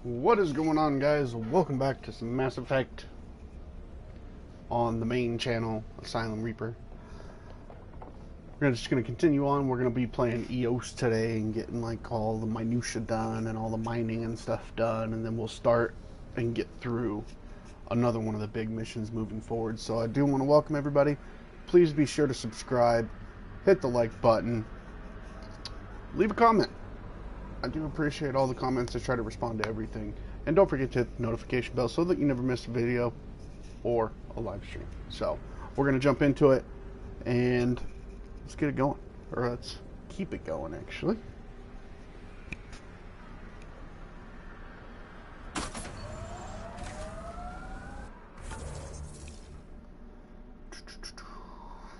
What is going on, guys? Welcome back to some Mass Effect on the main channel, Asylum Reaper. We're just going to continue on. We're going to be playing EOS today and getting like all the minutia done and all the mining and stuff done, and then we'll start and get through another one of the big missions moving forward. So I do want to welcome everybody. Please be sure to subscribe, hit the like button, leave a comment. I do appreciate all the comments. I try to respond to everything. And don't forget to hit the notification bell so that you never miss a video or a live stream. So, we're going to jump into it and let's get it going. Or let's keep it going, actually.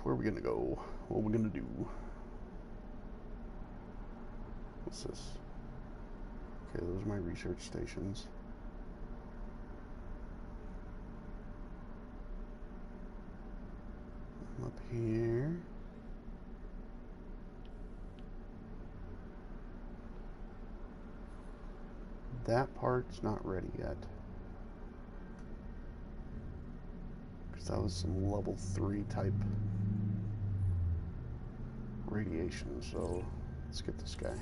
Where are we going to go? What are we going to do? What's this? Okay, those are my research stations. I'm up here. That part's not ready yet. Because that was some level 3 type radiation, so let's get this guy.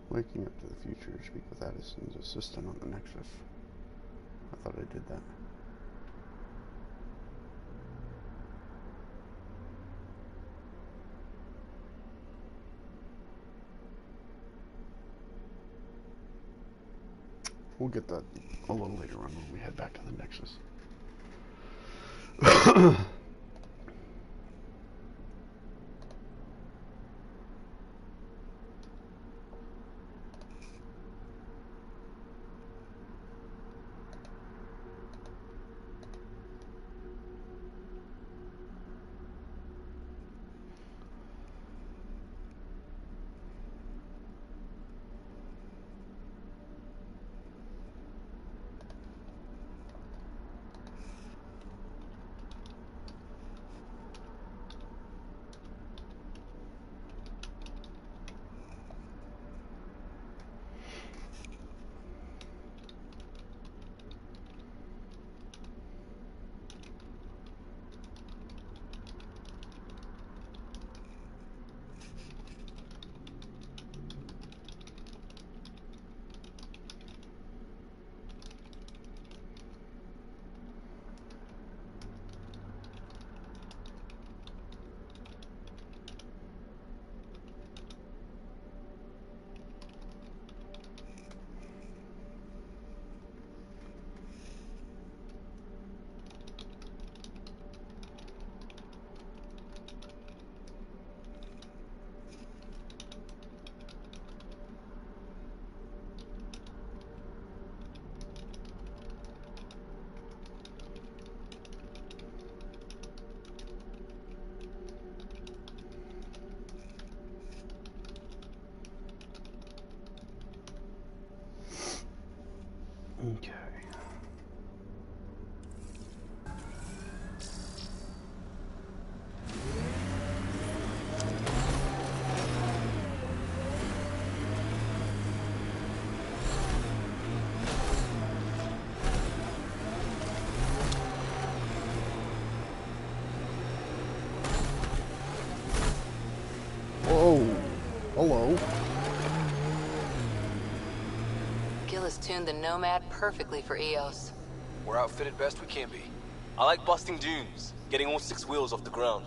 Waking up to the future, speak with Addison's assistant on the Nexus. I thought I did that. We'll get that a little later on when we head back to the Nexus. Okay. Whoa. Hello. Has tuned the Nomad perfectly for EOS. We're outfitted best we can be. I like busting dunes, getting all 6 wheels off the ground.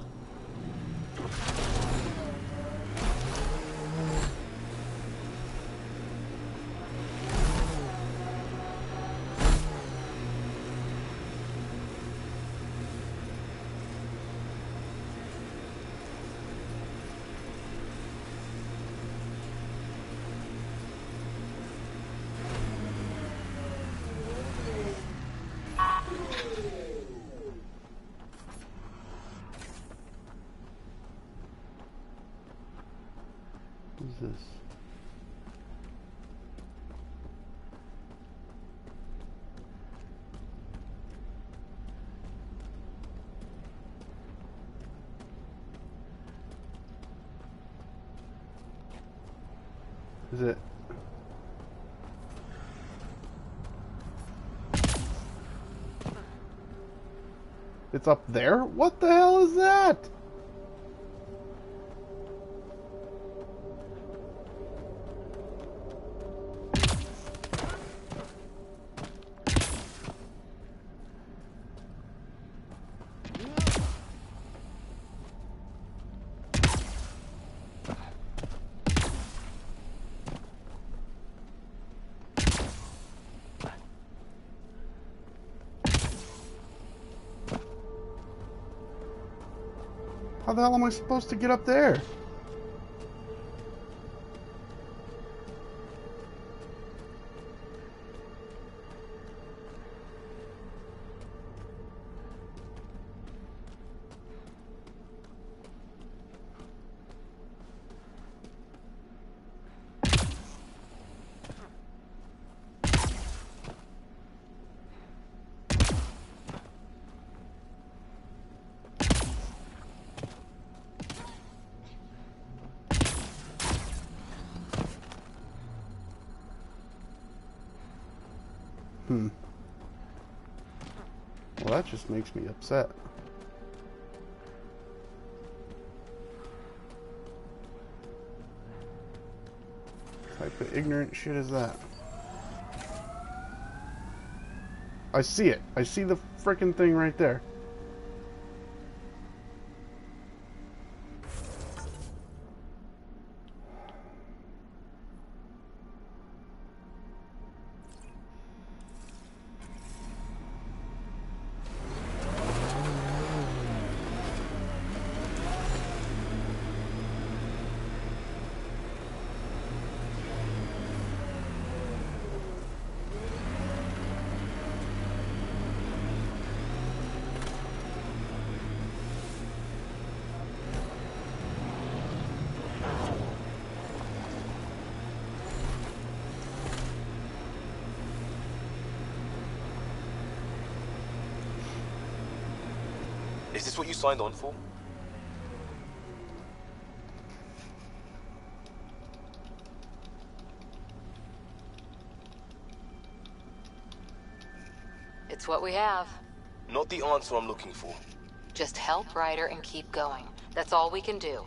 this? Is it? It's up there? What the hell is that? How the hell am I supposed to get up there? Well, that just makes me upset. What type of ignorant shit is that? I see it. I see the frickin' thing right there. Is this what you signed on for? It's what we have. Not the answer I'm looking for. Just help Ryder and keep going. That's all we can do.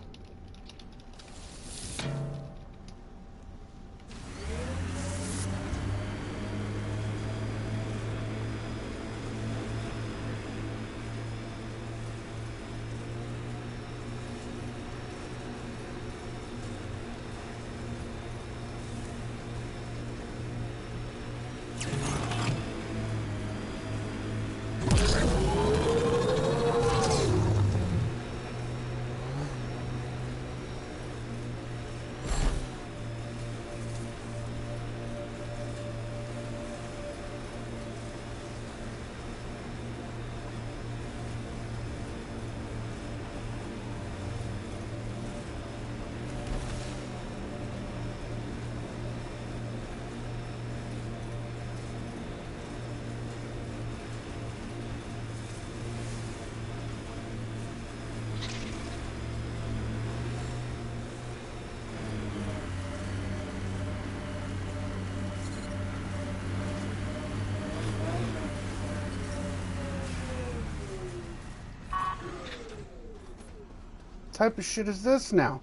Type of shit is this now?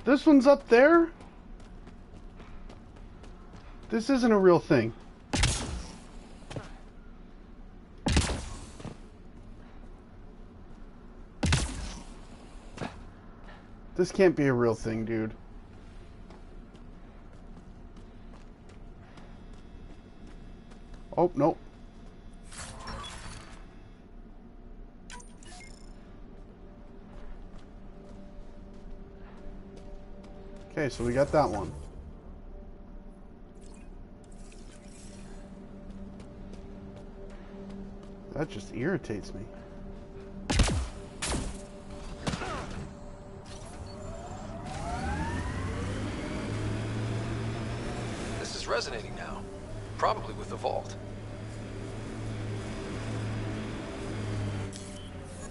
This one's up there? This isn't a real thing. This can't be a real thing, dude. Oh, nope. Okay, so we got that one. That just irritates me. resonating now. Probably with the vault.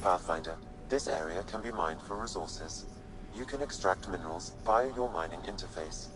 Pathfinder, this area can be mined for resources. You can extract minerals via your mining interface.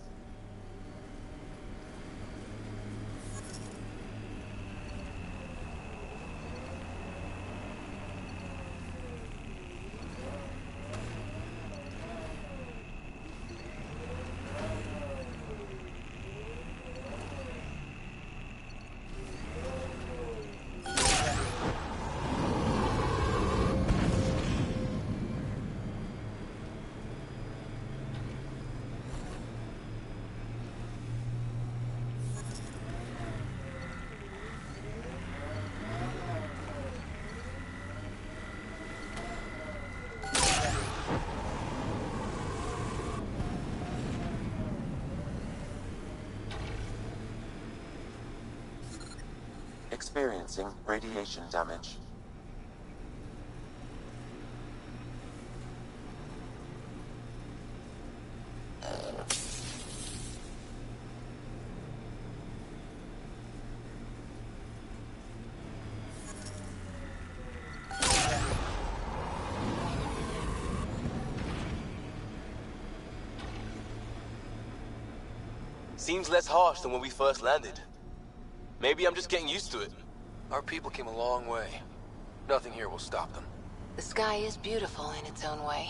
Experiencing radiation damage. Seems less harsh than when we first landed. Maybe I'm just getting used to it. Our people came a long way. Nothing here will stop them. The sky is beautiful in its own way.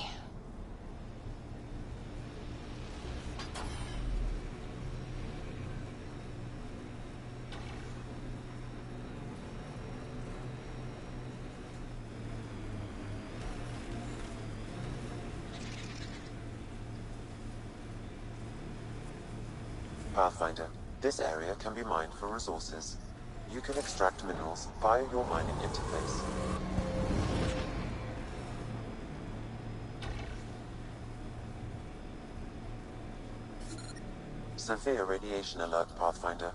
Pathfinder, this area can be mined for resources. You can extract minerals via your mining interface. Severe radiation alert, Pathfinder.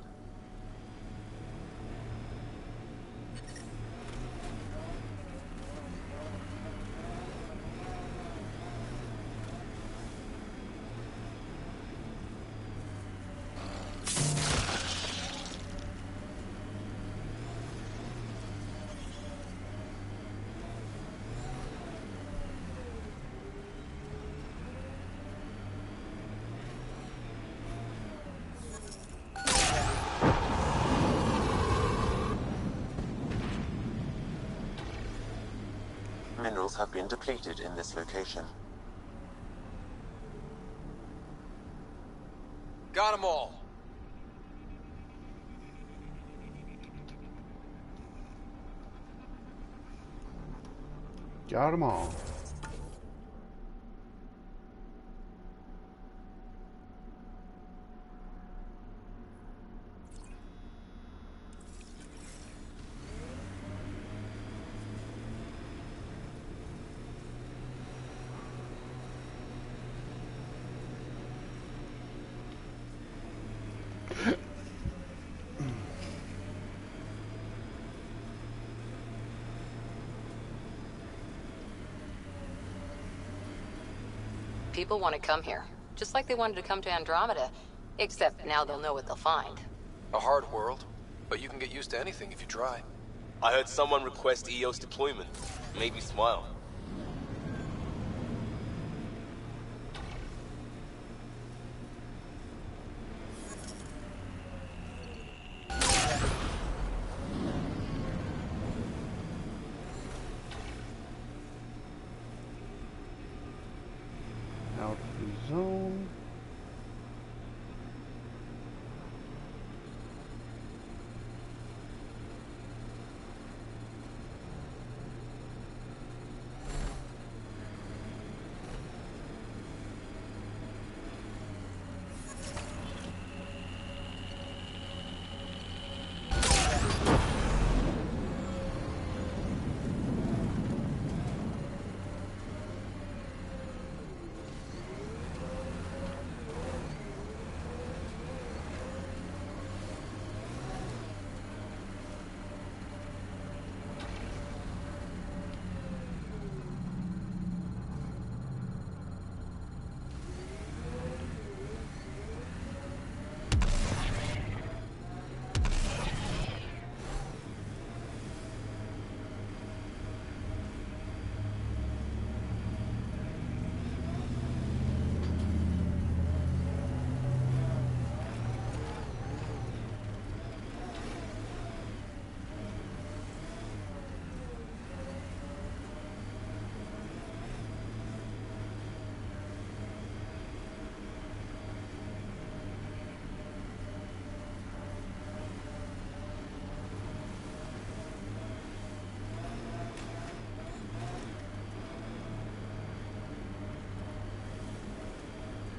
Minerals have been depleted in this location. Got them all. Got them all. People want to come here, just like they wanted to come to Andromeda, except now they'll know what they'll find. A hard world, but you can get used to anything if you try. I heard someone request EOS deployment. Made me smile. Out of the zone.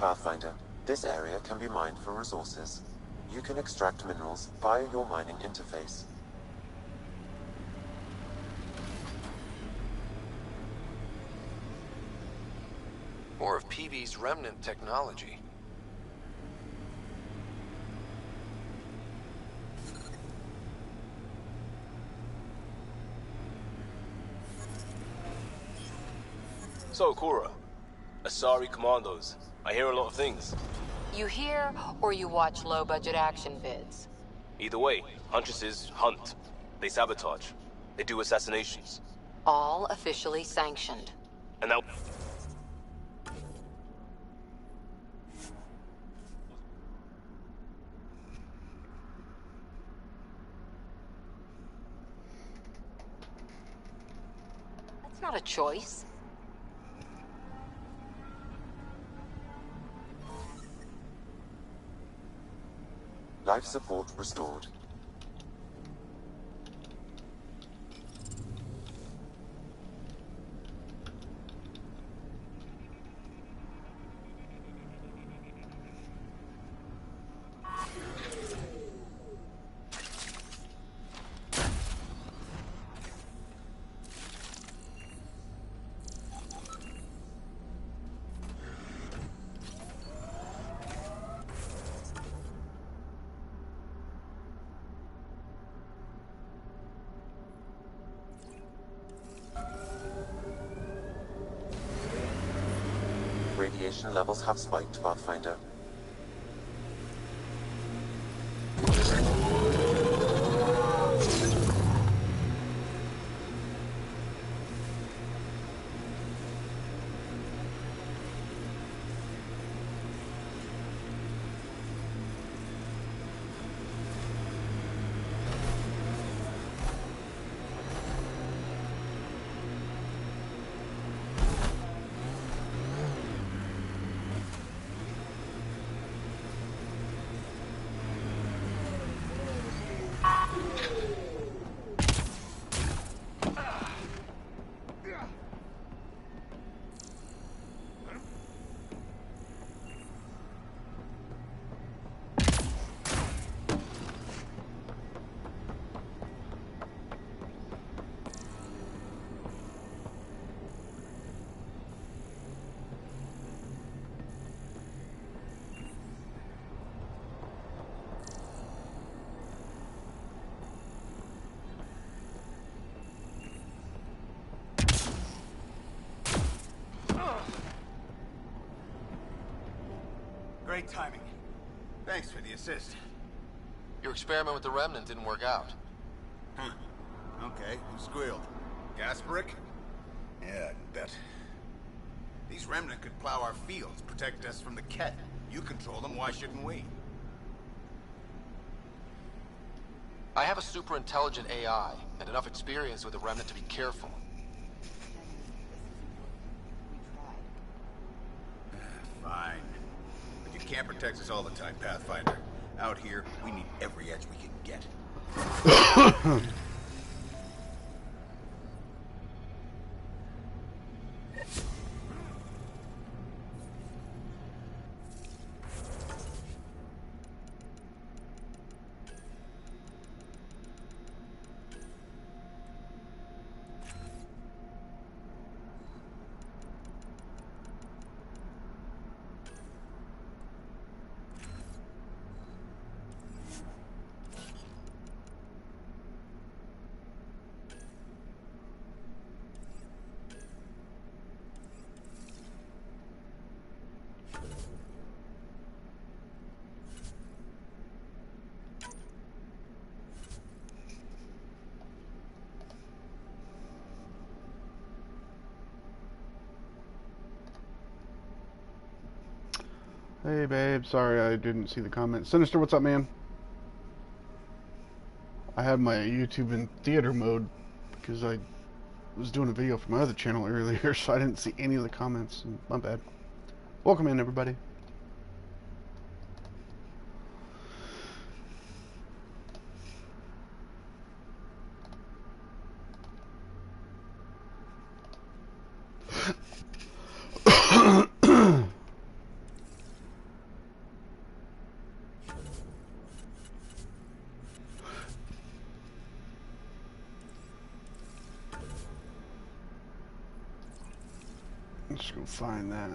Pathfinder, this area can be mined for resources. You can extract minerals via your mining interface. More of PV's remnant technology. So, Cora, Asari commandos. I hear a lot of things. You hear or you watch low-budget action vids? Either way, Huntresses hunt. They sabotage. They do assassinations. All officially sanctioned. And now... That's not a choice. Life support restored. Radiation levels have spiked, Pathfinder. Great timing. Thanks for the assist. Your experiment with the remnant didn't work out. Huh. Okay, who squealed? Gasparic? Yeah, I bet. These remnant could plow our fields, protect us from the Ket. You control them, why shouldn't we? I have a super intelligent AI and enough experience with the remnant to be careful. Fine. But you can't protect us all the time, Pathfinder. Out here, we need every edge we can get. Hey babe, sorry I didn't see the comment. Sinister, what's up, man? I had my YouTube in theater mode because I was doing a video for my other channel earlier, so I didn't see any of the comments. My bad. Welcome in, everybody. Let's go find that.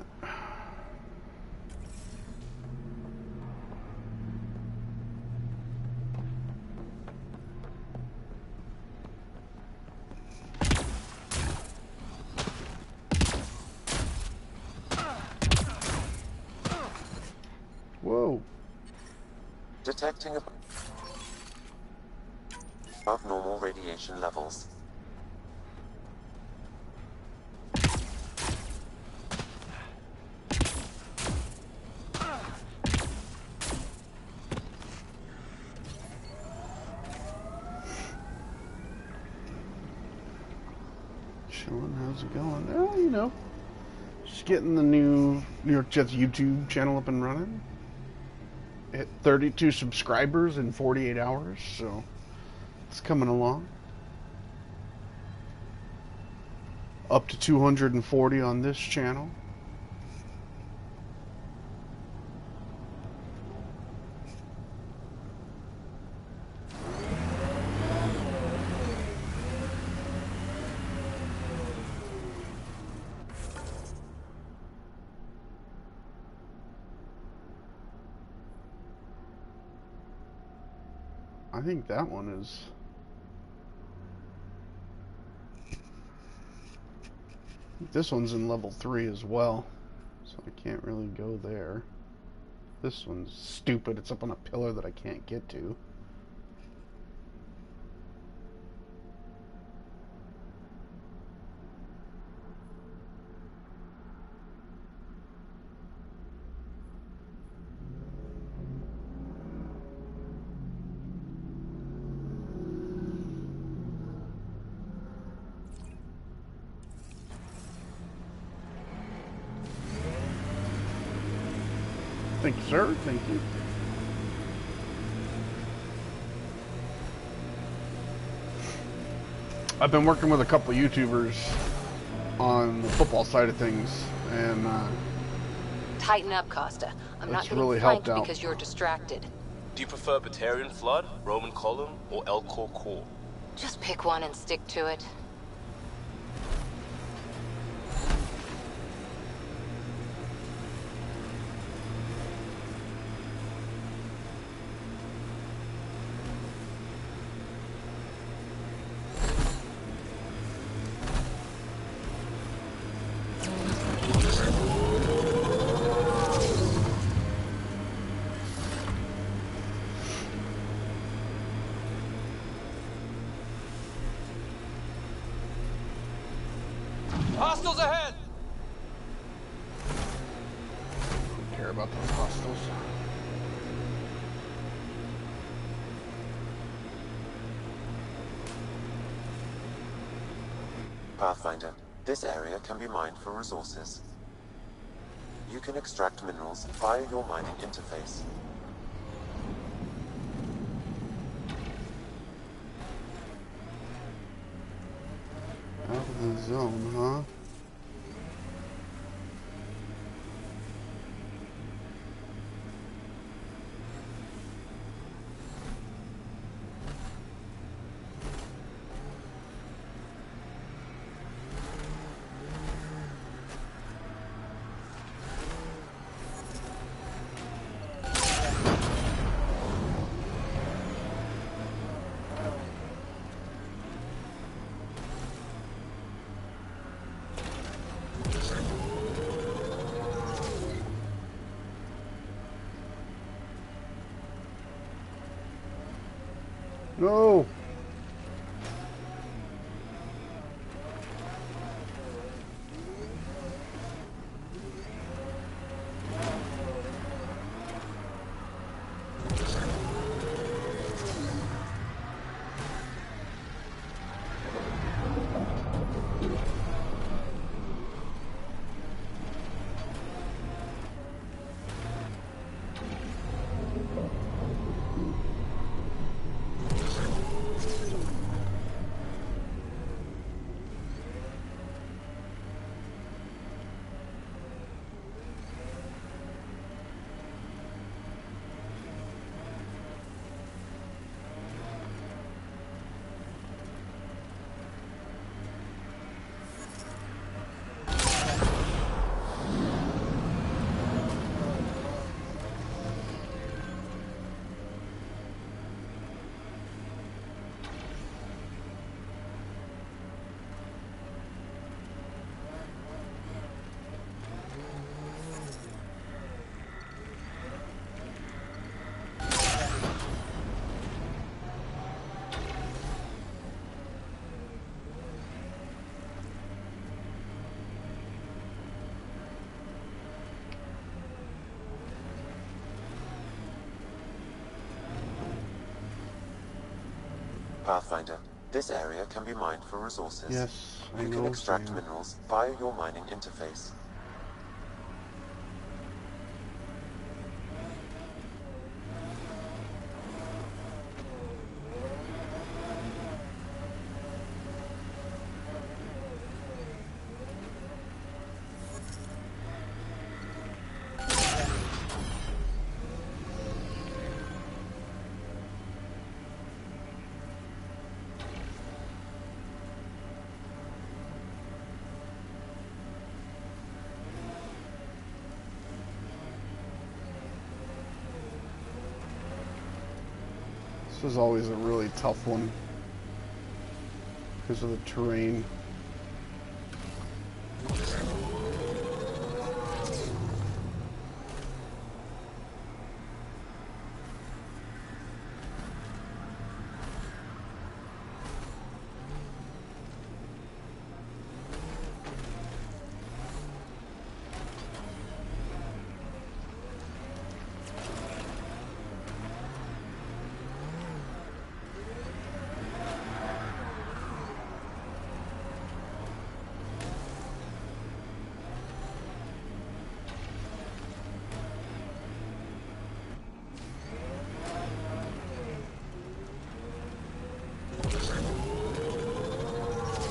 Whoa. Detecting above normal radiation levels. Chilling, how's it going? Oh, you know, just getting the new New York Jets YouTube channel up and running. Hit 32 subscribers in 48 hours, so it's coming along. Up to 240 on this channel. I think that one is... This one's in level 3 as well, so I can't really go there. This one's stupid. It's up on a pillar that I can't get to. Thank you, sir. Thank you. I've been working with a couple YouTubers on the football side of things, and Tighten up, Costa. I'm not That's getting really flanked helped out. because you're distracted. Do you prefer Batarian Flood, Roman Column, or Elcor Core? Just pick one and stick to it. Hostiles ahead! don't care about those hostiles. Pathfinder, this area can be mined for resources. You can extract minerals via your mining interface. Out of the zone, huh? No! Pathfinder, this area can be mined for resources. Yes, I You know, can extract Sam. minerals via your mining interface. This is always a really tough one because of the terrain.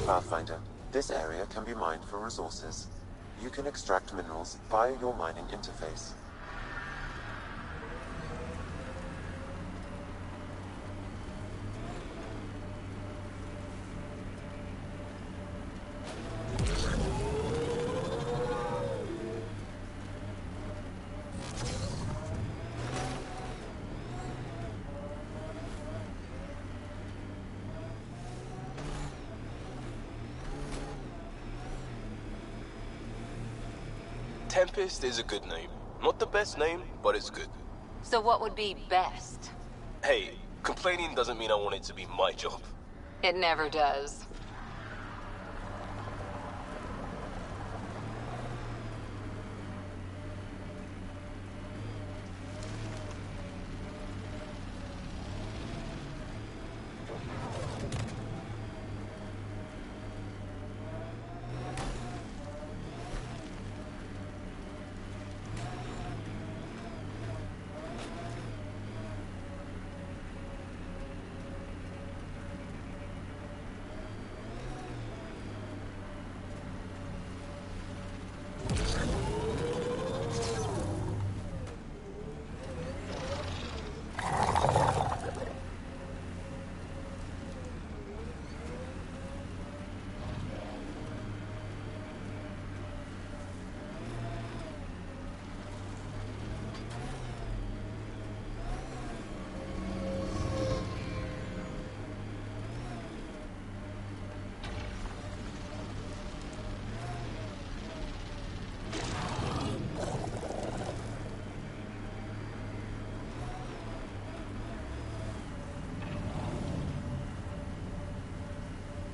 Pathfinder, this area can be mined for resources. You can extract minerals via your mining interface. Tempest is a good name. Not the best name, but it's good. So what would be best? Hey, complaining doesn't mean I want it to be my job. It never does.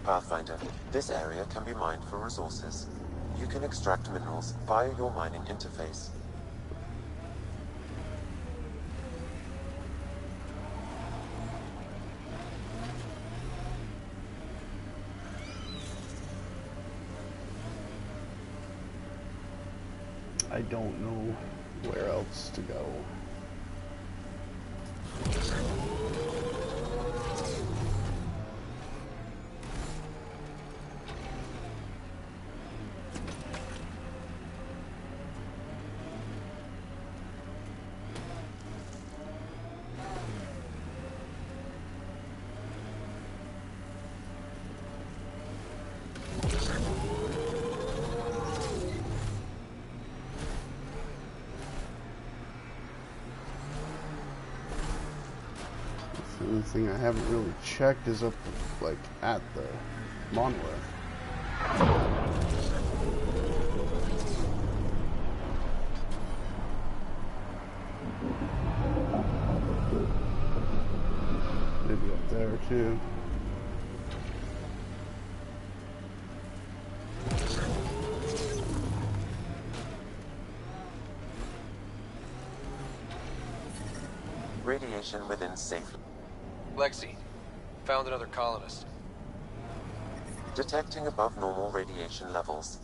Pathfinder, this area can be mined for resources. You can extract minerals via your mining interface. I don't know where else to go. The only thing I haven't really checked is up, like, at the monolith. Maybe up there, too. Radiation within safe. Lexi, Found another colonist. Detecting above normal radiation levels.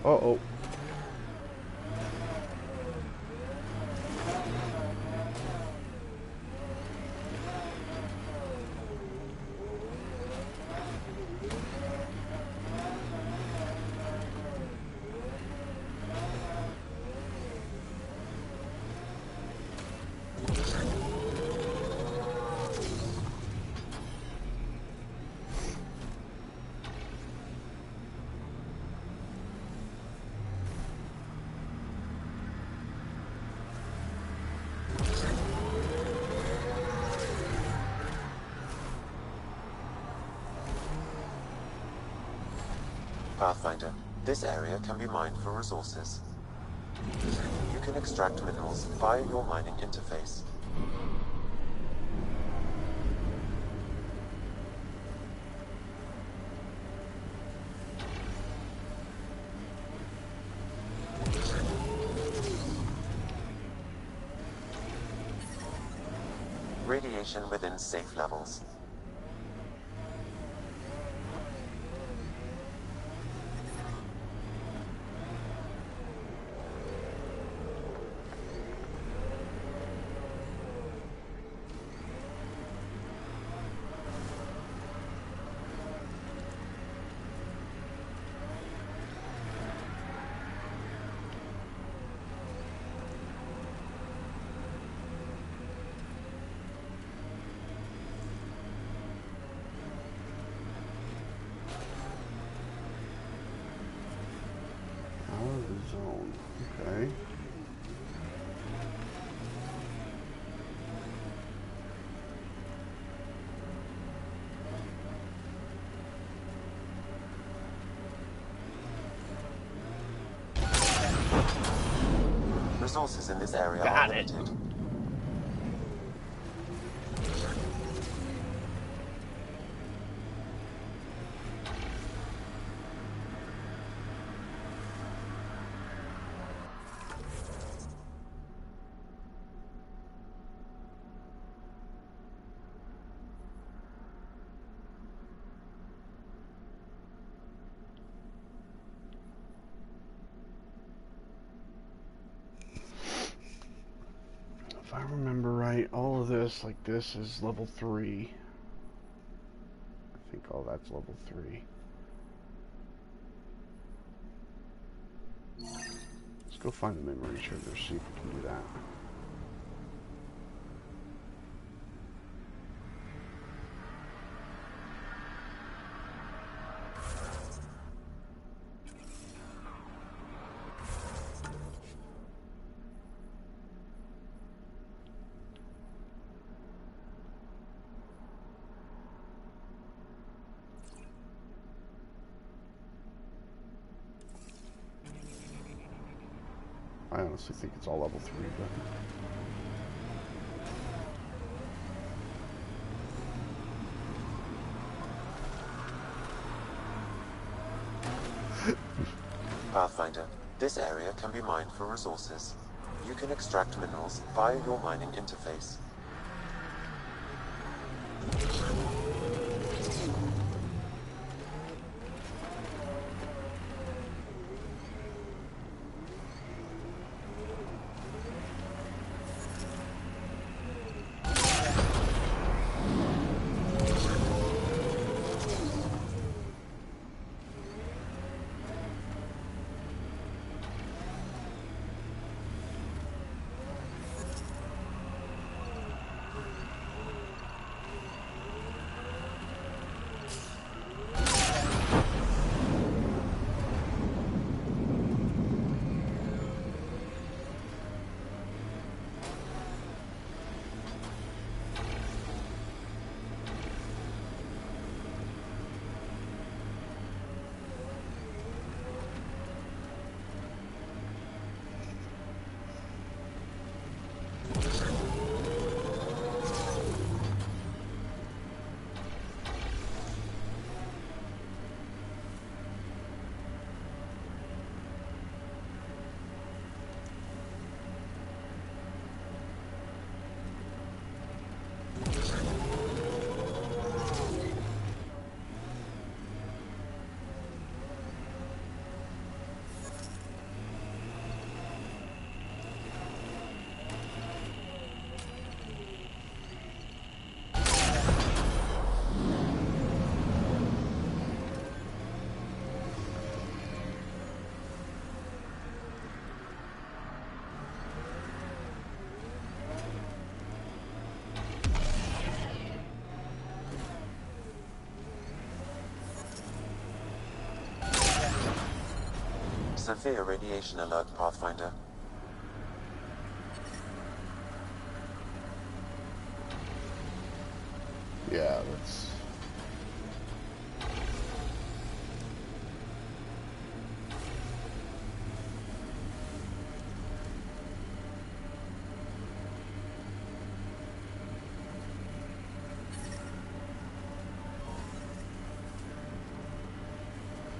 Uh-oh. Pathfinder, this area can be mined for resources. You can extract minerals via your mining interface. Radiation within safe levels. Zone. Okay. Resources in this area Got are it. limited. If I remember right, all of this, like this, is level 3. I think all that's level 3. Let's go find the memory sugar, see if we can do that. I honestly think it's all level 3, but... Pathfinder, this area can be mined for resources. You can extract minerals via your mining interface. Severe radiation alert, Pathfinder. Yeah, that's...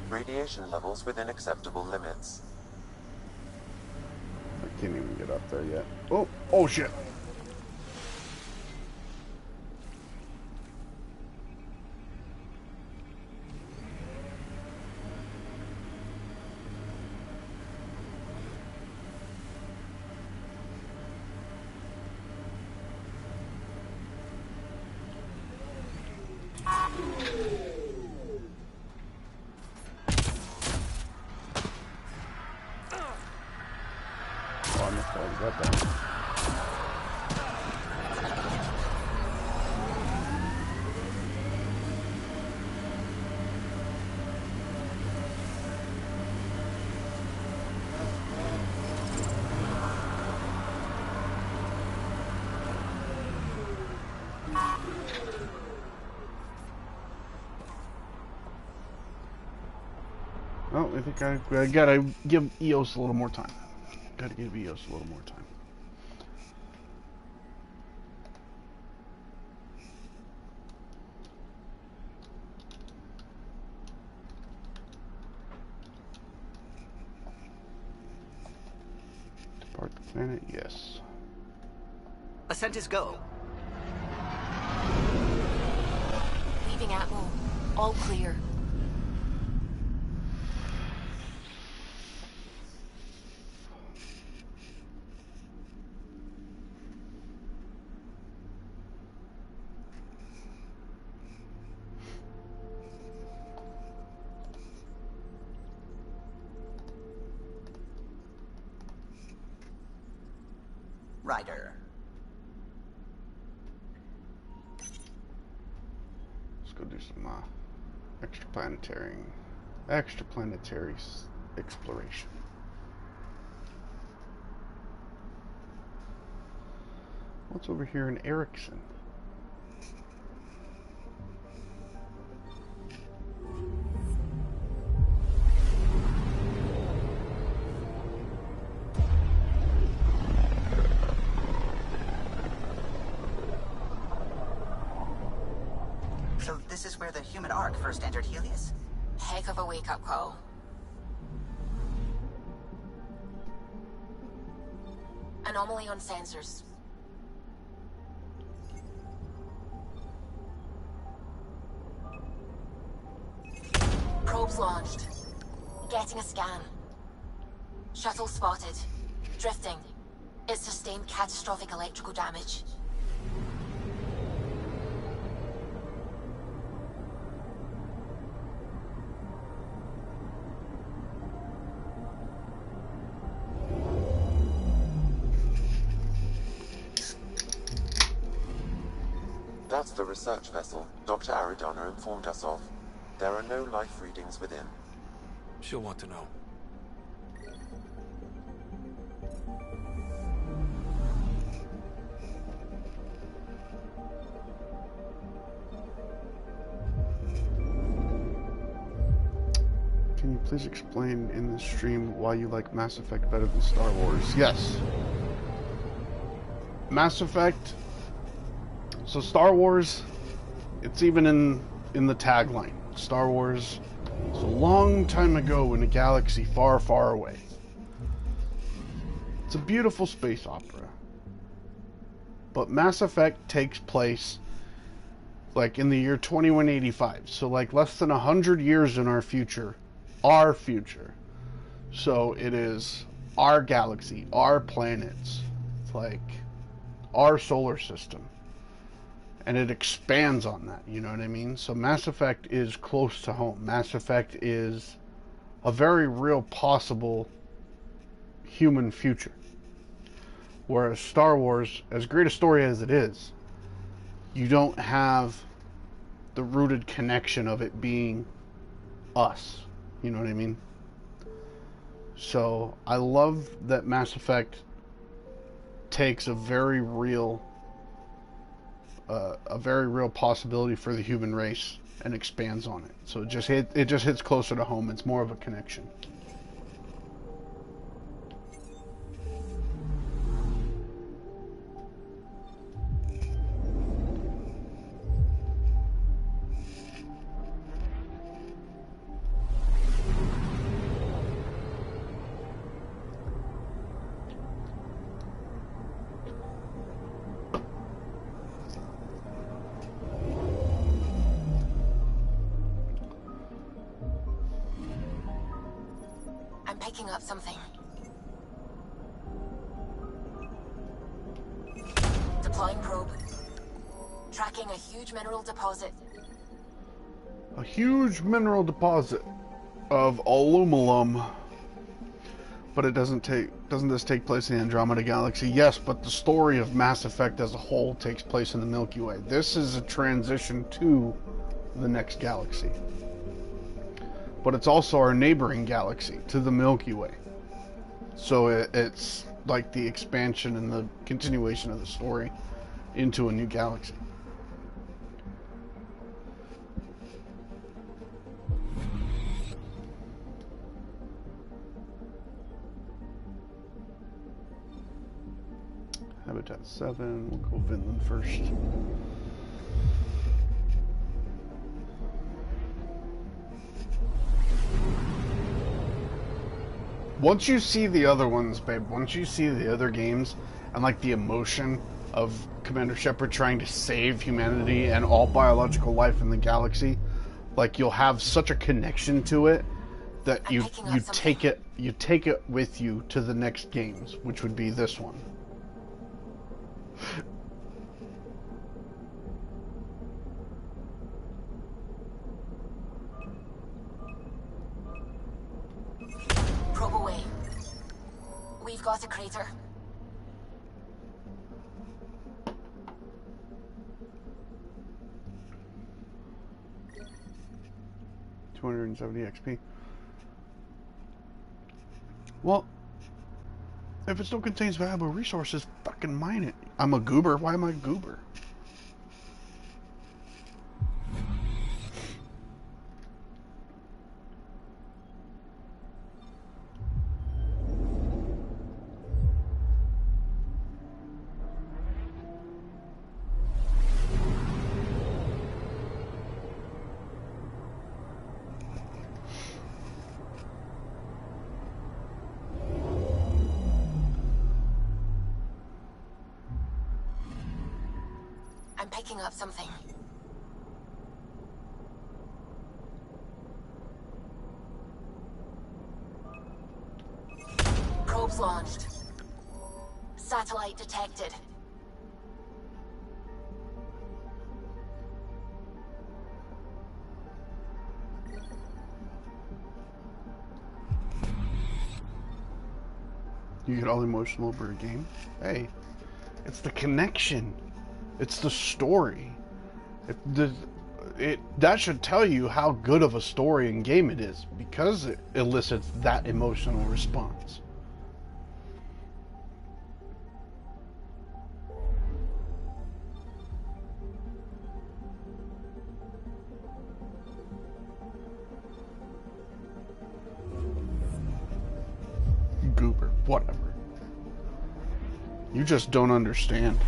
Radiation levels within acceptable limits. I can't even get up there yet. Oh, oh shit. Oh, I must have already got that. Oh, I think I gotta give EOS a little more time. Gotta give EOS a little more time. Depart the planet, yes. Ascent is go. Leaving Atmo. All clear. Rider. Let's go do some extraplanetary exploration. What's over here in Erickson? So this is where the human ark first entered Helios? Heck of a wake-up call. Anomaly on sensors. Probes launched. Getting a scan. Shuttle spotted. Drifting. It sustained catastrophic electrical damage. That's the research vessel Dr. Aridana informed us of. There are no life readings within. She'll want to know. Can you please explain in the stream why you like Mass Effect better than Star Wars? Yes. Mass Effect. So Star Wars, it's even in the tagline. Star Wars is a long time ago in a galaxy far, far away. It's a beautiful space opera. But Mass Effect takes place like in the year 2185. So like less than 100 years in our future. Our future. So it is our galaxy, our planets. It's like our solar system. And it expands on that, you know what I mean? So Mass Effect is close to home. Mass Effect is a very real possible human future. Whereas Star Wars, as great a story as it is, you don't have the rooted connection of it being us. You know what I mean? So I love that Mass Effect takes a very real possibility for the human race and expands on it. So it just hits closer to home. It's more of a connection. I'm picking up something. Deploying probe. Tracking a huge mineral deposit. A huge mineral deposit of aluminum. But it doesn't this take place in the Andromeda Galaxy? Yes, but the story of Mass Effect as a whole takes place in the Milky Way. This is a transition to the next galaxy. But it's also our neighboring galaxy to the Milky Way. So it's like the expansion and the continuation of the story into a new galaxy. Habitat 7, we'll go Vinland first. Once you see the other ones, babe, once you see the other games and like the emotion of Commander Shepard trying to save humanity and all biological life in the galaxy, like you'll have such a connection to it that you take it with you to the next games, which would be this one. Probe away. We've got a crater. $270 XP. Well, if it still contains valuable resources, fucking mine it. I'm a goober. Why am I a goober? I'm picking up something. Probes launched. Satellite detected. You get all emotional over a game? Hey, it's the connection. It's the story. That should tell you how good of a story and game it is, because it elicits that emotional response. Goober, whatever. You just don't understand.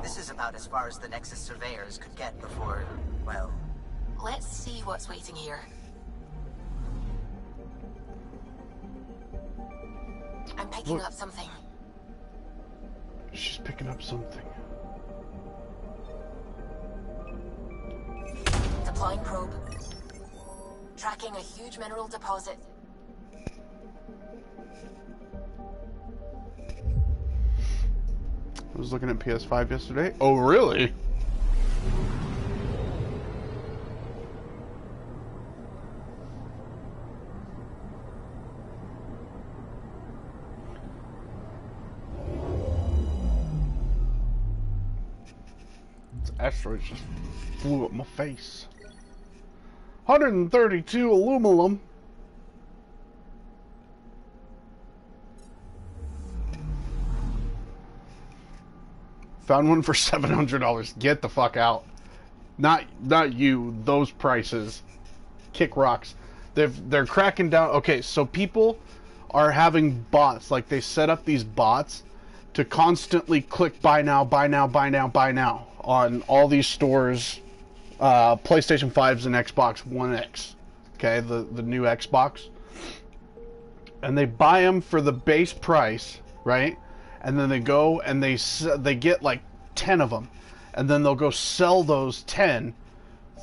This is about as far as the Nexus surveyors could get before, well... Let's see what's waiting here. I'm picking up something. She's picking up something. Deploying probe. Tracking a huge mineral deposit. I was looking at PS5 yesterday. Oh, really? Asteroids just flew up my face. 132 aluminum. Found one for $700. Get the fuck out. Not you. Those prices. Kick rocks. They're cracking down. Okay, so people are having bots. Like, they set up these bots to constantly click buy now, buy now, buy now, buy now on all these stores, PlayStation 5s and Xbox One X. Okay, the new Xbox. And they buy them for the base price, right? And then they go and they get like 10 of them. And then they'll go sell those 10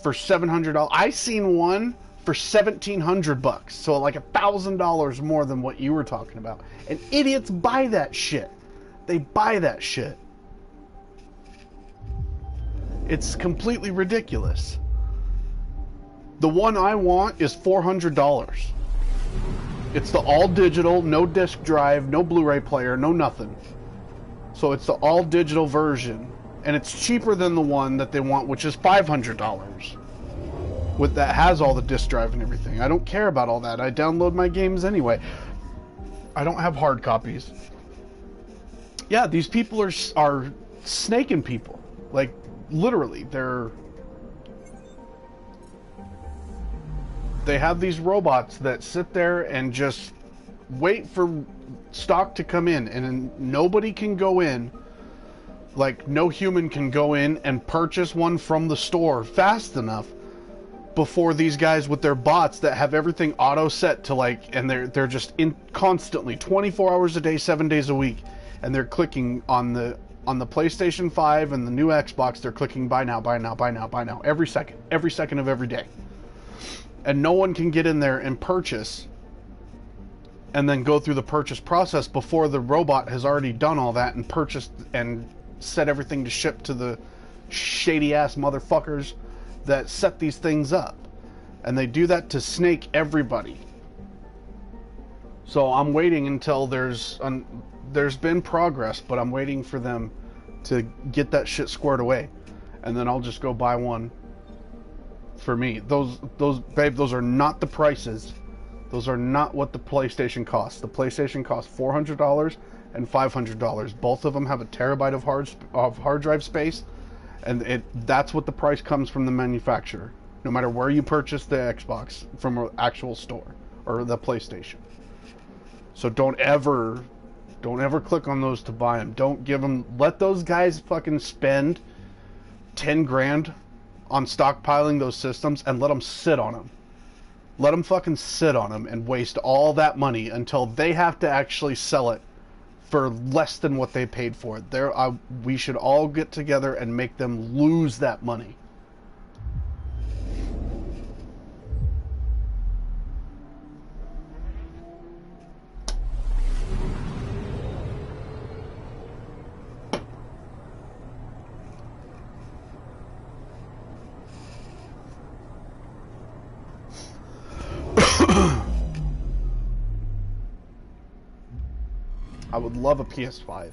for $700. I seen one for $1,700, so like $1,000 more than what you were talking about. And idiots buy that shit. They buy that shit. It's completely ridiculous. The one I want is $400. It's the all digital, no disc drive, no Blu-ray player, no nothing. So it's the all digital version, and it's cheaper than the one that they want, which is $500. With that has all the disc drive and everything. I don't care about all that. I download my games anyway. I don't have hard copies. Yeah, these people are snaking people. Like, literally, they have these robots that sit there and just wait for stock to come in, and nobody can go in. Like, no human can go in and purchase one from the store fast enough before these guys with their bots that have everything auto set to, like, and they're just in constantly 24 hours a day, 7 days a week, and they're clicking on the PlayStation 5 and the new Xbox. They're clicking buy now, buy now, buy now, buy now every second of every day, and no one can get in there and purchase and then go through the purchase process before the robot has already done all that and purchased and set everything to ship to the shady ass motherfuckers that set these things up. And they do that to snake everybody. So I'm waiting until there's been progress, but I'm waiting for them to get that shit squared away, and then I'll just go buy one for me. Those babe, those are not the prices. Those are not what the PlayStation costs. The PlayStation costs $400 and $500. Both of them have a terabyte of hard drive space, and that's what the price comes from the manufacturer. No matter where you purchase the Xbox from an actual store or the PlayStation. So don't ever click on those to buy them. Don't give them. Let those guys fucking spend 10 grand on stockpiling those systems and let them sit on them. Let them fucking sit on them and waste all that money until they have to actually sell it for less than what they paid for it. We should all get together and make them lose that money. I would love a PS5.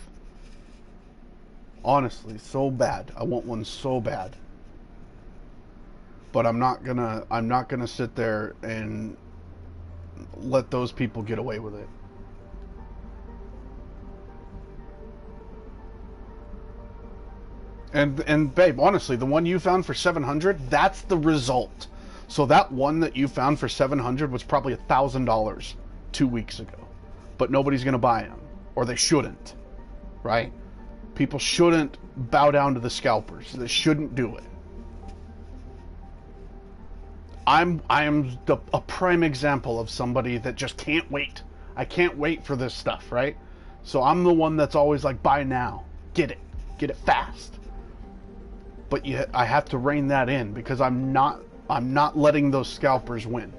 Honestly, so bad. I want one so bad. But I'm not gonna sit there and let those people get away with it. And babe, honestly, the one you found for $700, that's the result. So that one that you found for $700 was probably $1,000 2 weeks ago. But nobody's gonna buy them. Or they shouldn't, right? People shouldn't bow down to the scalpers. They shouldn't do it. I am a prime example of somebody that just can't wait. I can't wait for this stuff, right? So I'm the one that's always like, buy now, get it fast. But I have to rein that in because I'm not letting those scalpers win.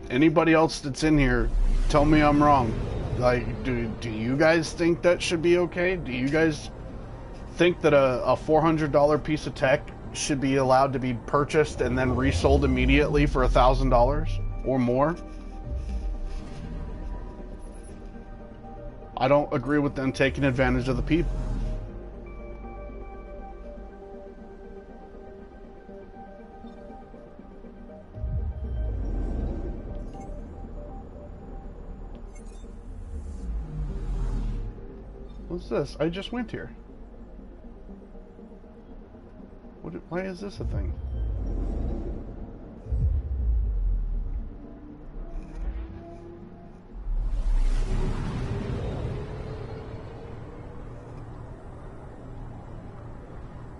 Anybody else that's in here, tell me I'm wrong. Like, do you guys think that should be okay? Do you guys think that a $400 piece of tech should be allowed to be purchased and then resold immediately for $1,000? or more. I don't agree with them taking advantage of the people. What's this? I just went here. Why is this a thing?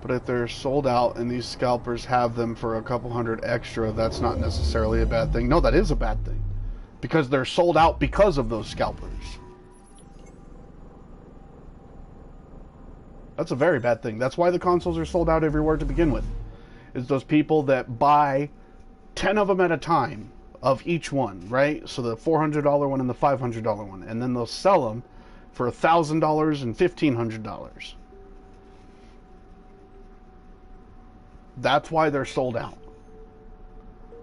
But if they're sold out and these scalpers have them for a couple hundred extra, that's not necessarily a bad thing. No, that is a bad thing. Because they're sold out because of those scalpers. That's a very bad thing. That's why the consoles are sold out everywhere to begin with. Is those people that buy 10 of them at a time of each one, right? So the $400 one and the $500 one. And then they'll sell them for $1,000 and $1,500. That's why they're sold out.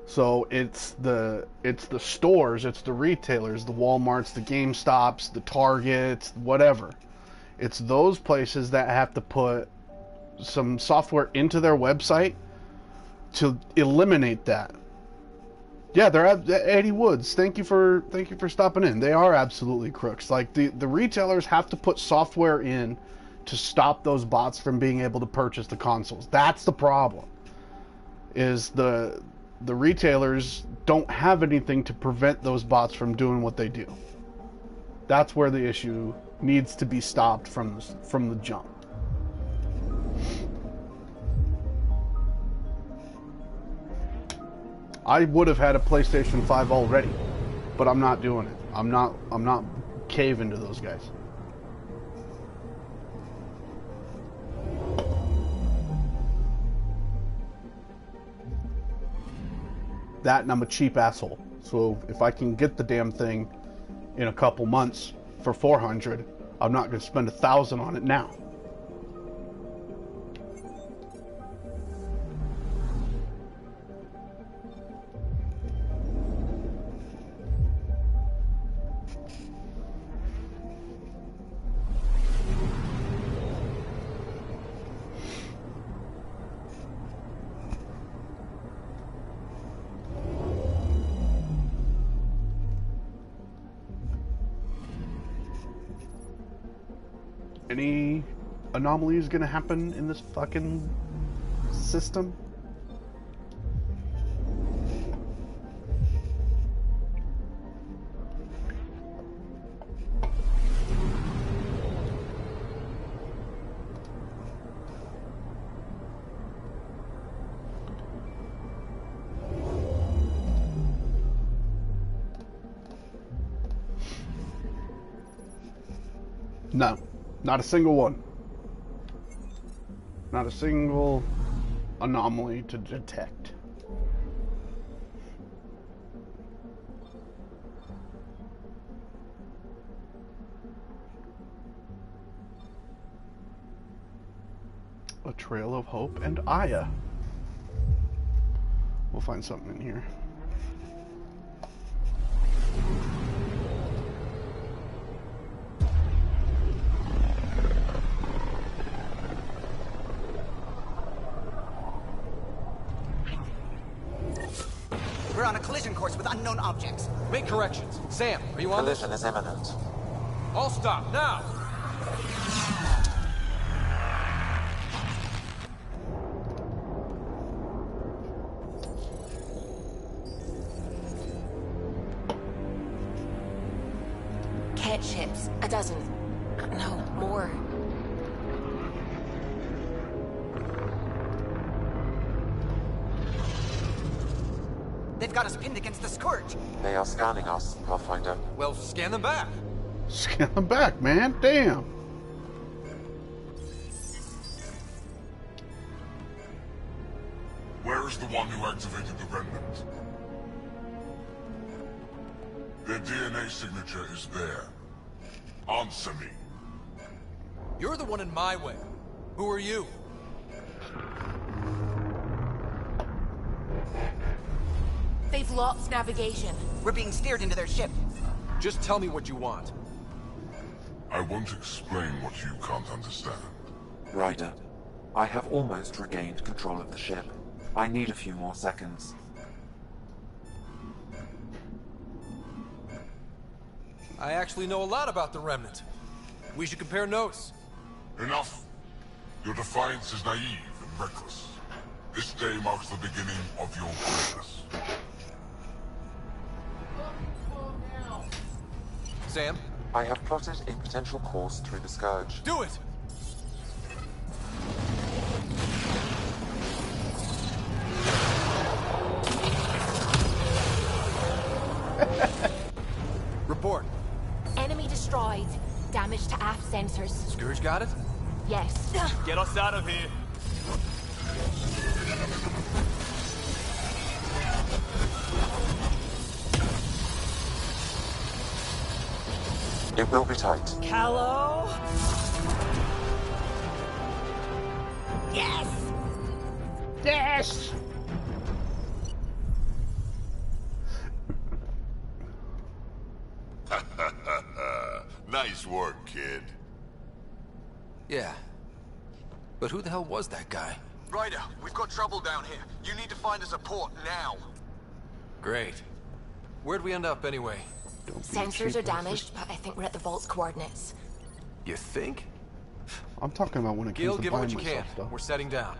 So it's the stores, it's the retailers, the Walmarts, the GameStops, the Targets, whatever. It's those places that have to put some software into their website to eliminate that. Yeah, they're Eddie Woods. Thank you for stopping in. They are absolutely crooks. Like the retailers have to put software in to stop those bots from being able to purchase the consoles. That's the problem. Is the retailers don't have anything to prevent those bots from doing what they do. That's where the issue needs to be stopped from the jump. I would have had a PlayStation 5 already, but I'm not doing it. I'm not caving to those guys. That, and I'm a cheap asshole. So if I can get the damn thing in a couple months for $400, I'm not going to spend $1,000 on it now. Any anomalies gonna happen in this fucking system? No. Not a single one. Not a single anomaly to detect. A trail of hope and Aya. We'll find something in here. We're on a collision course with unknown objects. Make corrections. Sam, are you on this? Collision is imminent. All stop, now! Cat ships. A dozen. No, more. They've got us pinned against the Scourge. They are scanning us, Pathfinder. Well, scan them back. Scan them back, man. Damn. Where is the one who activated the remnant? Their DNA signature is there. Answer me. You're the one in my way. Who are you? They've lost navigation. We're being steered into their ship. Just tell me what you want. I won't explain what you can't understand. Ryder, I have almost regained control of the ship. I need a few more seconds. I actually know a lot about the Remnant. We should compare notes. Enough! Your defiance is naive and reckless. This day marks the beginning of your greatness. Sam? I have plotted a potential course through the Scourge. Do it! Report. Enemy destroyed. Damage to aft sensors. Scourge got it? Yes. Get us out of here. It will be tight. Hello? Yes! Yes! Nice work, kid. Yeah. But who the hell was that guy? Ryder, we've got trouble down here. You need to find us a port now. Great. Where'd we end up anyway? Sensors are damaged, but I think we're at the vault's coordinates. You think? I'm talking about when it Gil, comes to give it what buying you can. myself stuff. We're setting down.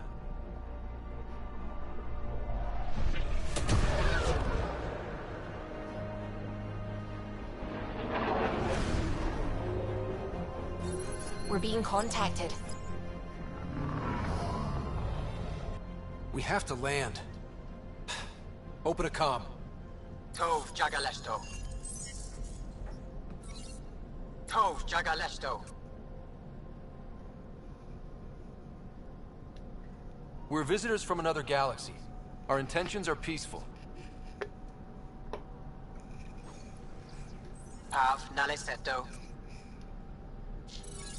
We're being contacted. We have to land. Open a comm. Tov Jagaleshto. Tov Jagaleshto. We're visitors from another galaxy. Our intentions are peaceful. Av Naleseto.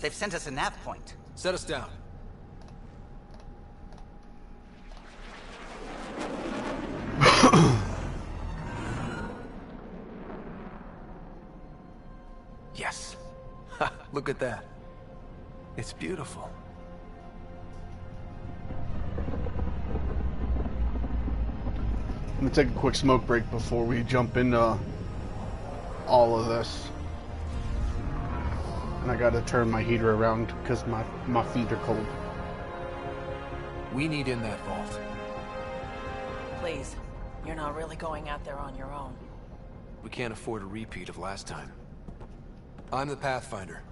They've sent us a nav point. Set us down. Yes. Look at that. It's beautiful. I'm gonna take a quick smoke break before we jump into all of this. And I gotta turn my heater around because my feet are cold. We need in that vault. Please, you're not really going out there on your own. We can't afford a repeat of last time. I'm the Pathfinder.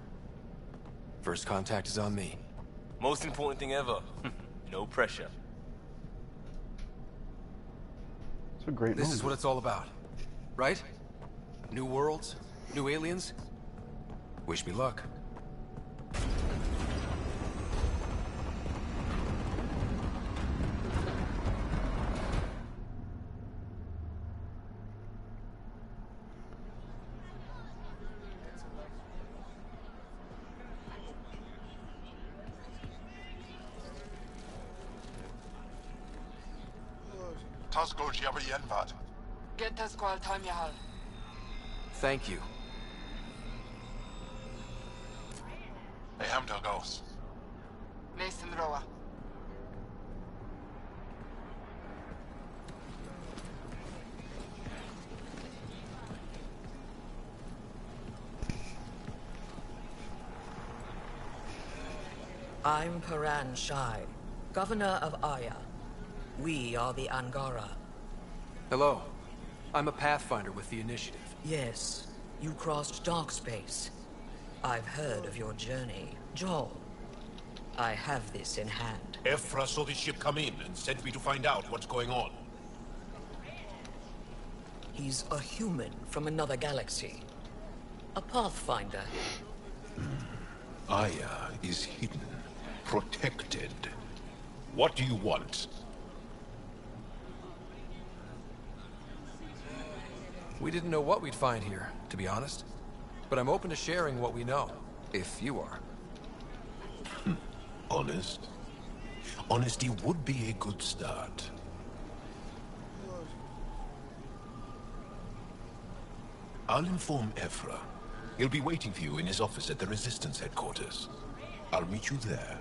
First contact is on me. Most important thing ever. No pressure. It's a great This moment. is what it's all about, right? New worlds, new aliens. Wish me luck. Thank you. I'm Paran Shai, Governor of Aya. We are the Angara. Hello. I'm a Pathfinder with the Initiative. Yes, you crossed dark space. I've heard of your journey. Joel, I have this in hand. Ephra saw the ship come in and sent me to find out what's going on. He's a human from another galaxy. A Pathfinder. Aya is hidden, protected. What do you want? We didn't know what we'd find here, to be honest. But I'm open to sharing what we know, if you are. Honest? Honesty would be a good start. I'll inform Ephra. He'll be waiting for you in his office at the Resistance headquarters. I'll meet you there.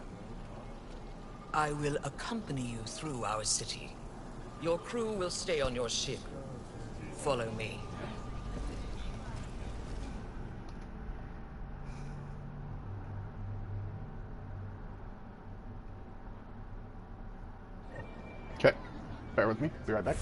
I will accompany you through our city. Your crew will stay on your ship. Follow me. Okay. Bear with me. Be right back.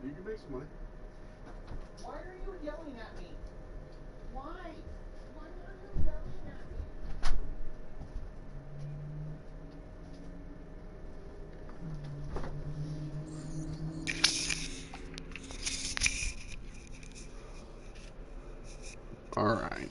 You can make some money. Why are you yelling at me? Why? Why are you yelling at me? All right.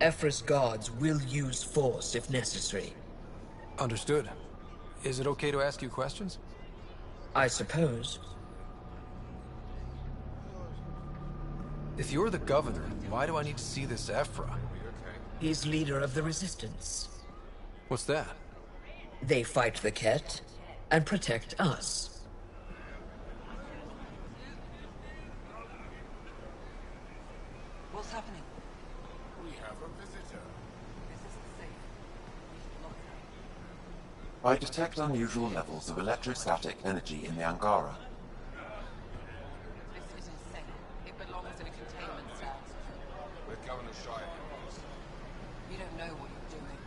Ephra's guards will use force if necessary. Understood. Is it okay to ask you questions? I suppose. If you're the governor, why do I need to see this Ephra? He's leader of the resistance. What's that? They fight the Ket and protect us. What's happening? We have a visitor. This isn't safe. We should lock her. I detect unusual levels of electrostatic energy in the Angara. This isn't safe. It belongs in a containment cell. We're Governor Shire. You don't know what you're doing.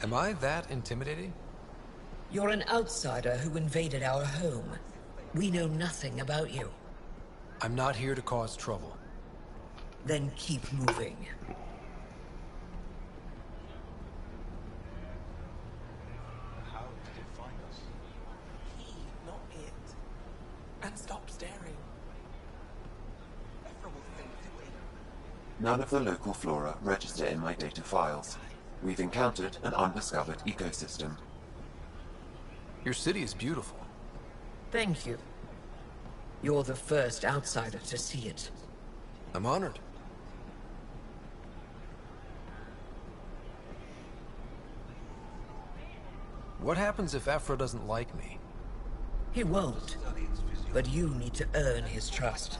Am I that intimidating? You're an outsider who invaded our home. We know nothing about you. I'm not here to cause trouble. Then keep moving. How did it find us? He, not it. And stop staring. Ephra will think that we... None of the local flora register in my data files. We've encountered an undiscovered ecosystem. Your city is beautiful. Thank you. You're the first outsider to see it. I'm honored. What happens if Ephra doesn't like me? He won't. But you need to earn his trust.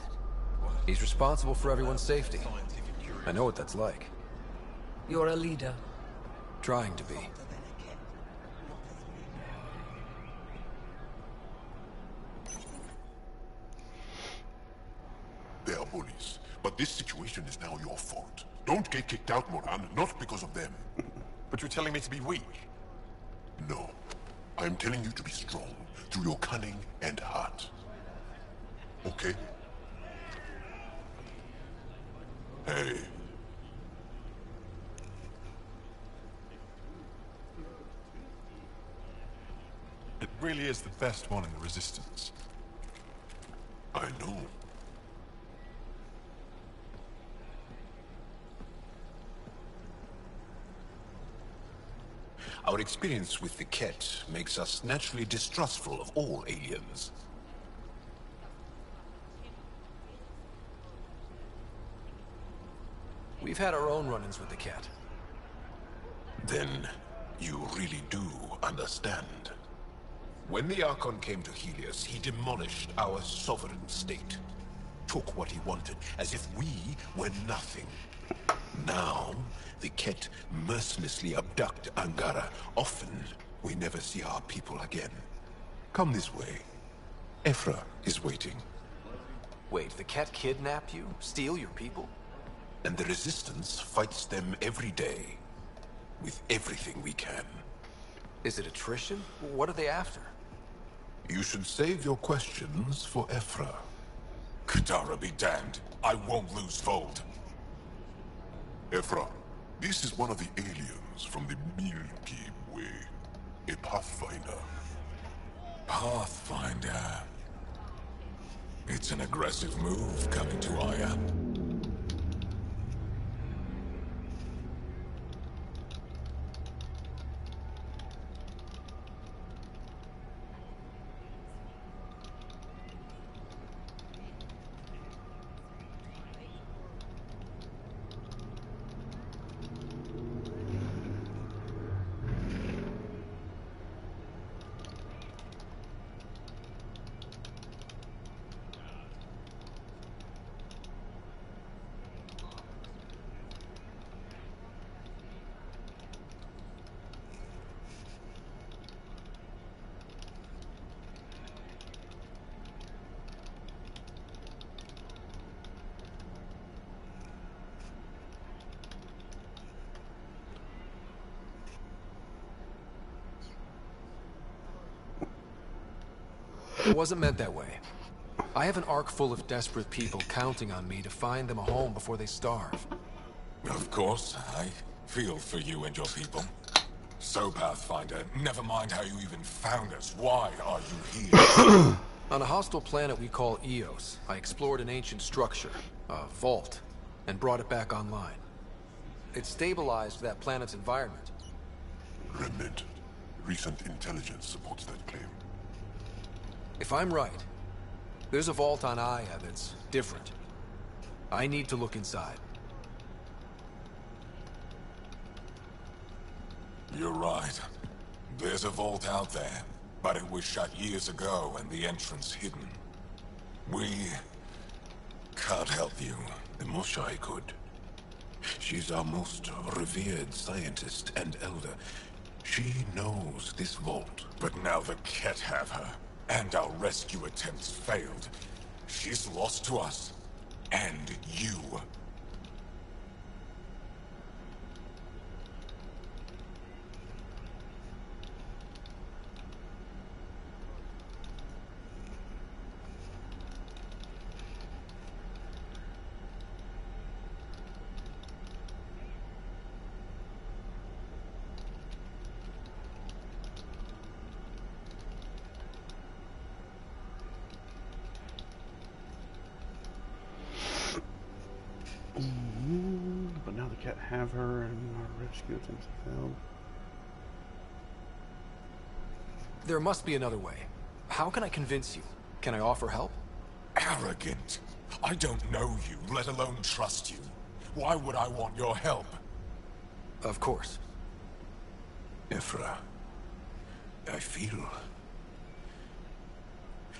He's responsible for everyone's safety. I know what that's like. You're a leader. Trying to be. bullies, but this situation is now your fault. Don't get kicked out, Moran, not because of them. But you're telling me to be weak? No. I'm telling you to be strong, through your cunning and heart. Okay? Hey. It really is the best one in the Resistance. I know. Our experience with the Ket makes us naturally distrustful of all aliens. We've had our own run-ins with the Ket. Then, you really do understand. When the Archon came to Helios, he demolished our sovereign state. Took what he wanted, as if we were nothing. Now, the Ket mercilessly abduct Angara. Often, we never see our people again. Come this way. Ephra is waiting. Wait, the Ket kidnap you? Steal your people? And the Resistance fights them every day. With everything we can. Is it attrition? What are they after? You should save your questions for Ephra. Katara be damned. I won't lose Fold. Ephra, this is one of the aliens from the Milky Way. A Pathfinder. Pathfinder. It's an aggressive move coming to Aya. It wasn't meant that way. I have an ark full of desperate people counting on me to find them a home before they starve. Of course, I feel for you and your people. So, Pathfinder, never mind how you even found us. Why are you here? On a hostile planet we call Eos, I explored an ancient structure, a vault, and brought it back online. It stabilized that planet's environment. Remnant. Recent intelligence supports that claim. If I'm right, there's a vault on Aya that's different. I need to look inside. You're right. There's a vault out there, but it was shut years ago and the entrance hidden. We can't help you. The Moshai could. She's our most revered scientist and elder. She knows this vault. But now the Ket have her, and our rescue attempts failed. She's lost to us, and you. But now the Ket have her, and our rescue attempts have failed. There must be another way. How can I convince you? Can I offer help? Arrogant. I don't know you, let alone trust you. Why would I want your help? Of course. Ephra, I feel...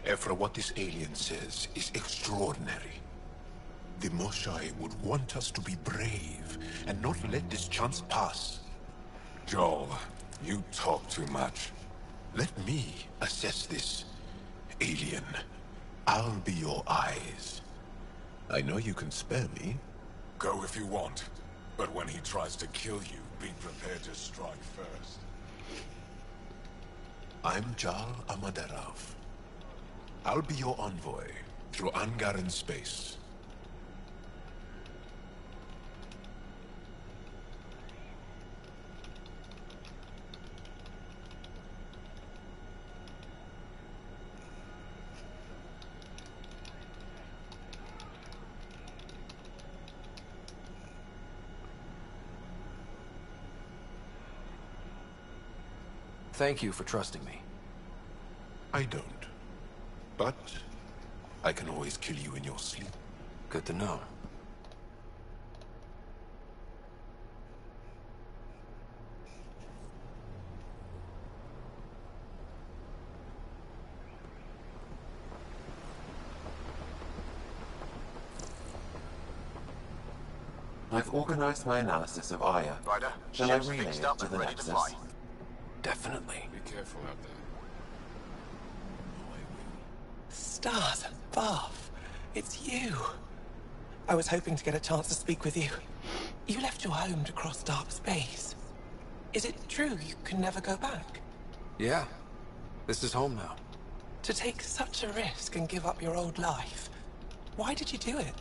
Ephra, what this alien says is extraordinary. The Moshai would want us to be brave and not let this chance pass. Joel, you talk too much. Let me assess this, alien. I'll be your eyes. I know you can spare me. Go if you want. But when he tries to kill you, be prepared to strike first. I'm Jal Amaderov. I'll be your envoy through Angaran space. Thank you for trusting me. I don't. But I can always kill you in your sleep. Good to know. I've organized my analysis of Aya. Ryder, Shall I ship's relay fixed it up to and the ready to Nexus? fly. Definitely. Be careful out there. Stars and Bath, it's you. I was hoping to get a chance to speak with you. You left your home to cross dark space. Is it true you can never go back? Yeah. This is home now. To take such a risk and give up your old life, why did you do it?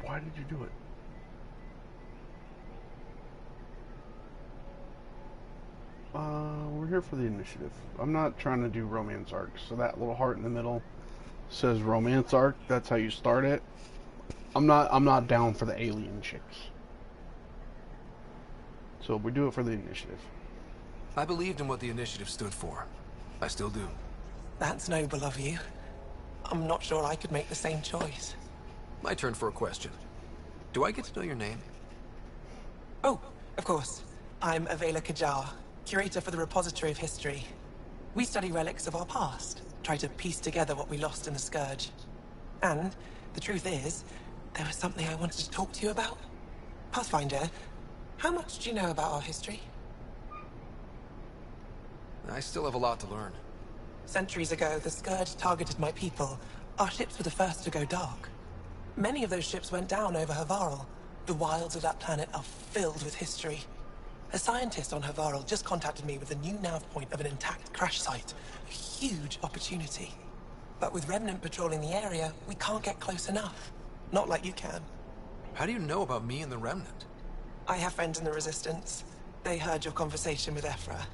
Why did you do it? We're here for the initiative. I'm not trying to do romance arcs. So that little heart in the middle says romance arc. That's how you start it. I'm not down for the alien chicks. So we do it for the initiative. I believed in what the initiative stood for. I still do. That's noble of you. I'm not sure I could make the same choice. My turn for a question. Do I get to know your name? Oh, of course. I'm Avela Kajar, curator for the Repository of History. We study relics of our past, try to piece together what we lost in the Scourge. And the truth is, there was something I wanted to talk to you about. Pathfinder, how much do you know about our history? I still have a lot to learn. Centuries ago, the Scourge targeted my people. Our ships were the first to go dark. Many of those ships went down over Havarl. The wilds of that planet are filled with history. A scientist on Havarl just contacted me with a new nav point of an intact crash site. A huge opportunity. But with Remnant patrolling the area, we can't get close enough. Not like you can. How do you know about me and the Remnant? I have friends in the Resistance. They heard your conversation with Ephra.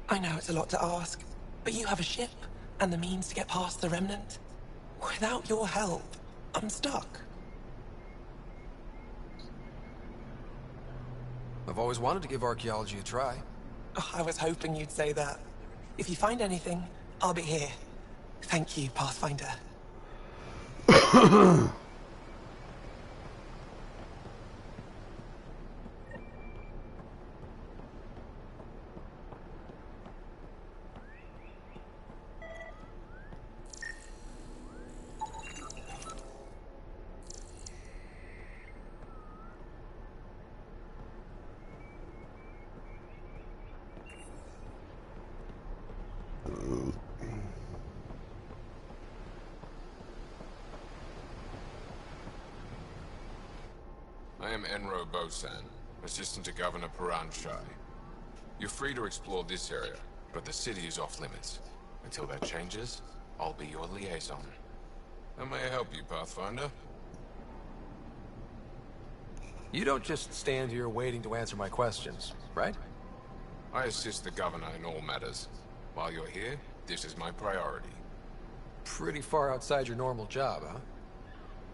I know it's a lot to ask, but you have a ship and the means to get past the Remnant. Without your help, I'm stuck. I've always wanted to give archaeology a try. Oh, I was hoping you'd say that. If you find anything, I'll be here. Thank you, Pathfinder. I am Enro Bosan, assistant to Governor Paran Shai. You're free to explore this area, but the city is off limits. Until that changes, I'll be your liaison. How may I help you, Pathfinder? You don't just stand here waiting to answer my questions, right? I assist the Governor in all matters. While you're here, this is my priority. Pretty far outside your normal job, huh?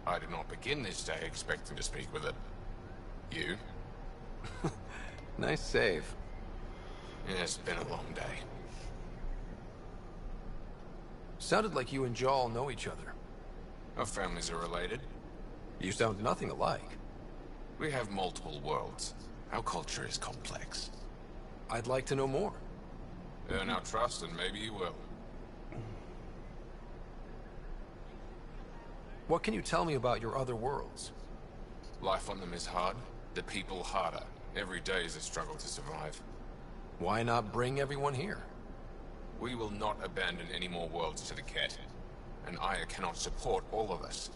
I did not begin this day expecting to speak with it. You? Nice save. Yeah, it's been a long day. Sounded like you and Jaal know each other. Our families are related. You sound nothing alike. We have multiple worlds. Our culture is complex. I'd like to know more. Earn our trust and maybe you will. What can you tell me about your other worlds? Life on them is hard, the people harder. Every day is a struggle to survive. Why not bring everyone here? We will not abandon any more worlds to the Ket. And Aya cannot support all of us.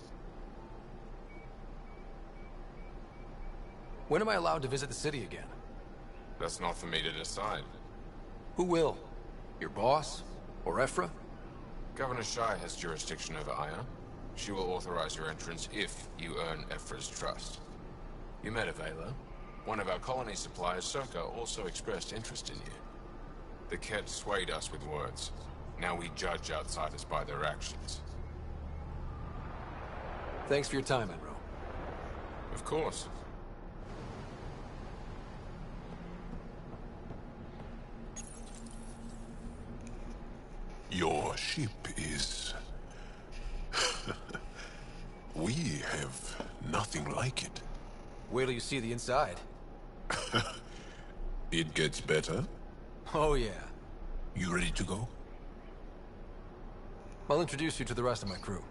When am I allowed to visit the city again? That's not for me to decide. Who will? Your boss? Or Ephra? Governor Shai has jurisdiction over Aya. She will authorize your entrance if you earn Ephra's trust. You met Avela. One of our colony suppliers, Circa, also expressed interest in you. The Ket swayed us with words. Now we judge outsiders by their actions. Thanks for your time, Enro. Of course. Your ship is... We have nothing like it. Wait till you see the inside. It gets better? Oh yeah. You ready to go? I'll introduce you to the rest of my crew.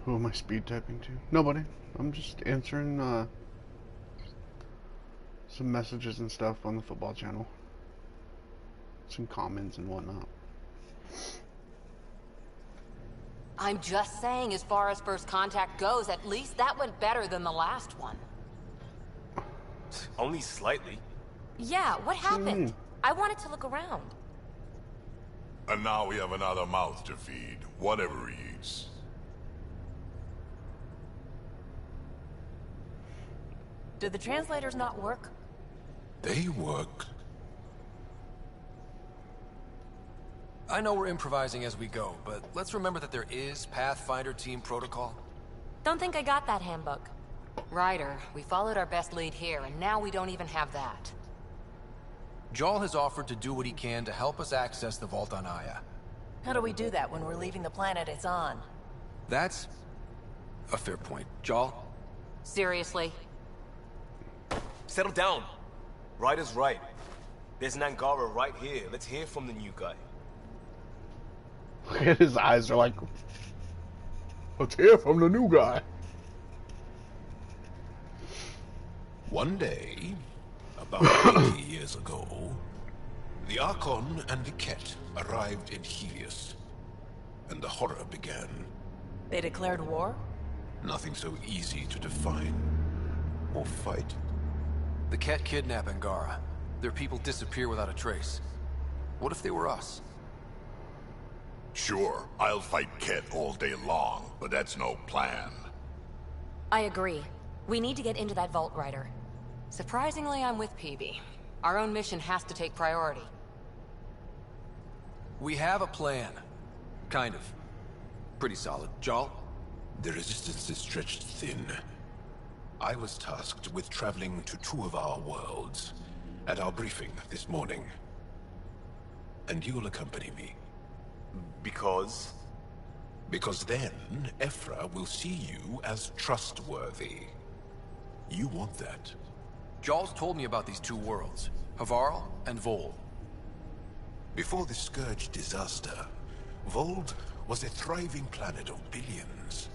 Who am I speed typing to? Nobody. I'm just answering some messages and stuff on the football channel. Some comments and whatnot. I'm just saying, as far as first contact goes, at least that went better than the last one. Only slightly. Yeah, what happened? I wanted to look around. And now we have another mouth to feed, whatever he eats. Did the translators not work? They work. I know we're improvising as we go, but let's remember that there is Pathfinder team protocol. Don't think I got that handbook. Ryder, we followed our best lead here, and now we don't even have that. Jaal has offered to do what he can to help us access the vault on Aya. How do we do that when we're leaving the planet it's on? That's a fair point. Jaal? Seriously? Settle down. Ryder's right. There's an Angara right here. Let's hear from the new guy. Look at his eyes, they're like, let's hear from the new guy. One day, about 80 years ago, the Archon and the Ket arrived in Helios, and the horror began. They declared war? Nothing so easy to define or fight. The Ket kidnap Angara. Their people disappear without a trace. What if they were us? Sure, I'll fight Ket all day long, but that's no plan. I agree. We need to get into that vault, Ryder. Surprisingly, I'm with PB. Our own mission has to take priority. We have a plan. Kind of. Pretty solid. Jaal? The resistance is stretched thin. I was tasked with traveling to two of our worlds at our briefing this morning. And you'll accompany me. Because? Because then, Ephra will see you as trustworthy. You want that. Jaal's told me about these two worlds, Havarl and Vol. Before the Scourge disaster, Vold was a thriving planet of billions,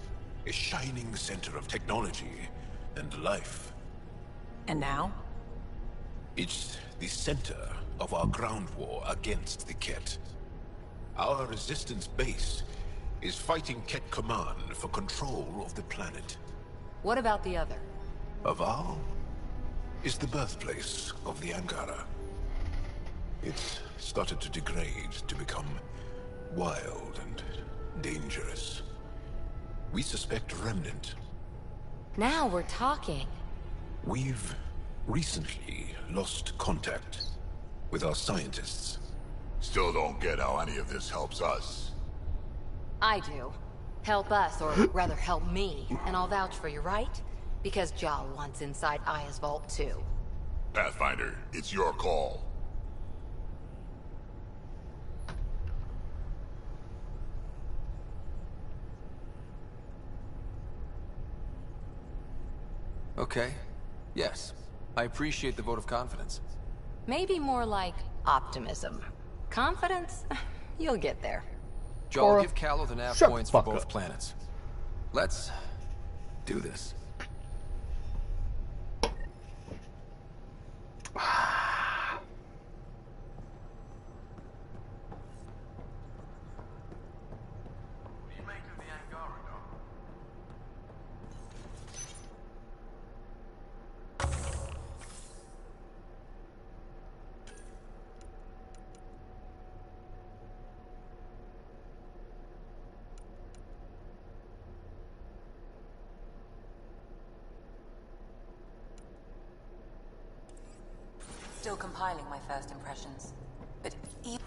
a shining center of technology and life. And now? It's the center of our ground war against the Ket. Our resistance base is fighting Ket Command for control of the planet. What about the other? Aval is the birthplace of the Angara. It's started to degrade, to become wild and dangerous. We suspect Remnant. Now we're talking. We've recently lost contact with our scientists. Still don't get how any of this helps us. I do. Help us, or rather help me, and I'll vouch for you, right? Because Jal wants inside Aya's vault too. Pathfinder, it's your call. Okay. Yes. I appreciate the vote of confidence. Maybe more like optimism. Confidence? You'll get there. Joel, give Callow the nav shut points the for fuck both up. planets. Let's do this. Still compiling my first impressions. But even...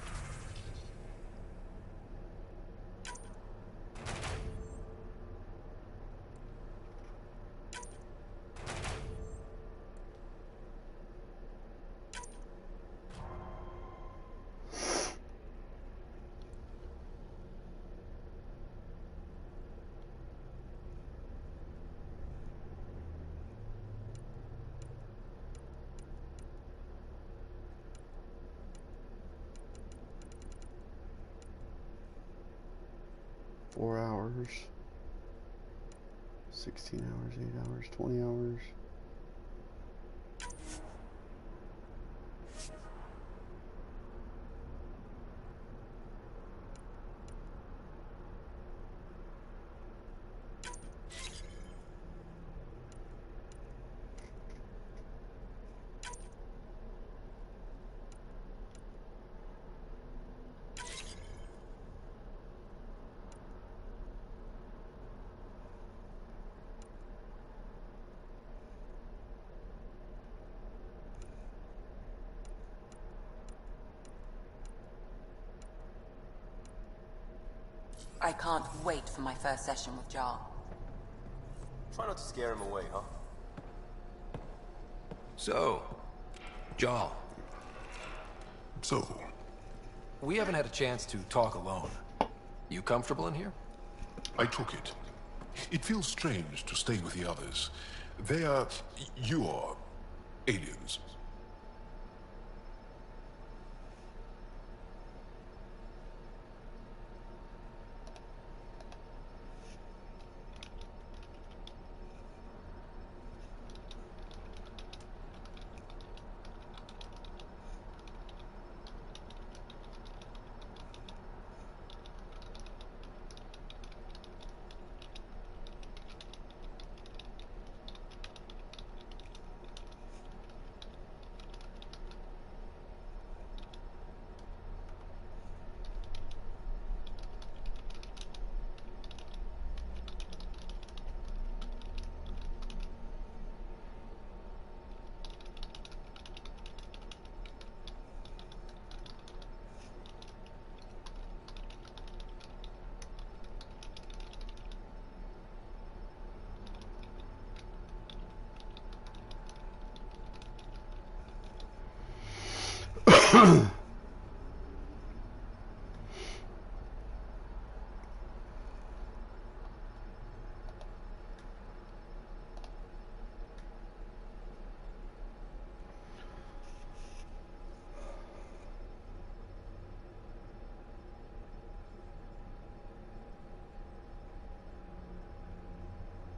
hours, 16 hours, 8 hours, 20 hours. I can't wait for my first session with Jar. Try not to scare him away, huh? So, Jal. So, We haven't had a chance to talk alone. You comfortable in here? I took it. It feels strange to stay with the others. They are... you are... aliens.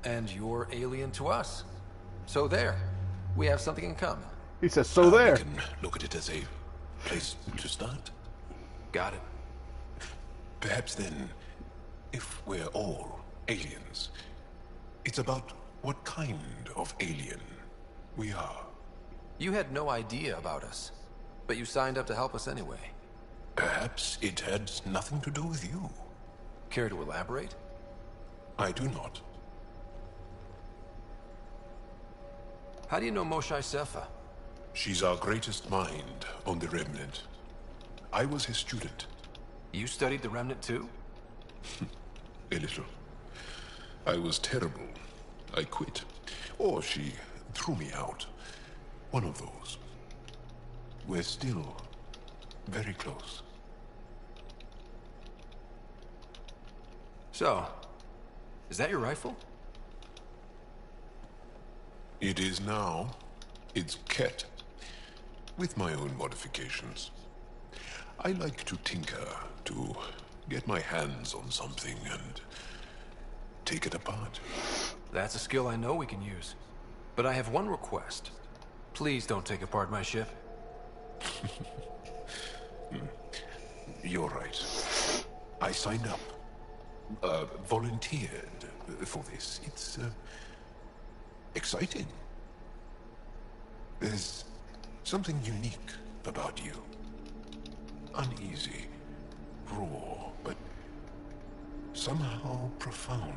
And you're alien to us. So there. We have something in common. He says, so there. We can look at it as a place to start. Got it. Perhaps then, if we're all aliens, it's about what kind of alien we are. You had no idea about us, but you signed up to help us anyway. Perhaps it had nothing to do with you. Care to elaborate? I do not. How do you know Moshae Sefa? She's our greatest mind on the Remnant. I was his student. You studied the Remnant too? A little. I was terrible. I quit. Or she threw me out. One of those. We're still very close. So, is that your rifle? It is now. It's Ket. With my own modifications. I like to tinker, to get my hands on something and take it apart. That's a skill I know we can use. But I have one request. Please don't take apart my ship. You're right. I signed up. Volunteered for this. It's, exciting. There's something unique about you. Uneasy, raw, but somehow profound.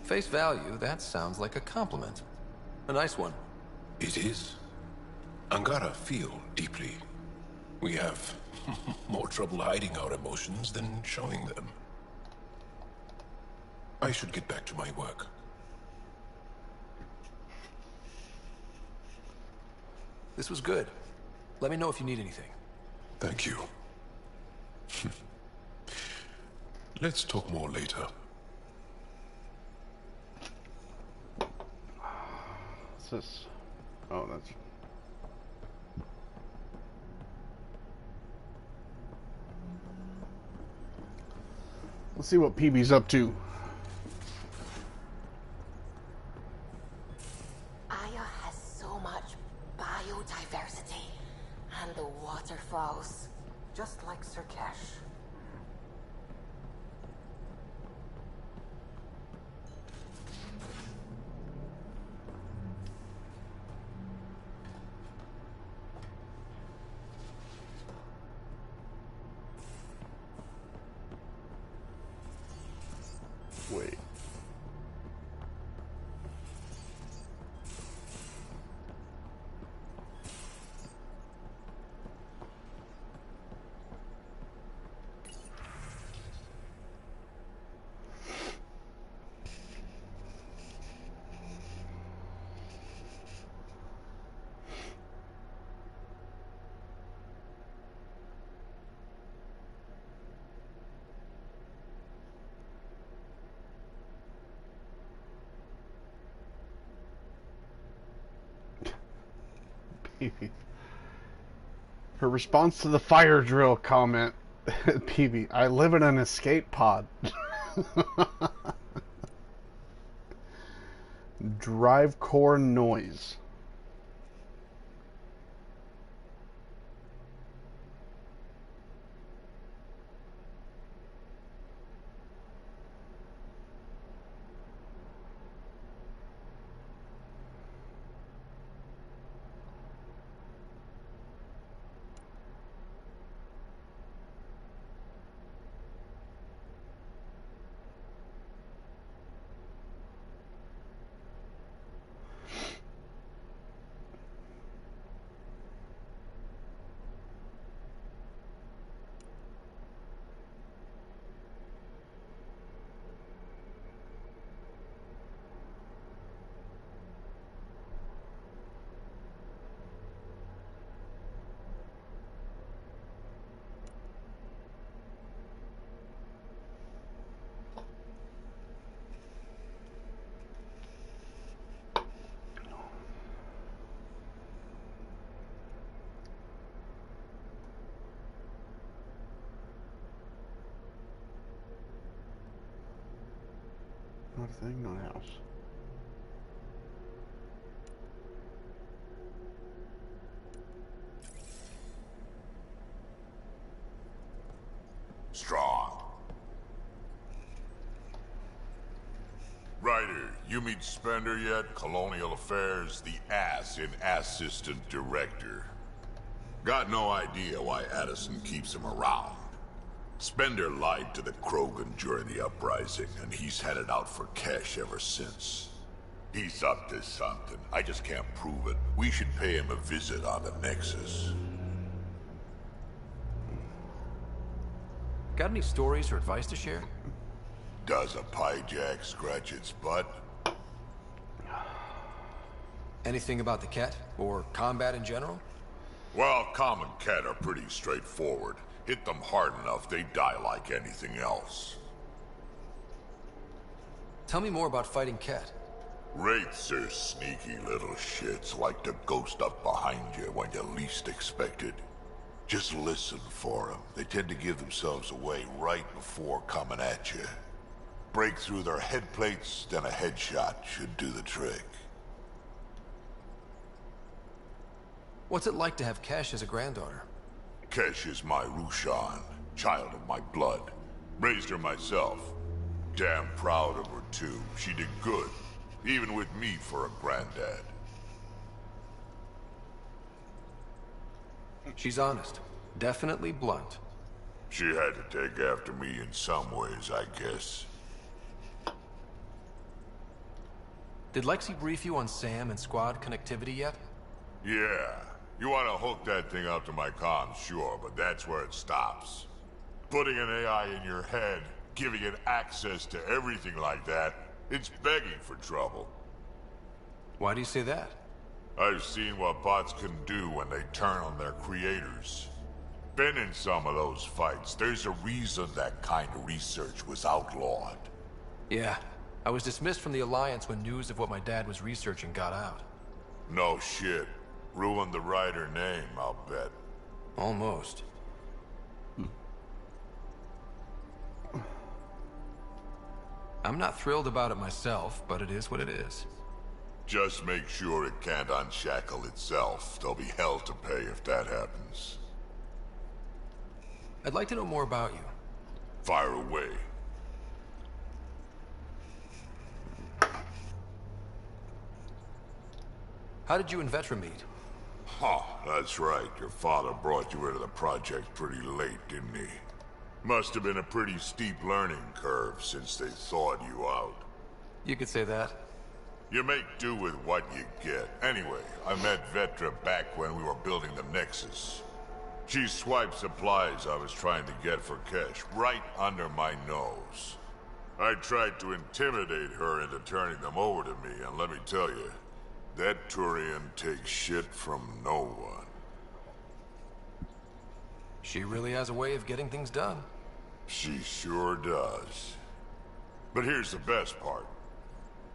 Face value, that sounds like a compliment. A nice one. It is. Angara feel deeply. We have more trouble hiding our emotions than showing them. I should get back to my work. This was good. Let me know if you need anything. Thank you. Let's talk more later. What's this? Oh, that's... Let's see what PB's up to. Aya has so much biodiversity. And the waterfalls. Just like Sirkesh. Wait. Her response to the fire drill comment, PB, I live in an escape pod. Drive core noise. Not a thing, not a house. Ryder, you meet Spender yet? Colonial Affairs, the ass in Assistant Director. Got no idea why Addison keeps him around. Spender lied to the Krogan during the uprising, and he's headed out for cash ever since. He's up to something. I just can't prove it. We should pay him a visit on the Nexus. Got any stories or advice to share? Does a pyjak scratch its butt? Anything about the Ket? Or combat in general? Well, common Ket are pretty straightforward. Hit them hard enough, they die like anything else. Tell me more about fighting Ket. Wraiths are sneaky little shits, like to ghost up behind you when you least expect it. Just listen for them. They tend to give themselves away right before coming at you. Break through their head plates, then a headshot should do the trick. What's it like to have Kesh as a granddaughter? Kesh is my Rushan, child of my blood. Raised her myself. Damn proud of her too. She did good, even with me for a granddad. She's honest. Definitely blunt. She had to take after me in some ways, I guess. Did Lexi brief you on Sam and squad connectivity yet? Yeah. You want to hook that thing up to my comms, sure, but that's where it stops. Putting an AI in your head, giving it access to everything like that, it's begging for trouble. Why do you say that? I've seen what bots can do when they turn on their creators. Been in some of those fights. There's a reason that kind of research was outlawed. Yeah. I was dismissed from the Alliance when news of what my dad was researching got out. No shit. Ruined the Ryder name, I'll bet. Almost. I'm not thrilled about it myself, but it is what it is. Just make sure it can't unshackle itself. There'll be hell to pay if that happens. I'd like to know more about you. Fire away. How did you and Vetra meet? Huh, that's right. Your father brought you into the project pretty late, didn't he? Must have been a pretty steep learning curve since they thawed you out. You could say that. You make do with what you get. Anyway, I met Vetra back when we were building the Nexus. She swiped supplies I was trying to get for Kesh right under my nose. I tried to intimidate her into turning them over to me, and let me tell you, that Turian takes shit from no one. She really has a way of getting things done. She sure does. But here's the best part.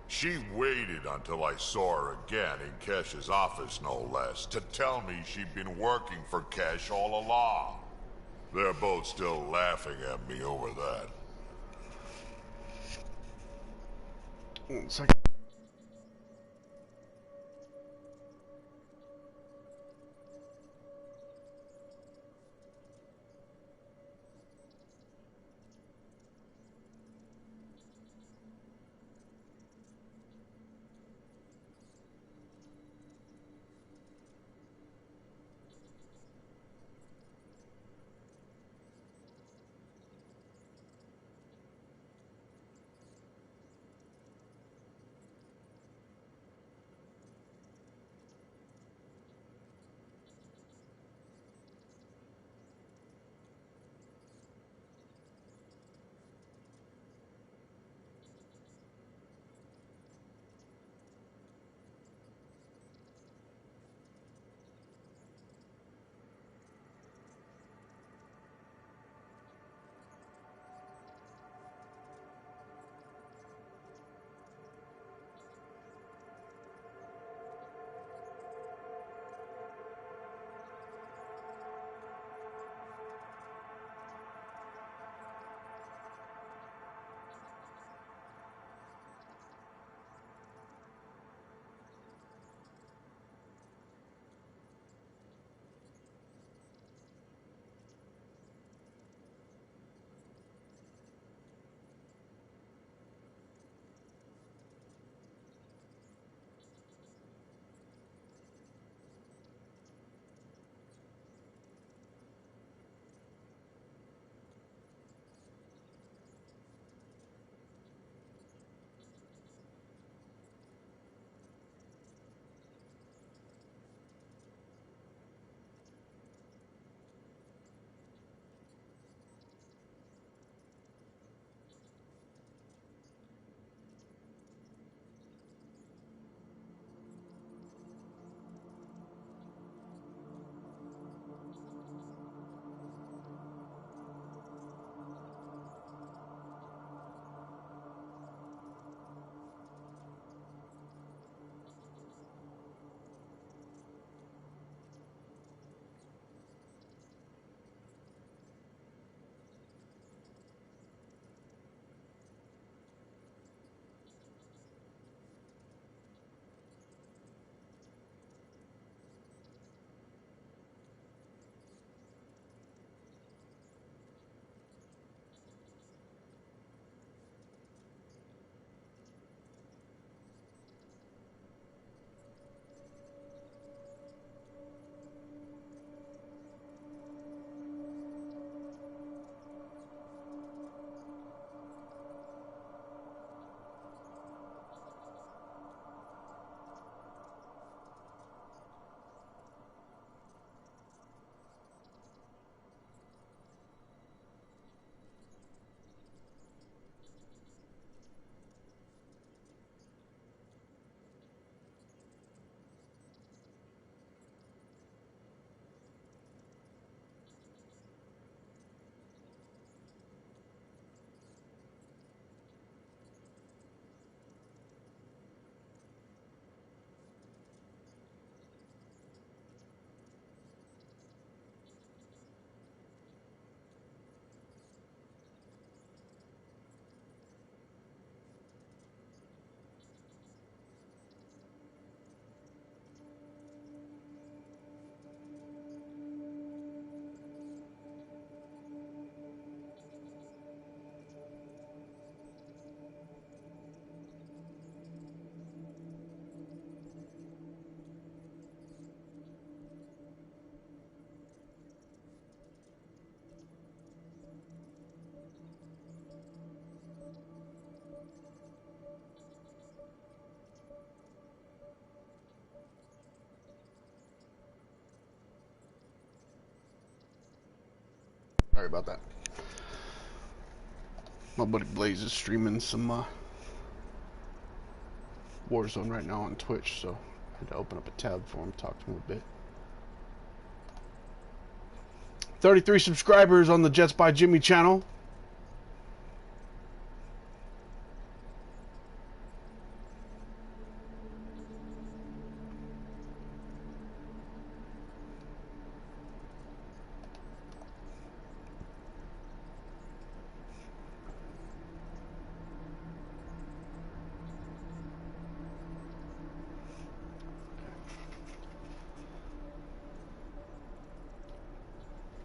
She waited until I saw her again in Kesh's office, no less, to tell me she'd been working for Kesh all along. They're both still laughing at me over that. 1 second. about that. My buddy Blaze is streaming some Warzone right now on Twitch, so I had to open up a tab for him, talk to him a bit. 33 subscribers on the Jets by Jimmy channel.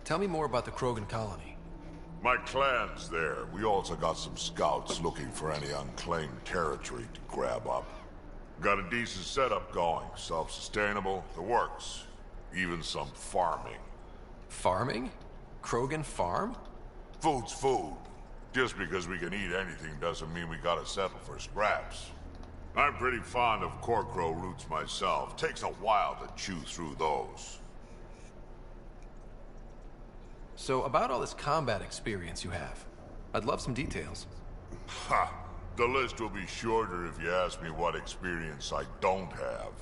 Tell me more about the Krogan colony. My clan's there. We also got some scouts looking for any unclaimed territory to grab up. Got a decent setup going. Self-sustainable. The works. Even some farming. Farming? Krogan farm? Food's food. Just because we can eat anything doesn't mean we gotta settle for scraps. I'm pretty fond of Corcrow roots myself. Takes a while to chew through those. So, about all this combat experience you have, I'd love some details. Ha! The list will be shorter if you ask me what experience I don't have.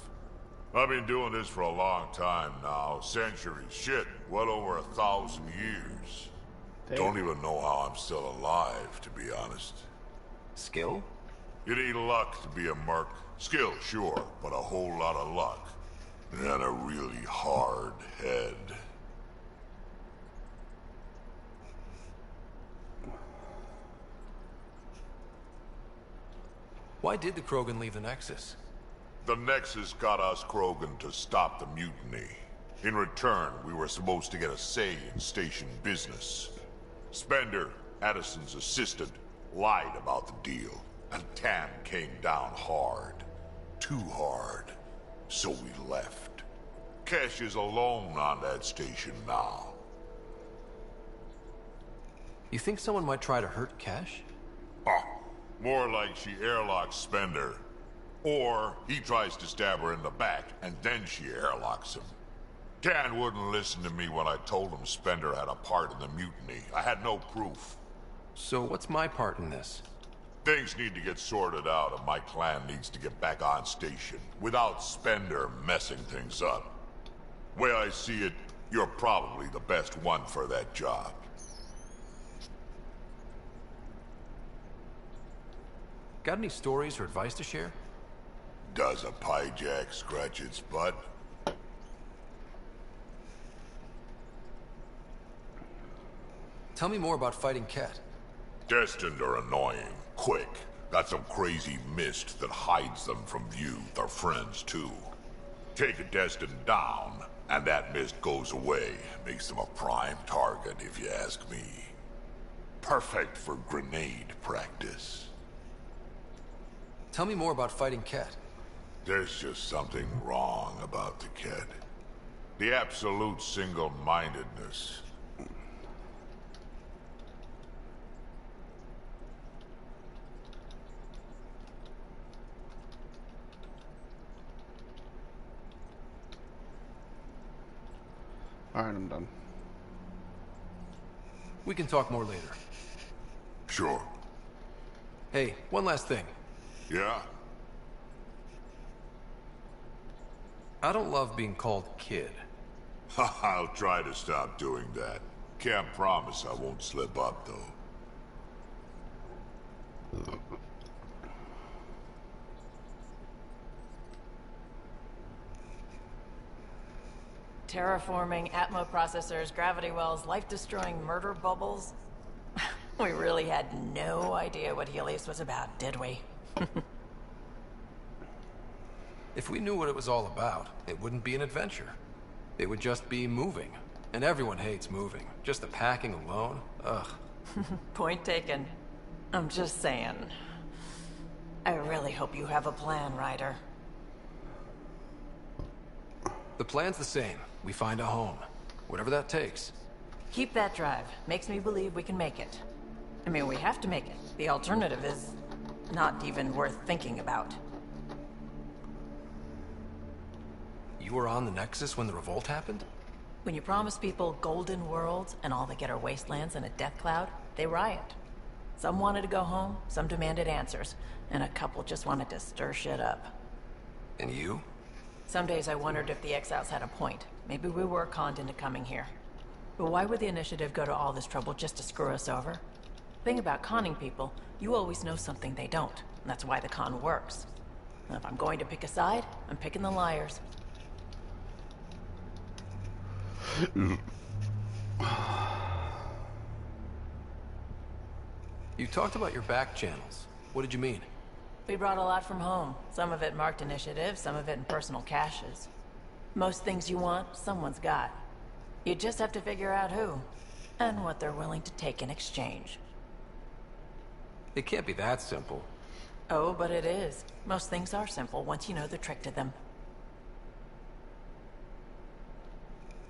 I've been doing this for a long time now. Centuries. Shit, well over 1,000 years. Damn. Don't even know how I'm still alive, to be honest. Skill? It ain't luck to be a merc. Skill, sure, but a whole lot of luck. And a really hard head. Why did the Krogan leave the Nexus? The Nexus got us Krogan to stop the mutiny. In return, we were supposed to get a say in station business. Spender, Addison's assistant, lied about the deal, and Tan came down hard. Too hard. So we left. Kesh is alone on that station now. You think someone might try to hurt Kesh? More like she airlocks Spender. Or he tries to stab her in the back, and then she airlocks him. Tan wouldn't listen to me when I told him Spender had a part in the mutiny. I had no proof. So what's my part in this? Things need to get sorted out, and my clan needs to get back on station, without Spender messing things up. Way I see it, you're probably the best one for that job. Got any stories or advice to share? Does a pyjak scratch its butt? Tell me more about fighting Ket. Destined are annoying. Quick. Got some crazy mist that hides them from view. They're friends, too. Take a Destined down, and that mist goes away. Makes them a prime target, if you ask me. Perfect for grenade practice. Tell me more about fighting Ket. There's just something wrong about the kid. The absolute single-mindedness. Alright, I'm done. We can talk more later. Sure. Hey, one last thing. Yeah? I don't love being called kid. I'll try to stop doing that. Can't promise I won't slip up, though. Terraforming, Atmo processors, gravity wells, life-destroying murder bubbles. We really had no idea what Helios was about, did we? If we knew what it was all about, it wouldn't be an adventure. It would just be moving. And everyone hates moving. Just the packing alone, ugh. Point taken. I'm just saying. I really hope you have a plan, Ryder. The plan's the same. We find a home. Whatever that takes. Keep that drive. Makes me believe we can make it. I mean, we have to make it. The alternative is not even worth thinking about. You were on the Nexus when the revolt happened? When you promise people golden worlds and all they get are wastelands and a death cloud, they riot. Some wanted to go home, some demanded answers, and a couple just wanted to stir shit up. And you? Some days I wondered if the exiles had a point. Maybe we were conned into coming here. But why would the Initiative go to all this trouble just to screw us over? Thing about conning people, you always know something they don't. And that's why the con works. And if I'm going to pick a side, I'm picking the liars. You talked about your back channels. What did you mean? We brought a lot from home. Some of it marked initiative, some of it in personal caches. Most things you want, someone's got. You just have to figure out who, and what they're willing to take in exchange. It can't be that simple. Oh, but it is. Most things are simple once you know the trick to them.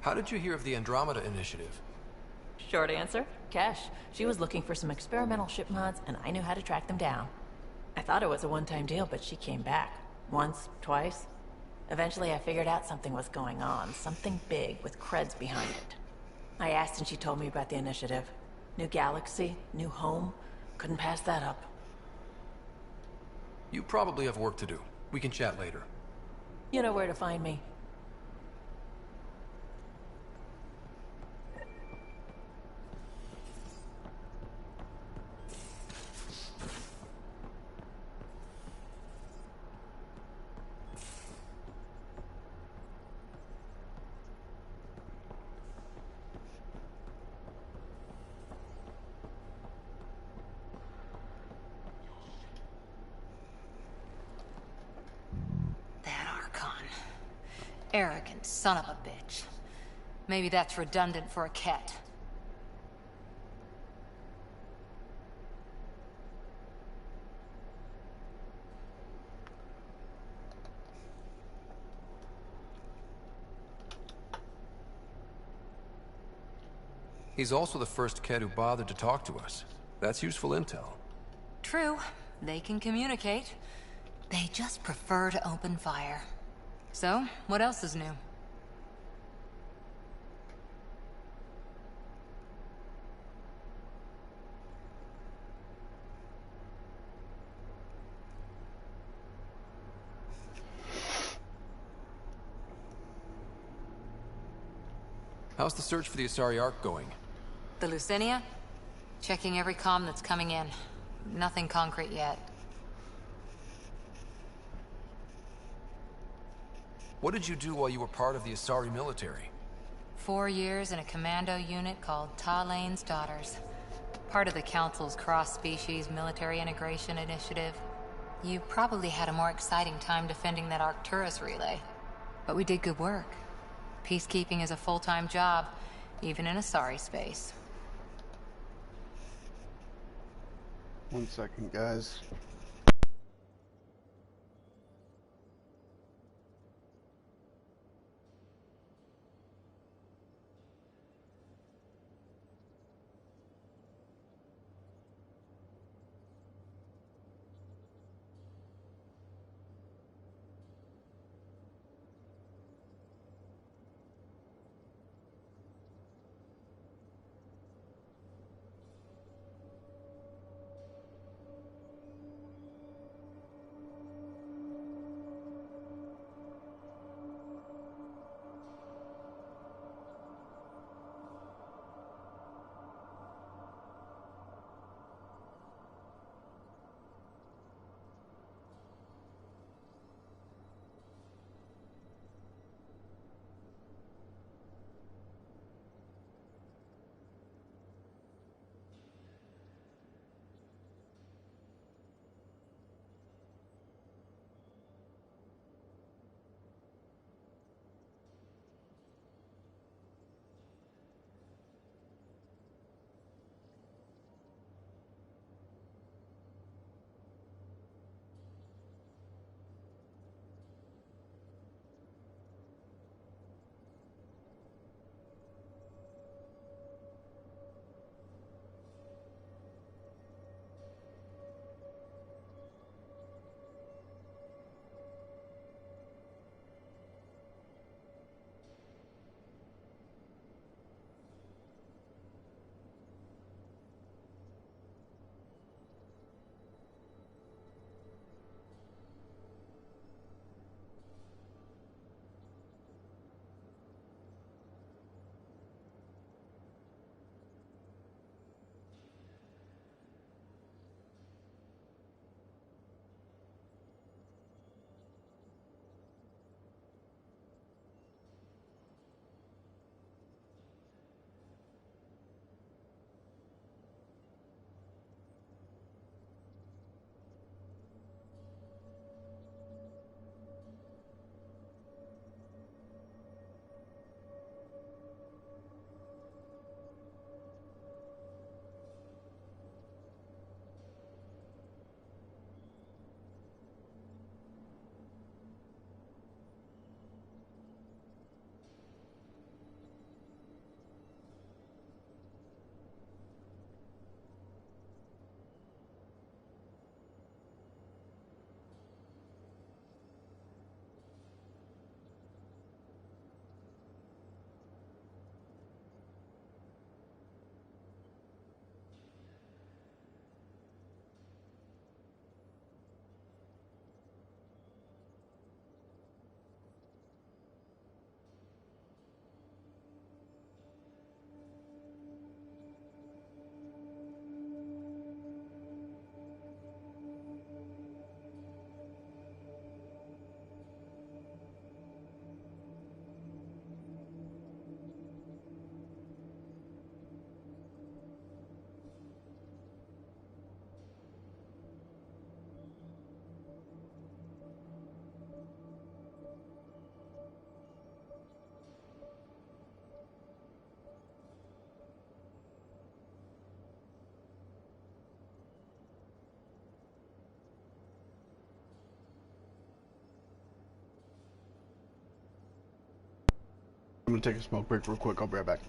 How did you hear of the Andromeda initiative? Short answer, Kesh. She was looking for some experimental ship mods, and I knew how to track them down. I thought it was a one-time deal, but she came back. Once, twice. Eventually I figured out something was going on, something big with creds behind it. I asked and she told me about the initiative. New galaxy, new home. Couldn't pass that up. You probably have work to do. We can chat later. You know where to find me. Arrogant son of a bitch. Maybe that's redundant for a cat. He's also the first kid who bothered to talk to us. That's useful intel. True. They can communicate. They just prefer to open fire. So, what else is new? How's the search for the Asari Ark going? The Lucinia? Checking every comm that's coming in. Nothing concrete yet. What did you do while you were part of the Asari military? 4 years in a commando unit called Talane's Daughters. Part of the Council's cross-species military integration initiative. You probably had a more exciting time defending that Arcturus relay. But we did good work. Peacekeeping is a full-time job, even in Asari space. 1 second, guys. I'm gonna take a smoke break real quick. I'll be right back.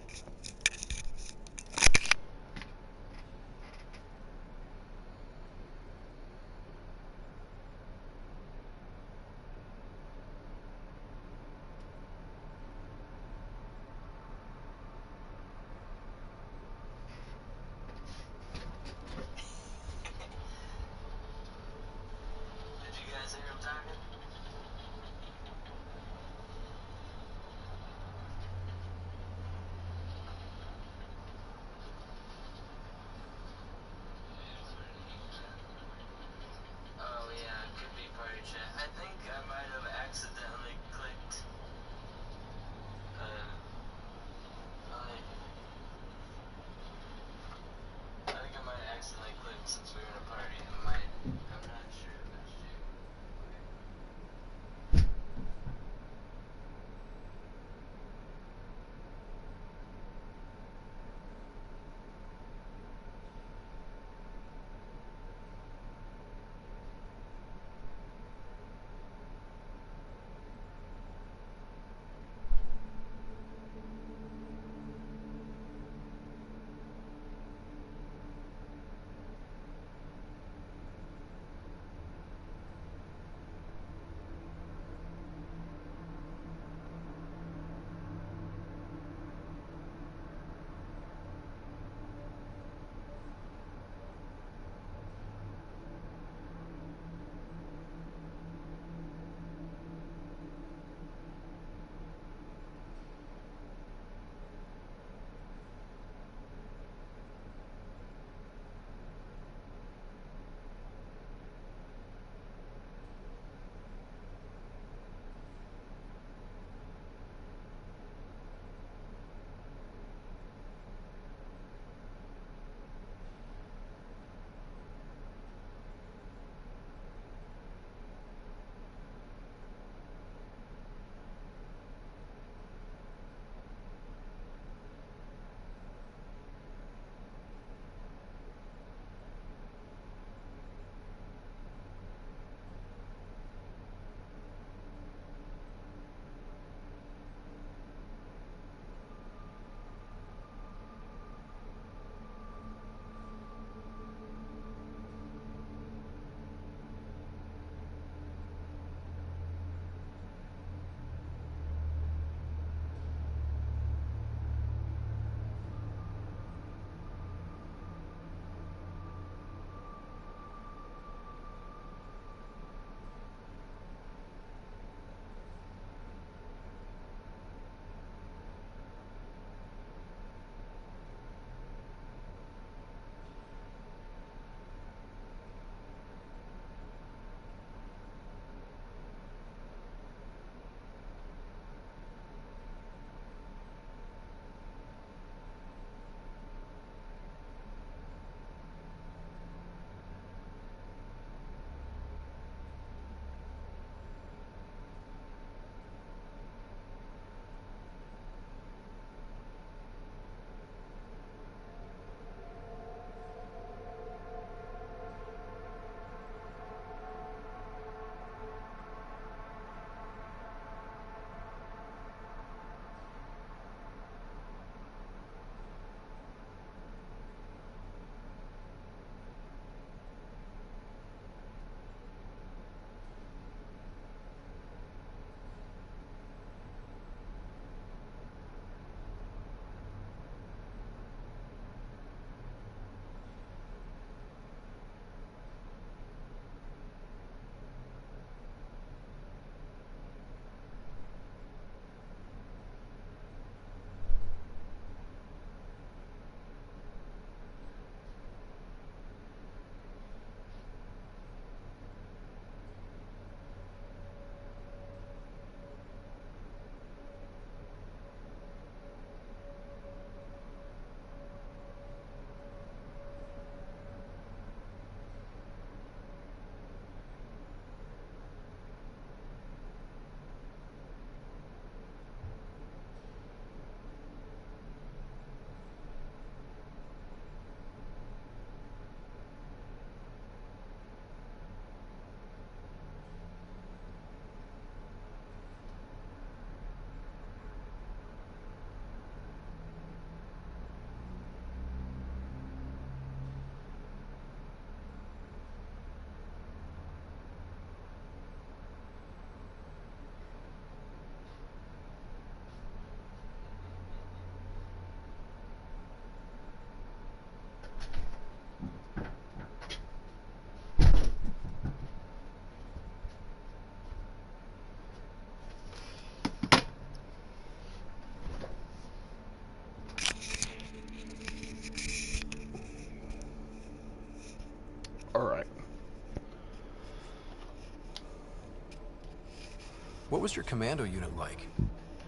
What was your commando unit like?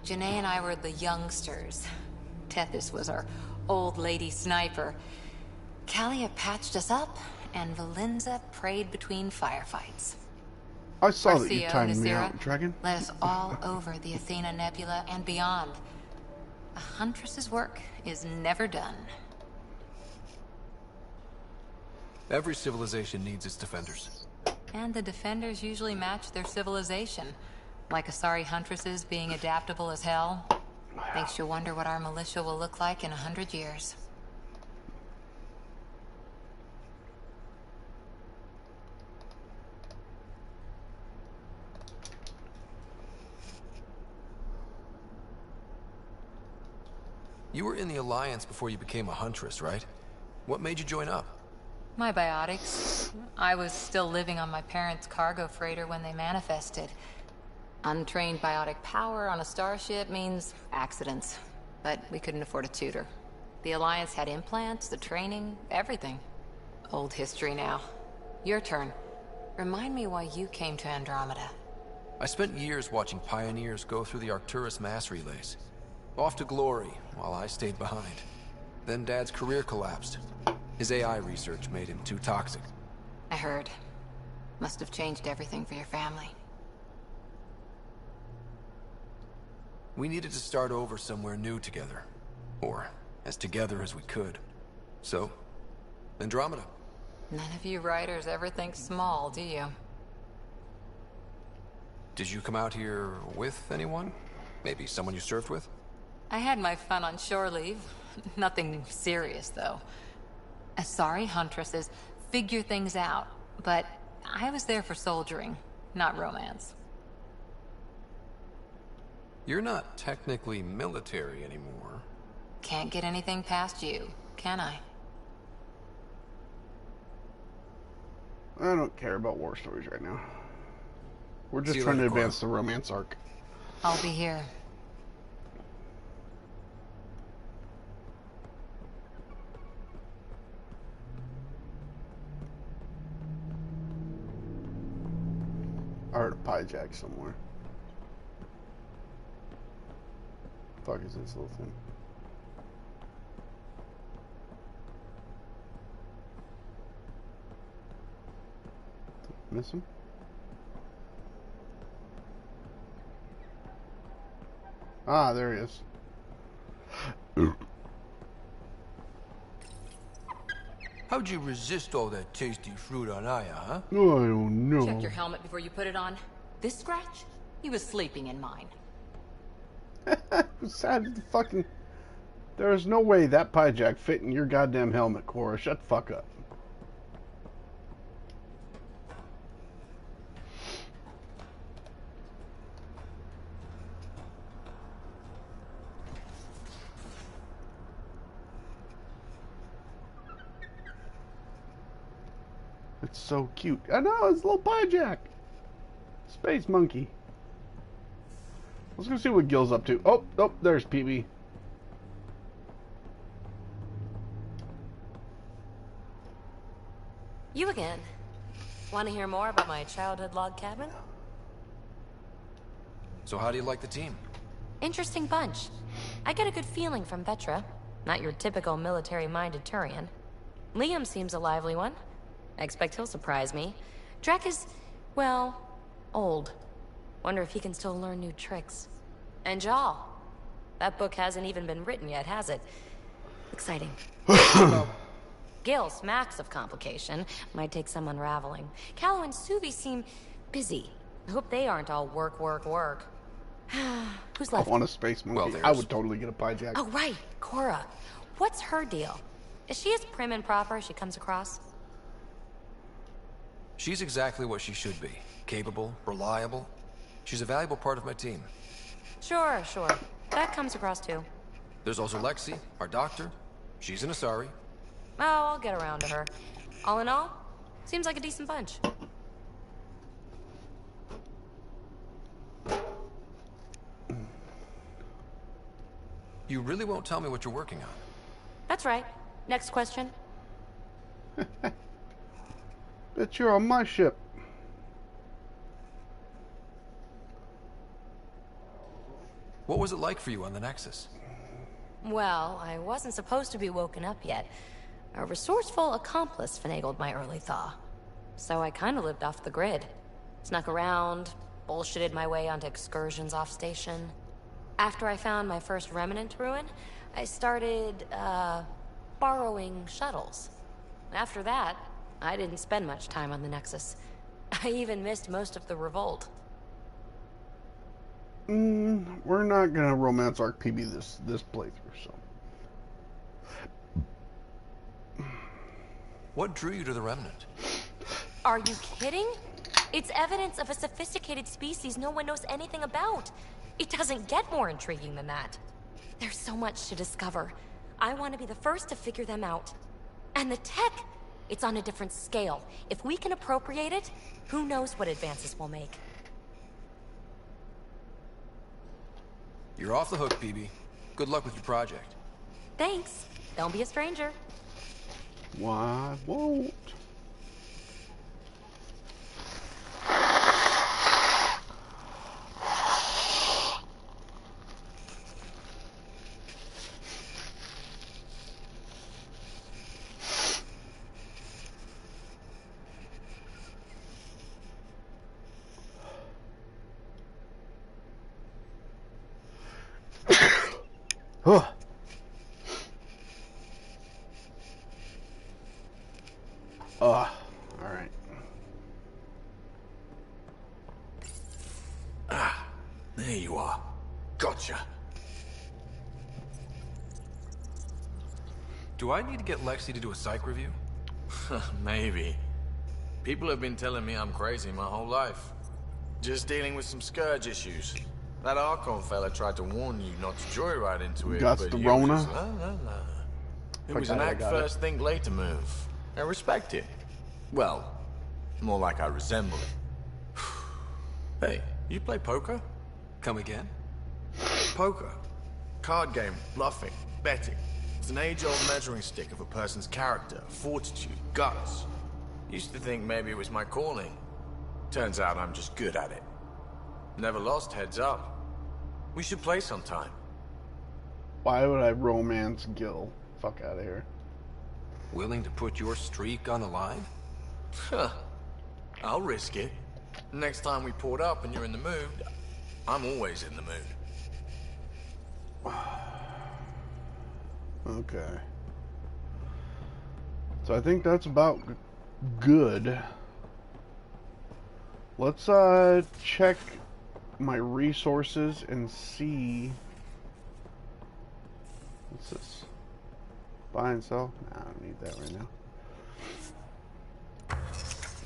Janae and I were the youngsters. Tethys was our old lady sniper. Callia patched us up, and Valenza prayed between firefights. I saw that you Arcio timed me Nasira out, Dragon. led us all over the Athena Nebula and beyond. A huntress's work is never done. Every civilization needs its defenders. And the defenders usually match their civilization. Like Asari huntresses being adaptable as hell. Makes you wonder what our militia will look like in 100 years. You were in the Alliance before you became a huntress, right? What made you join up? My biotics. I was still living on my parents' cargo freighter when they manifested. Untrained biotic power on a starship means accidents. But we couldn't afford a tutor. The Alliance had implants, the training, everything. Old history now. Your turn. Remind me why you came to Andromeda. I spent years watching pioneers go through the Arcturus mass relays. Off to glory, while I stayed behind. Then Dad's career collapsed. His AI research made him too toxic. I heard. Must have changed everything for your family. We needed to start over somewhere new together. Or as together as we could. So, Andromeda. None of you writers ever think small, do you? Did you come out here with anyone? Maybe someone you served with? I had my fun on shore leave. Nothing serious, though. Asari huntresses figure things out, but I was there for soldiering, not romance. You're not technically military anymore. Can't get anything past you, can I? I don't care about war stories right now. We're just See you trying to later, advance the romance arc. I'll be here. I heard a pie jack somewhere. Fuck is this little thing? Miss him? Ah, there he is. How'd you resist all that tasty fruit on Aya, huh? Oh, I don't know. Check your helmet before you put it on. This scratch? He was sleeping in mine. Besides the fucking... There is no way that pie jack fit in your goddamn helmet, Cora. Shut the fuck up. It's so cute. I know, it's a little pie jack. Space monkey. Let's go see what Gil's up to. Oh, there's PB. You again. Want to hear more about my childhood log cabin? So how do you like the team? Interesting bunch. I get a good feeling from Vetra. Not your typical military-minded Turian. Liam seems a lively one. I expect he'll surprise me. Drek is, well, old. Wonder if he can still learn new tricks. And Jaw. That book hasn't even been written yet, has it? Exciting. Gil smacks of complication. Might take some unraveling. Callow and Suvi seem busy. I hope they aren't all work. Who's left? I want a space monkey. Well, I would totally get a pie jack. Oh, right. Cora. What's her deal? Is she as prim and proper as she comes across? She's exactly what she should be. Capable, reliable. She's a valuable part of my team. Sure. That comes across too. There's also Lexi, our doctor. She's an Asari. Oh, I'll get around to her. All in all, seems like a decent bunch. You really won't tell me what you're working on? That's right. Next question. Bet you're on my ship. What was it like for you on the Nexus? Well, I wasn't supposed to be woken up yet. A resourceful accomplice finagled my early thaw. So I kinda lived off the grid. Snuck around, bullshitted my way onto excursions off station. After I found my first remnant ruin, I started, borrowing shuttles. After that, I didn't spend much time on the Nexus. I even missed most of the revolt. We're not gonna romance arc PB this playthrough, so. What drew you to the Remnant? Are you kidding? It's evidence of a sophisticated species no one knows anything about. It doesn't get more intriguing than that. There's so much to discover. I want to be the first to figure them out. And the tech, it's on a different scale. If we can appropriate it, who knows what advances we'll make. You're off the hook, PB. Good luck with your project. Thanks. Don't be a stranger. Why won't? Huh. Alright. Ah, there you are. Gotcha. Do I need to get Lexi to do a psych review? Maybe. People have been telling me I'm crazy my whole life. Just dealing with some scourge issues. That Archon fella tried to warn you not to joyride into it, Got but the you Rona? just, la, la, la. It was an act first, think later move. I respect it. Well, more like I resemble it. Hey, you play poker? Come again? Poker. Card game, bluffing, betting. It's an age-old measuring stick of a person's character, fortitude, guts. Used to think maybe it was my calling. Turns out I'm just good at it. Never lost heads up. We should play sometime. Why would I romance Gil? Fuck out of here. Willing to put your streak on the line? Huh. I'll risk it. Next time we port up and you're in the mood, I'm always in the mood. Okay. So I think that's about good. Let's check my resources and see. What's this? Buy and sell? Nah, I don't need that right now.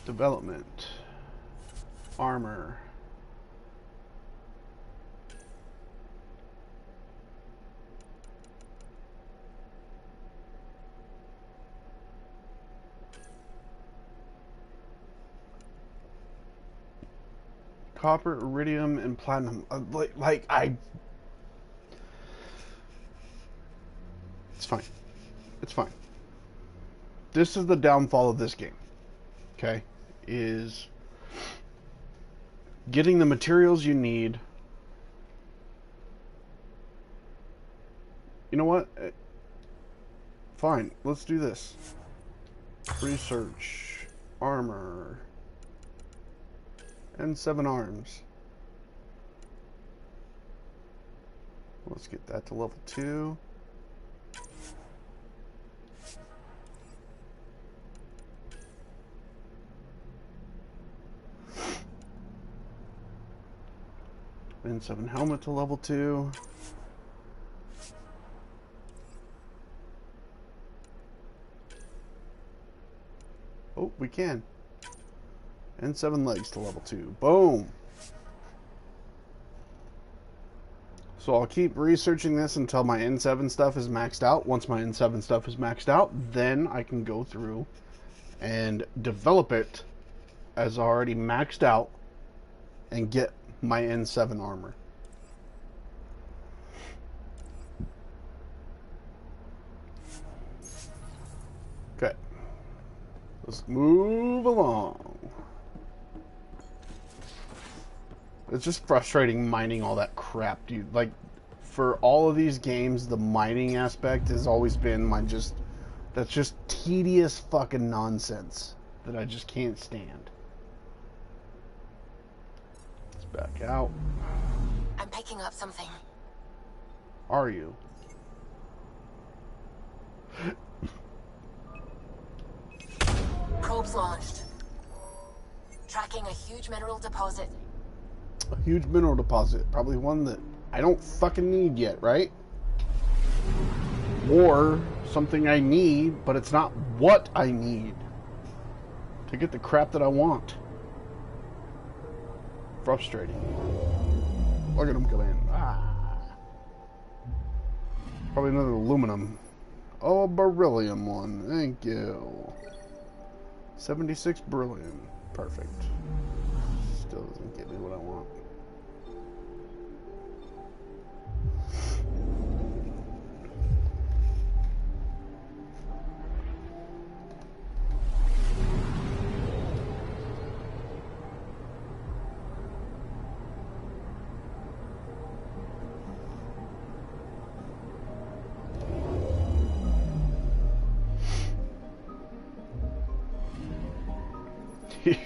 Development. Armor. Copper, iridium, and platinum. It's fine. It's fine. This is the downfall of this game. Okay? Is getting the materials you need. You know what? Fine. Let's do this. Research. Armor. And 7 arms. Let's get that to level 2. And 7 helmet to level 2. Oh, we can. And 7 legs to level 2. Boom! So I'll keep researching this until my N7 stuff is maxed out. Once my N7 stuff is maxed out, then I can go through and develop it as already maxed out and get my N7 armor. Okay. Let's move along. It's just frustrating mining all that crap, dude. Like, for all of these games, the mining aspect has always been that's just tedious fucking nonsense that I just can't stand. Let's back out. I'm picking up something. Are you? Probes launched. Tracking a huge mineral deposit. A huge mineral deposit. Probably one that I don't fucking need yet, right? Or something I need, but it's not what I need to get the crap that I want. Frustrating. Look at them come in. Ah. Probably another aluminum. Oh, a beryllium one. Thank you. 76 beryllium. Perfect. Still doesn't get me what I want.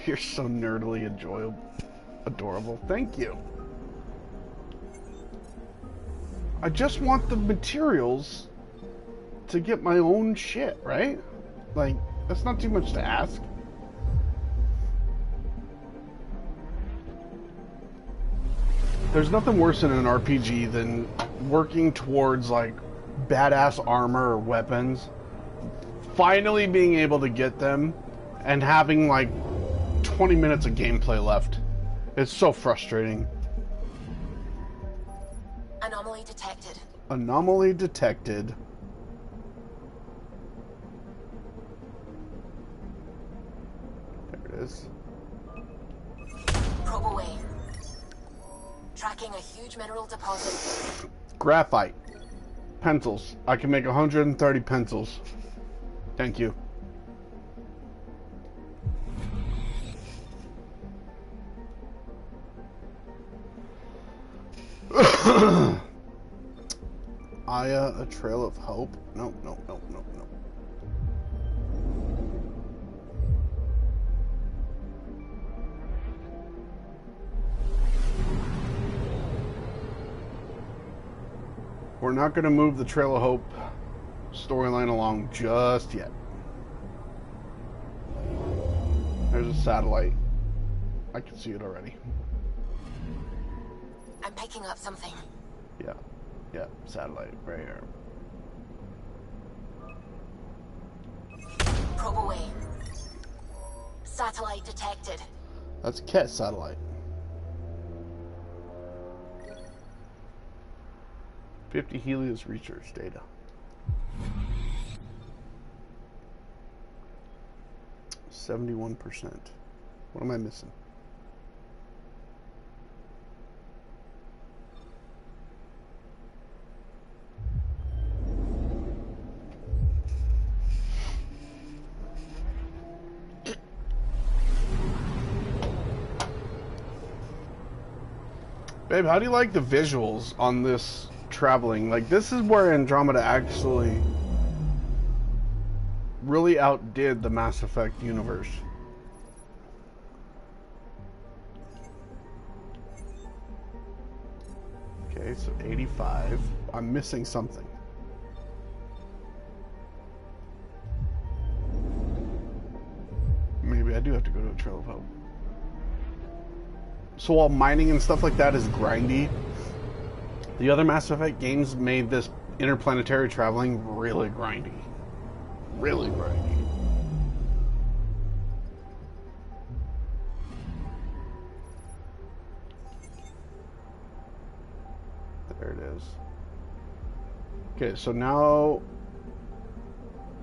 You're so nerdily enjoyable, adorable. Thank you. I just want the materials to get my own shit, right? Like, that's not too much to ask. There's nothing worse in an RPG than working towards, like, badass armor or weapons, finally being able to get them, and having, like, 20 minutes of gameplay left. It's so frustrating. Anomaly detected. Anomaly detected. There it is. Probe away. Tracking a huge mineral deposit. Graphite. Pencils. I can make 130 pencils. Thank you. Aya, a trail of hope? No. We're not going to move the Trail of Hope storyline along just yet. There's a satellite. I can see it already. I'm picking up something. Yeah, satellite right here. Probe away. Satellite detected. That's a cat satellite. 50 Helios research data. %. What am I missing? Babe, how do you like the visuals on this traveling? Like, this is where Andromeda actually really outdid the Mass Effect universe. Okay, so 85. I'm missing something. Maybe I do have to go to a Trail of Hope. So while mining and stuff like that is grindy, the other Mass Effect games made this interplanetary traveling really grindy. Really grindy. There it is. Okay, so now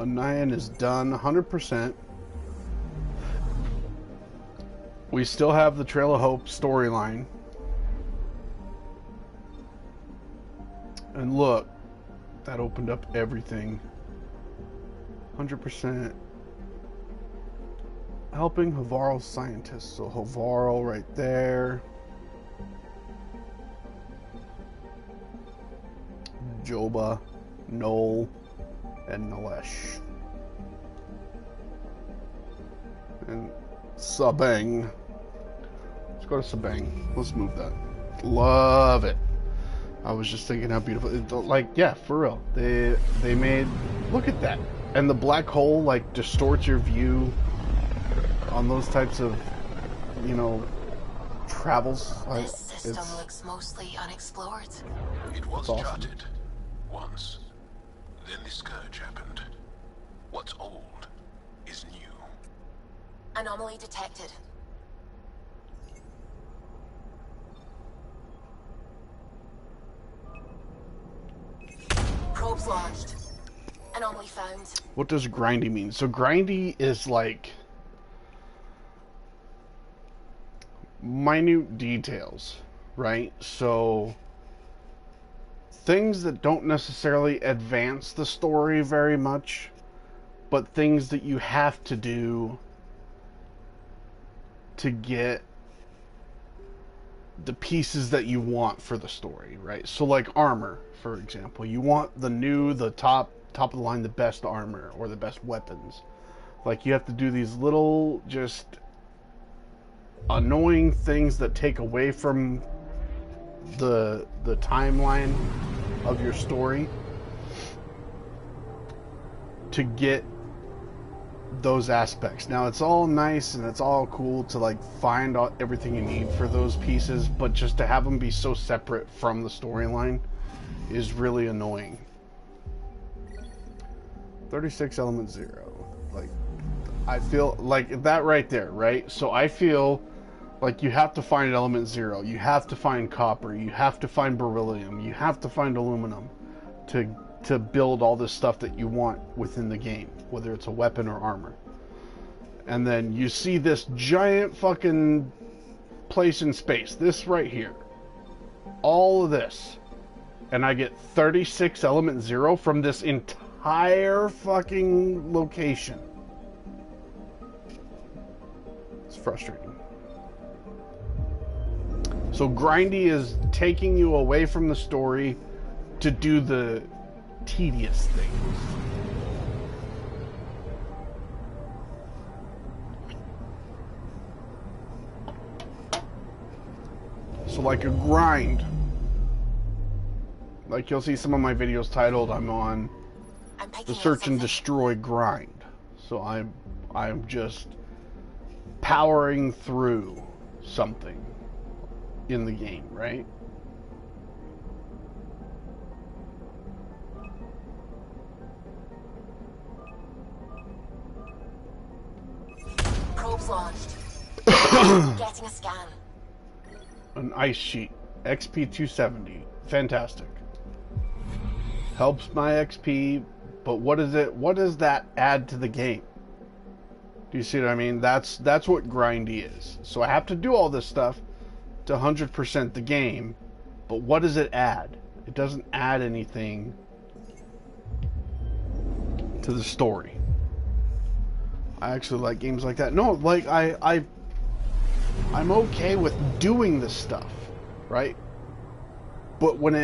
Anion is done 100%. We still have the Trail of Hope storyline. And look, that opened up everything. 100%. Helping Havarl scientists. So Havarl right there. Joba, Noel, and Nalesh. And Sabang. Let's go to Sabang. Let's move that. Love it. I was just thinking how beautiful. Like, yeah, for real. They made. Look at that. And the black hole like distorts your view on those types of, you know, travels. This system looks mostly unexplored. It was awesome. charted once. Then the scourge happened. What's old is new. Anomaly detected. Probes launched. Anomaly found. What does grindy mean? So grindy is like minute details, right? So things that don't necessarily advance the story very much, but things that you have to do to get the pieces that you want for the story, right? So like armor, for example. You want the top of the line, the best armor or the best weapons. Like you have to do these little just annoying things that take away from the timeline of your story to get those aspects. Now it's all nice and it's all cool to like find out everything you need for those pieces, but just to have them be so separate from the storyline is really annoying. 36 element 0. Like I feel like that right there, right? So I feel like you have to find element 0, you have to find copper, you have to find beryllium, you have to find aluminum to build all this stuff that you want within the game, whether it's a weapon or armor. And then you see this giant fucking place in space, this right here, all of this, and I get 36 element 0 from this entire fucking location. It's frustrating. So grindy is taking you away from the story to do the tedious things. So like a grind, like you'll see some of my videos titled I'm on the search and destroy grind. So I'm just powering through something in the game, right? Probes launched. Getting a scan. An ice sheet. XP 270. Fantastic. Helps my XP, but what does that add to the game? Do you see what I mean? That's what grindy is. So I have to do all this stuff to 100% the game, but what does it add? It doesn't add anything to the story. I actually like games like that. No, like I'm okay with doing this stuff, right? But when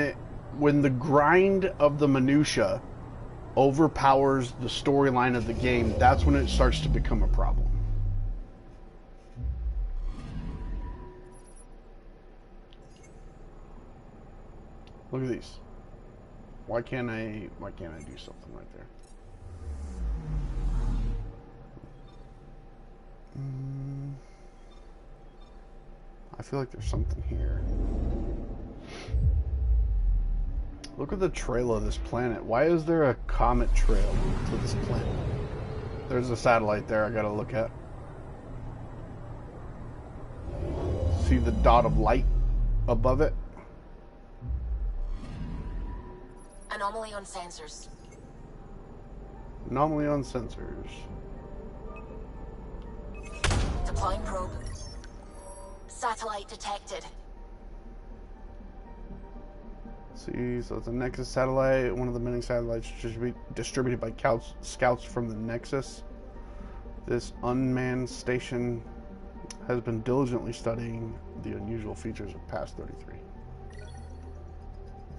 the grind of the minutia overpowers the storyline of the game, that's when it starts to become a problem. Look at these. Why can't I do something right there? I feel like there's something here. Look at the trail of this planet. Why is there a comet trail to this planet? There's a satellite there I gotta look at. See the dot of light above it? Anomaly on sensors. Anomaly on sensors. Deploying probe. Satellite detected. See, so it's a Nexus satellite, one of the many satellites distributed by scouts from the Nexus. This unmanned station has been diligently studying the unusual features of past 33.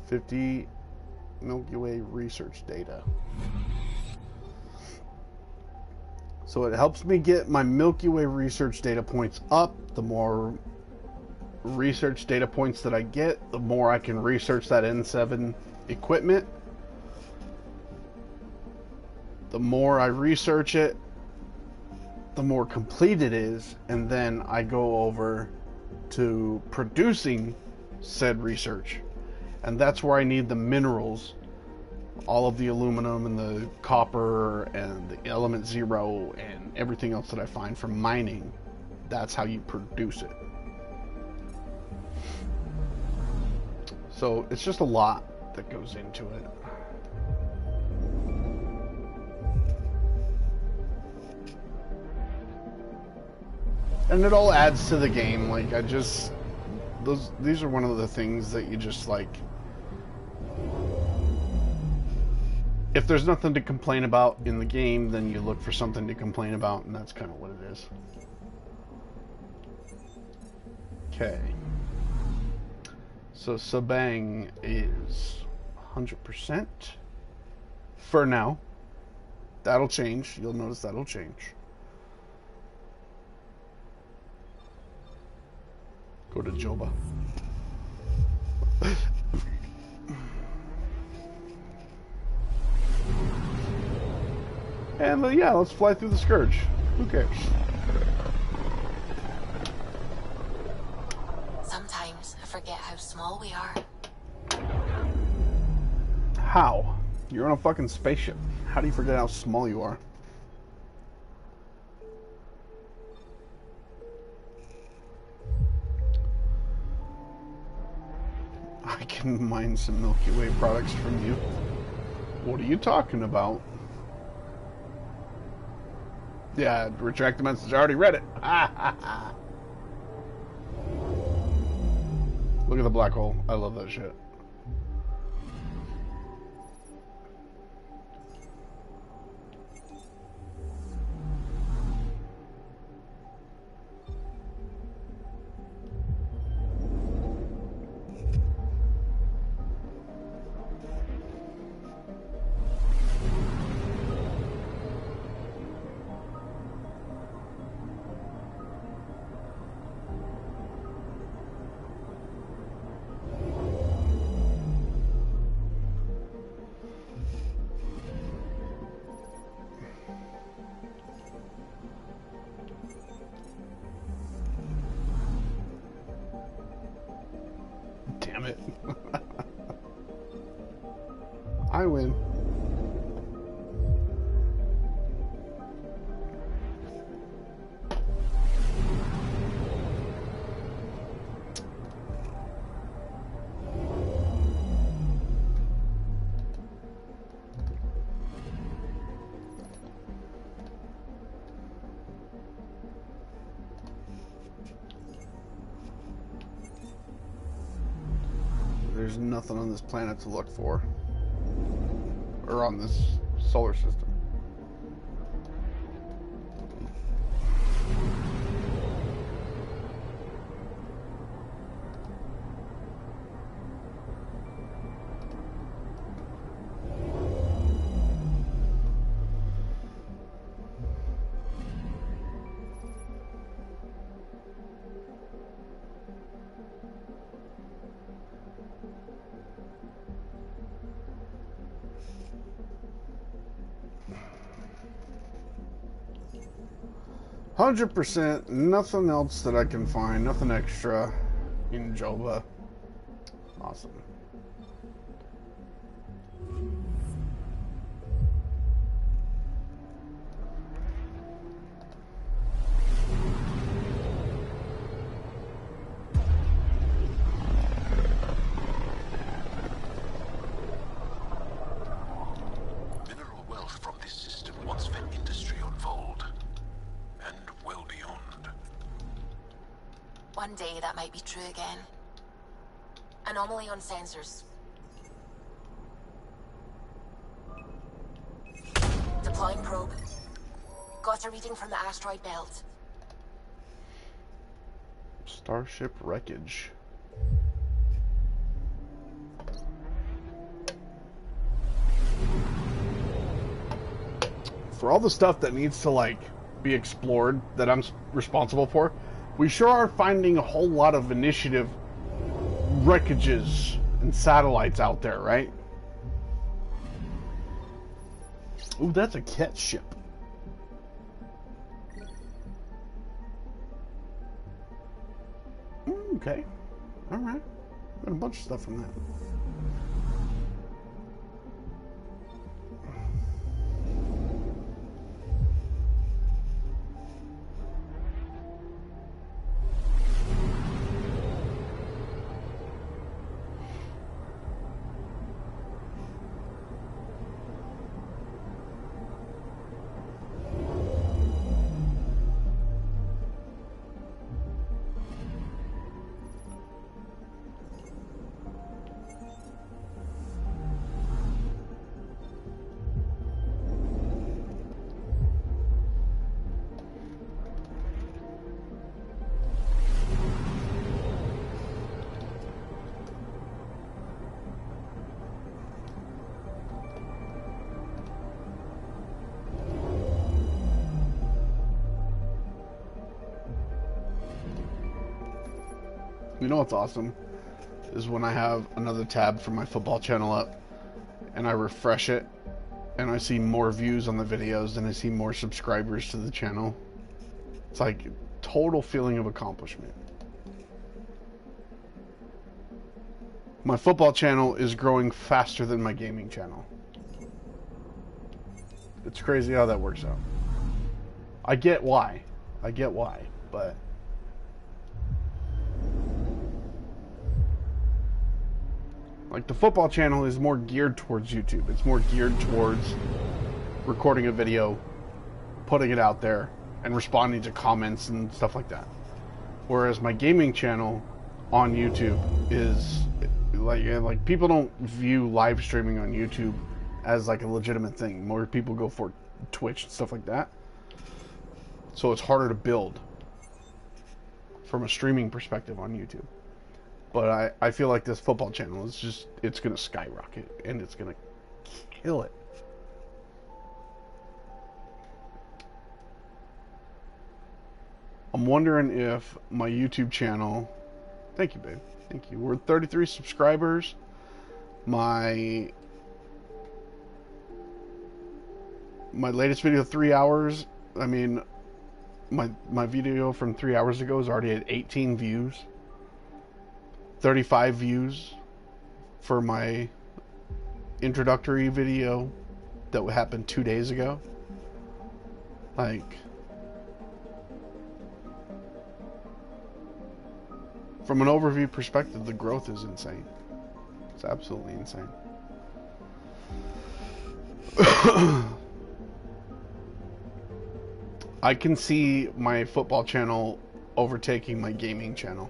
50 Milky Way research data. So it helps me get my Milky Way research data points up. The more research data points that I get, the more I can research that N7 equipment. The more I research it, the more complete it is, and then I go over to producing said research. And that's where I need the minerals, all of the aluminum and the copper and the element 0 and everything else that I find from mining. That's how you produce it. So it's just a lot that goes into it. And it all adds to the game. Like, these are one of the things that you just, like, if there's nothing to complain about in the game, then you look for something to complain about, and that's kind of what it is. Okay. So Sabang is 100% for now. That'll change. You'll notice that'll change. Go to Joba. And yeah, let's fly through the Scourge. Who cares? Sometimes I forget how small we are. How? You're on a fucking spaceship. How do you forget how small you are? I can mine some Milky Way products from you. What are you talking about? Yeah, retract the message. I already read it. Look at the black hole. I love that shit. Damn it. I win. There's nothing on this planet to look for. Or on this solar system. %, nothing else that I can find, nothing extra in Joba. Awesome. Mineral wealth from this system once fed industry on Vold. And well beyond. One day that might be true again. Anomaly on sensors. Deploying probe. Got a reading from the asteroid belt. Starship wreckage. for all the stuff that needs to, like, be explored that I'm responsible for, we sure are finding a whole lot of initiative wreckages and satellites out there, right? Ooh, that's a cat ship. Okay. Alright. Got a bunch of stuff from that. You know what's awesome is when I have another tab for my football channel up and I refresh it and I see more views on the videos and I see more subscribers to the channel. It's like a total feeling of accomplishment. My football channel is growing faster than my gaming channel. It's crazy how that works out. I get why, but like the football channel is more geared towards YouTube. It's more geared towards recording a video, putting it out there, and responding to comments and stuff like that. Whereas my gaming channel on YouTube is like people don't view live streaming on YouTube as like a legitimate thing. More people go for Twitch and stuff like that. So it's harder to build from a streaming perspective on YouTube. But I feel like this football channel is just, it's going to skyrocket and it's going to kill it. I'm wondering if my YouTube channel, thank you, babe. Thank you. We're 33 subscribers. My latest video, 3 hours. I mean, my video from 3 hours ago is already at 18 views. 35 views for my introductory video that happened 2 days ago. Like, from an overview perspective, the growth is insane. It's absolutely insane. I can see my football channel overtaking my gaming channel.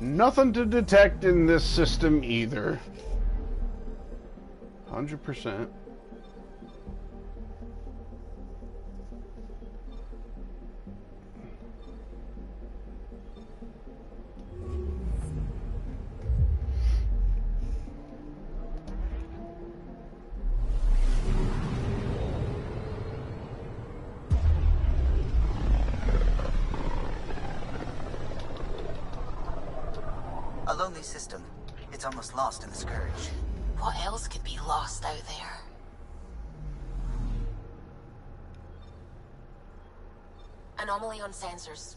Nothing to detect in this system either. 100%. A lonely system. It's almost lost in the Scourge. What else could be lost out there? Anomaly on sensors.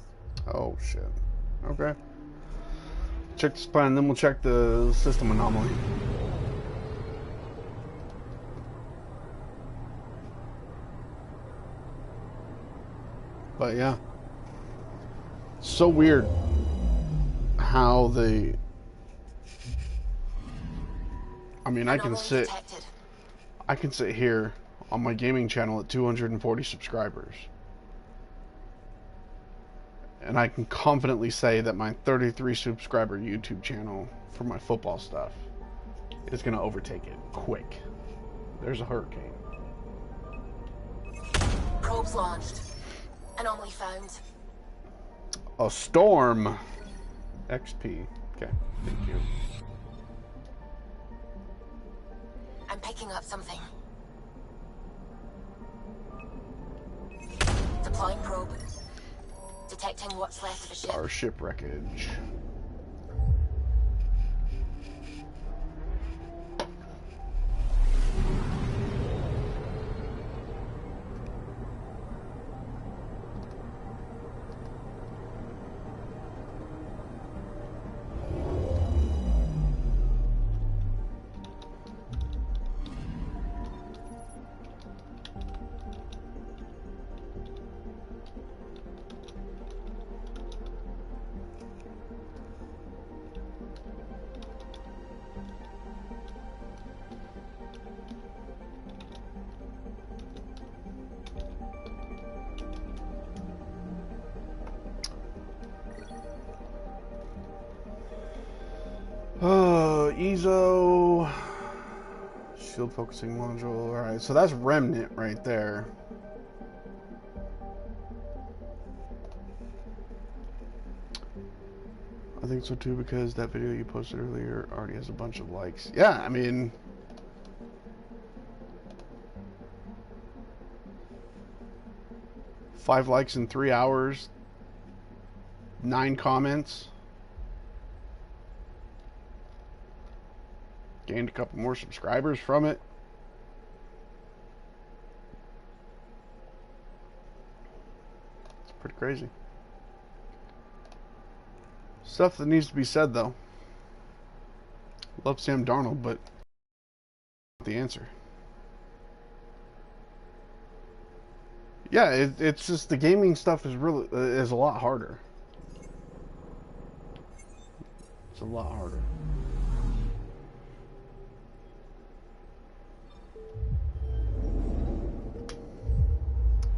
Oh shit. Okay. Check the spine, then we'll check the system anomaly. But yeah. So weird how they... I mean, I can sit here on my gaming channel at 240 subscribers. And I can confidently say that my 33 subscriber YouTube channel for my football stuff is going to overtake it quick. There's a hurricane. Probes launched. Anomaly found. A storm. XP. Okay, thank you. I'm picking up something. Deploying probe. Detecting what's left of a ship. Starship wreckage. EZO shield focusing module. Alright, so that's Remnant right there. I think so too, because that video you posted earlier already has a bunch of likes. Yeah, I mean, five likes in 3 hours, 9 comments. Gained a couple more subscribers from it. It's pretty crazy. Stuff that needs to be said, though. Love Sam Darnold, but the answer. Yeah, it's just the gaming stuff is really is a lot harder. It's a lot harder.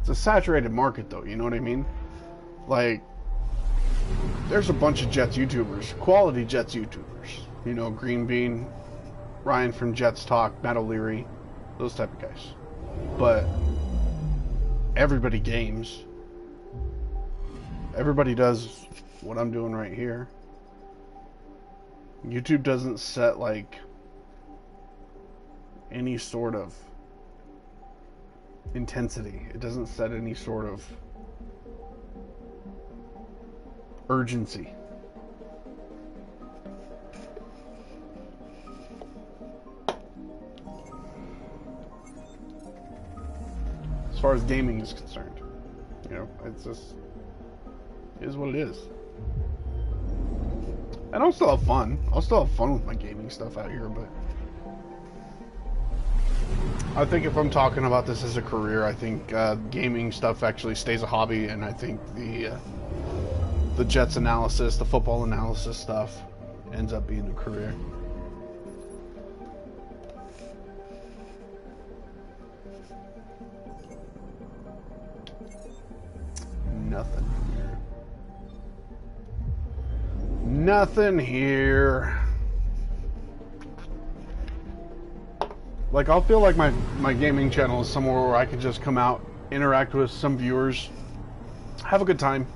It's a saturated market, though, you know what I mean? Like, there's a bunch of Jets YouTubers, quality Jets YouTubers. You know, Green Bean, Ryan from Jets Talk, Matt O'Leary, those type of guys. But everybody games. Everybody does what I'm doing right here. YouTube doesn't set, like, any sort of intensity. It doesn't set any sort of urgency. As far as gaming is concerned, you know, it's just it is what it is. And I'll still have fun. I'll still have fun with my gaming stuff out here, but I think if I'm talking about this as a career, I think gaming stuff actually stays a hobby, and I think the Jets analysis, the football analysis stuff ends up being a career. Nothing here. Nothing here. Like, I'll feel like my gaming channel is somewhere where I could just come out, interact with some viewers, have a good time,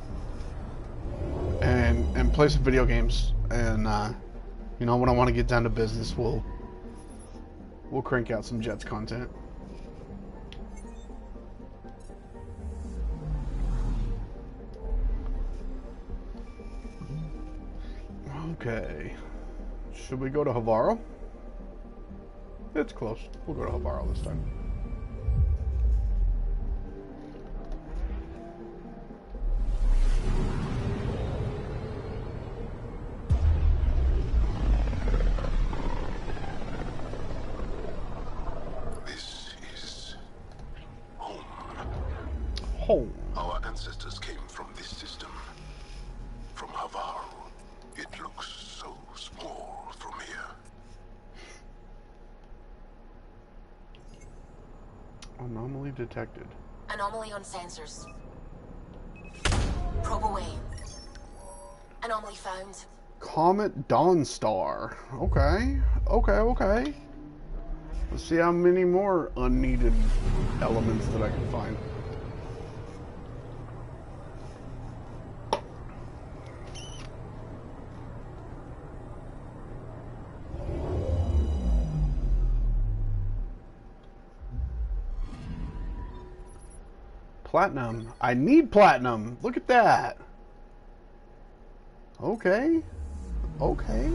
and play some video games. And you know, when I want to get down to business, we'll crank out some Jets content. Okay, should we go to Havaro? It's close. We'll go to Havaro this time. This is home. Home. Our ancestors came from this system. From Havaro. It looks so small from here. Anomaly detected. Anomaly on sensors. Probe away. Anomaly found. Comet Dawnstar. Okay. Okay. Let's see how many more unneeded elements that I can find. Platinum. I need platinum. Look at that. Okay. Okay.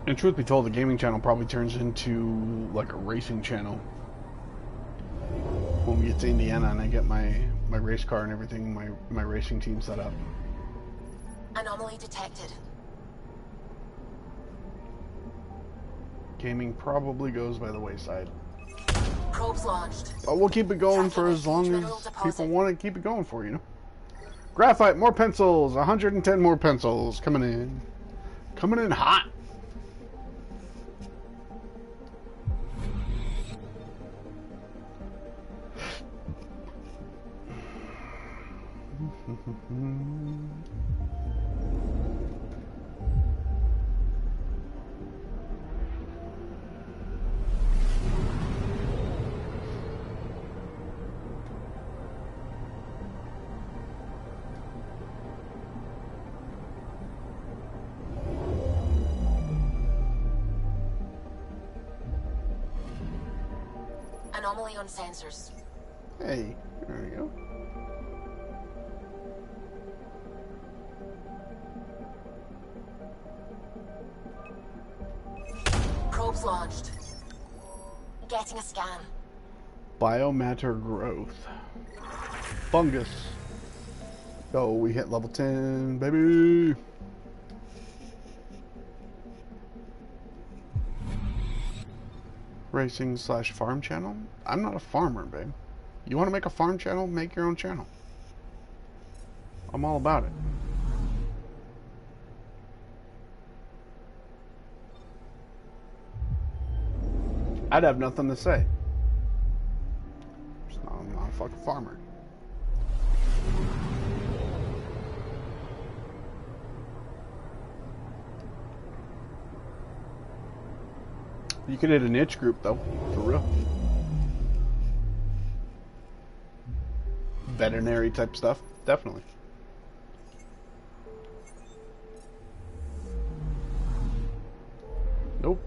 And truth be told, the gaming channel probably turns into like a racing channel. When we get to Indiana and I get my race car and everything, my racing team set up. Anomaly detected. Gaming probably goes by the wayside. Probes launched. But we'll keep it going for as long as people want to keep it going for, you know. Graphite, more pencils. 110 more pencils coming in. Coming in hot. Anomaly on sensors. Hey, there we go. Probes launched. Getting a scan. Biomatter growth. Fungus. Oh, we hit level 10, baby. Racing / farm channel? I'm not a farmer, babe. You want to make a farm channel? Make your own channel. I'm all about it. I'd have nothing to say. I'm not a fucking farmer. You could hit a niche group, though, for real. Veterinary type stuff, definitely. Nope.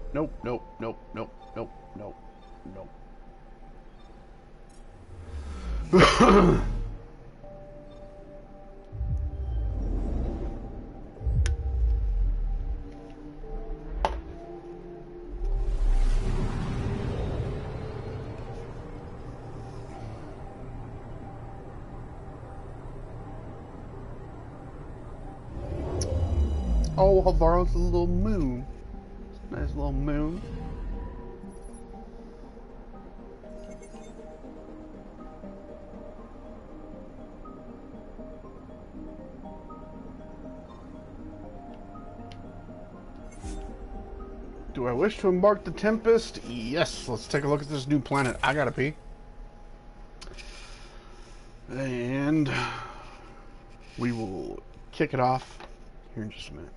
Oh, Havaro's a little moon. Nice little moon. Do I wish to embark the Tempest? Yes, let's take a look at this new planet. I gotta pee. And we will kick it off here in just a minute.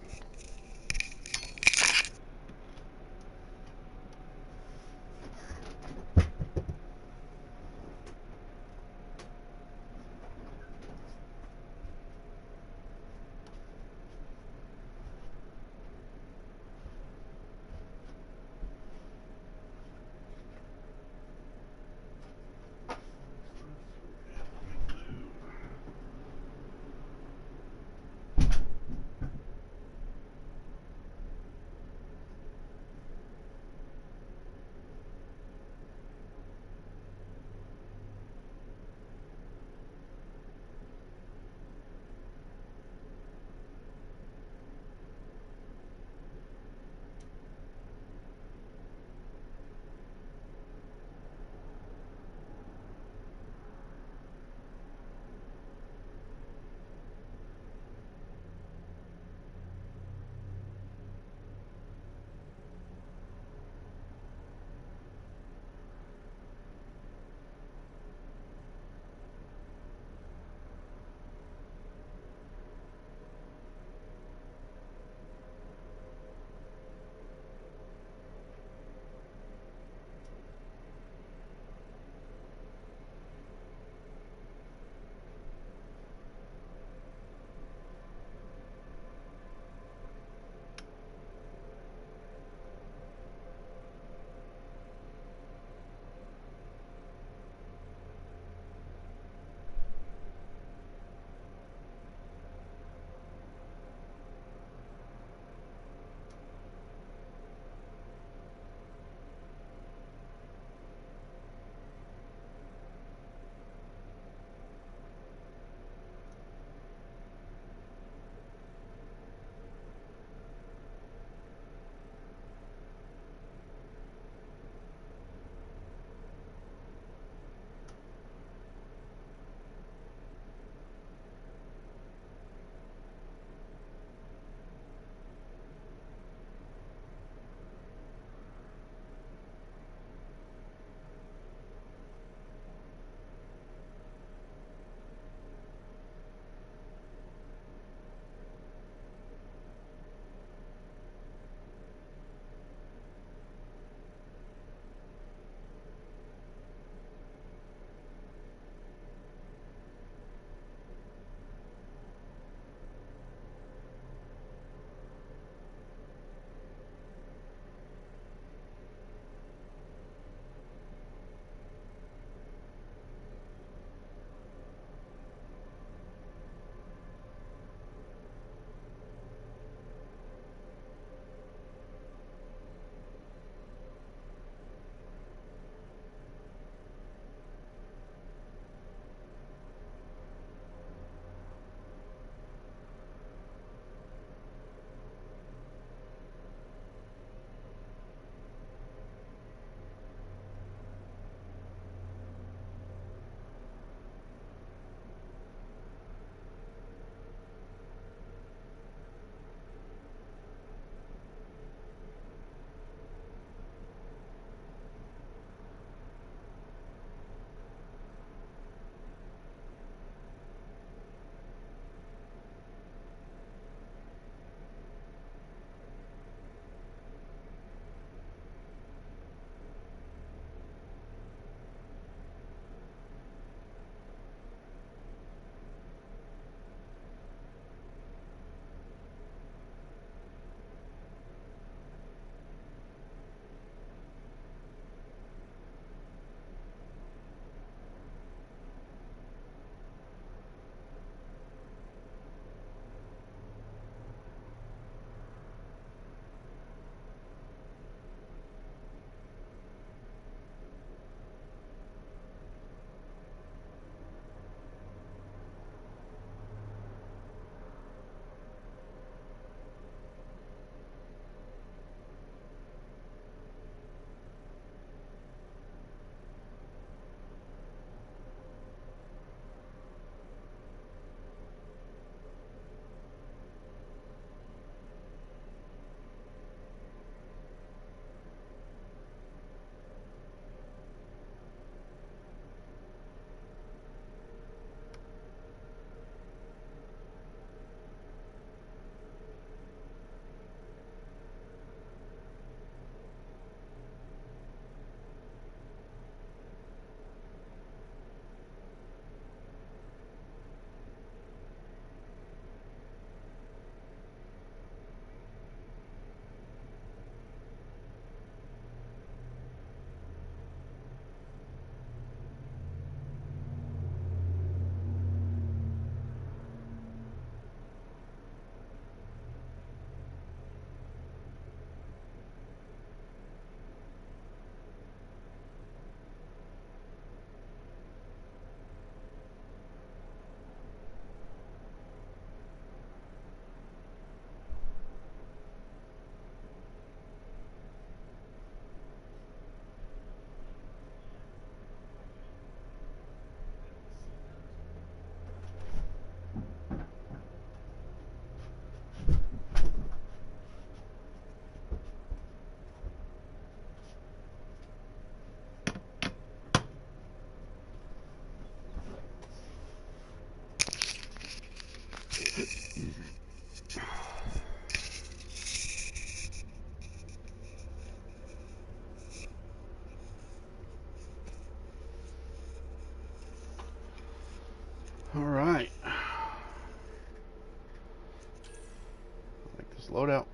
Load out.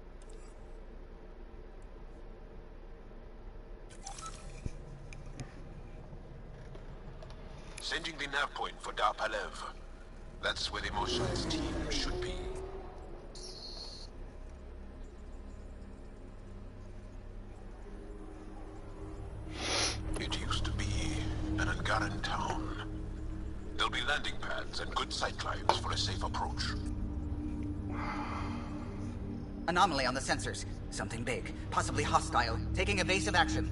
Sending the nav point for Dar Palev. That's where the Moshai's team should be. It used to be an Angaran town. There'll be landing pads and good sight lines for a safe approach. Anomaly on the sensors. Something big, possibly hostile, taking evasive action.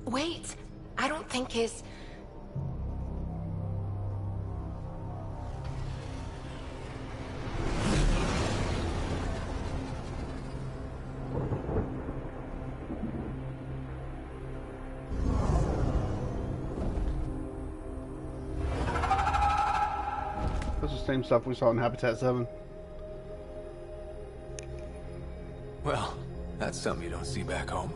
Wait, I don't think his... That's the same stuff we saw in Habitat 7. Well, that's something you don't see back home.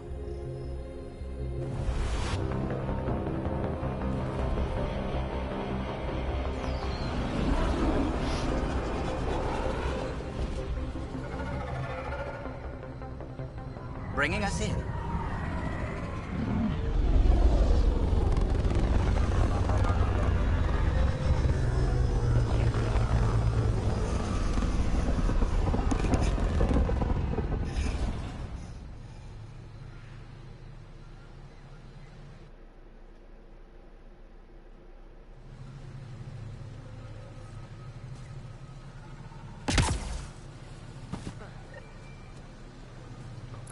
Bringing us in.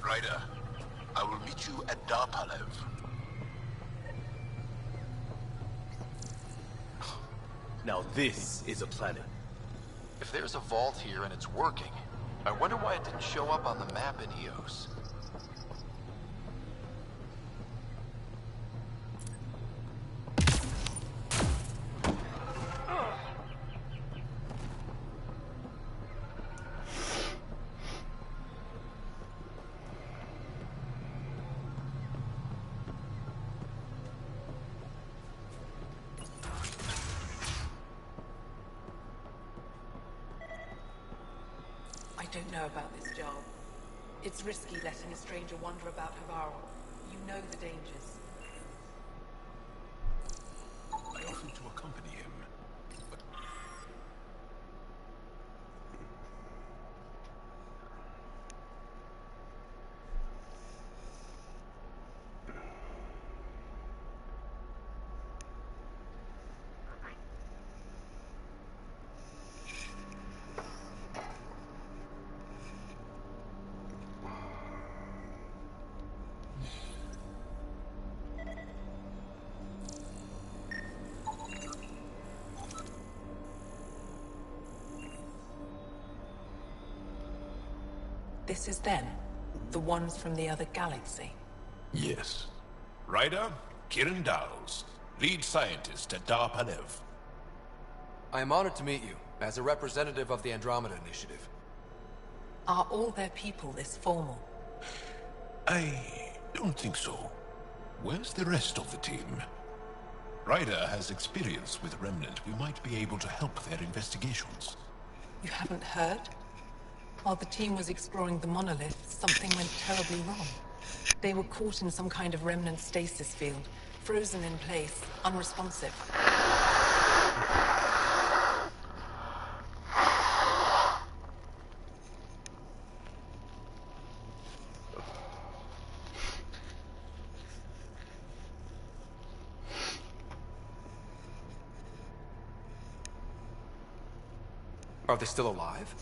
Ryder, I will meet you at Dar Palev. Now this is a planet. If there's a vault here and it's working, I wonder why it didn't show up on the map in EOS. I don't know about this job. It's risky letting a stranger wander about Havarl. You know the dangers. I offered to accompany him, but... This is them, the ones from the other galaxy. Yes. Ryder, Kiran Dowles, lead scientist at Dar Palev. I am honored to meet you, as a representative of the Andromeda Initiative. Are all their people this formal? I don't think so. Where's the rest of the team? Ryder has experience with Remnant. We might be able to help their investigations. You haven't heard? While the team was exploring the monolith, something went terribly wrong. They were caught in some kind of remnant stasis field, frozen in place, unresponsive. Are they still alive?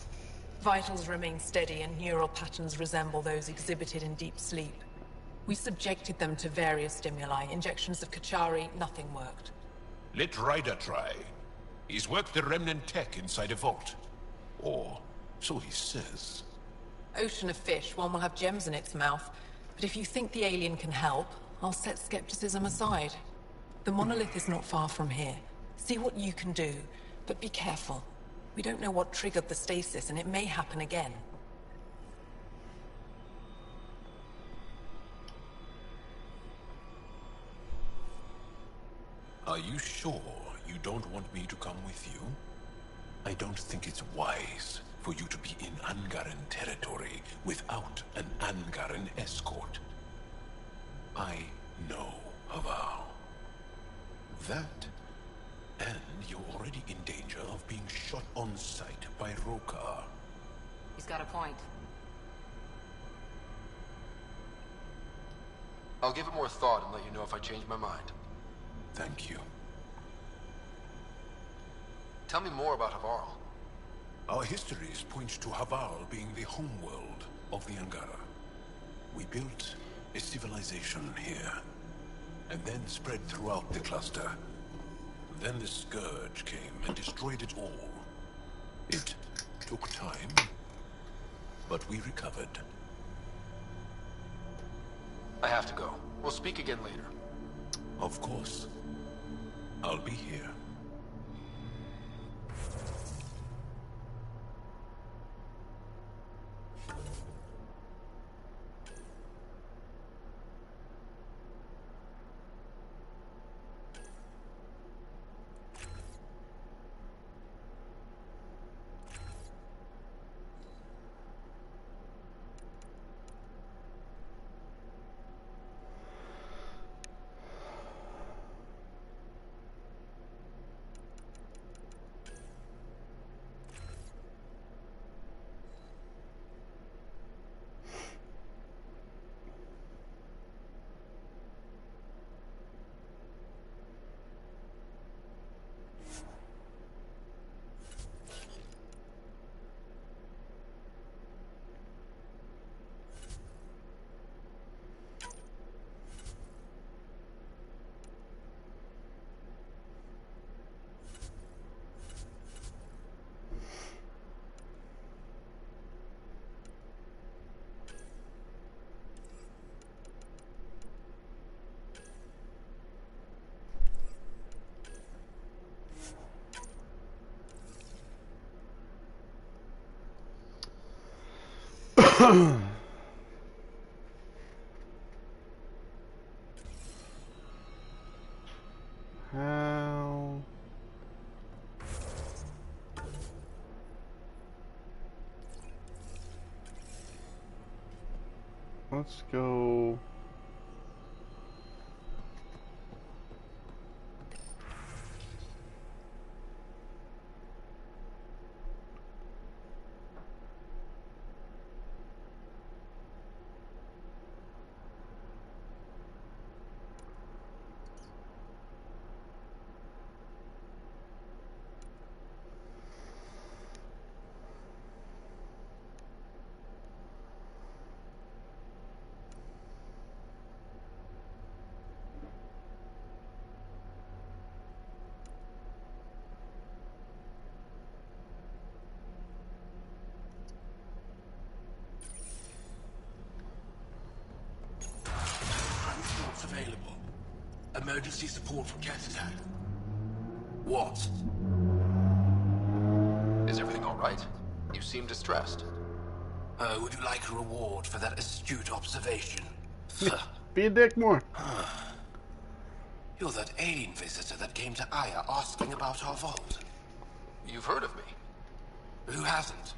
Vitals remain steady and neural patterns resemble those exhibited in deep sleep. We subjected them to various stimuli, injections of Kachari, nothing worked. Let Ryder try. He's worked the remnant tech inside a vault. Or so he says. Ocean of fish, one will have gems in its mouth. But if you think the alien can help, I'll set skepticism aside. The monolith is not far from here. See what you can do, but be careful. We don't know what triggered the stasis, and it may happen again. Are you sure you don't want me to come with you? I don't think it's wise for you to be Angaran territory without an Angaran escort. I know Havar. That, and you're already in danger of being shot on sight by Rokar. He's got a point. I'll give it more thought and let you know if I change my mind. Thank you. Tell me more about Havarl. Our histories point to Havarl being the homeworld of the Angara. We built a civilization here, and then spread throughout the cluster. Then the Scourge came and destroyed it all. It took time, but we recovered. I have to go. We'll speak again later. Of course. I'll be here. How? Let's go. Transports available. Emergency support from cat attack. What? Is everything all right? You seem distressed. Would you like a reward for that astute observation? Be a dick more. You're that alien visitor that came to Aya asking about our vault. You've heard of me. Who hasn't?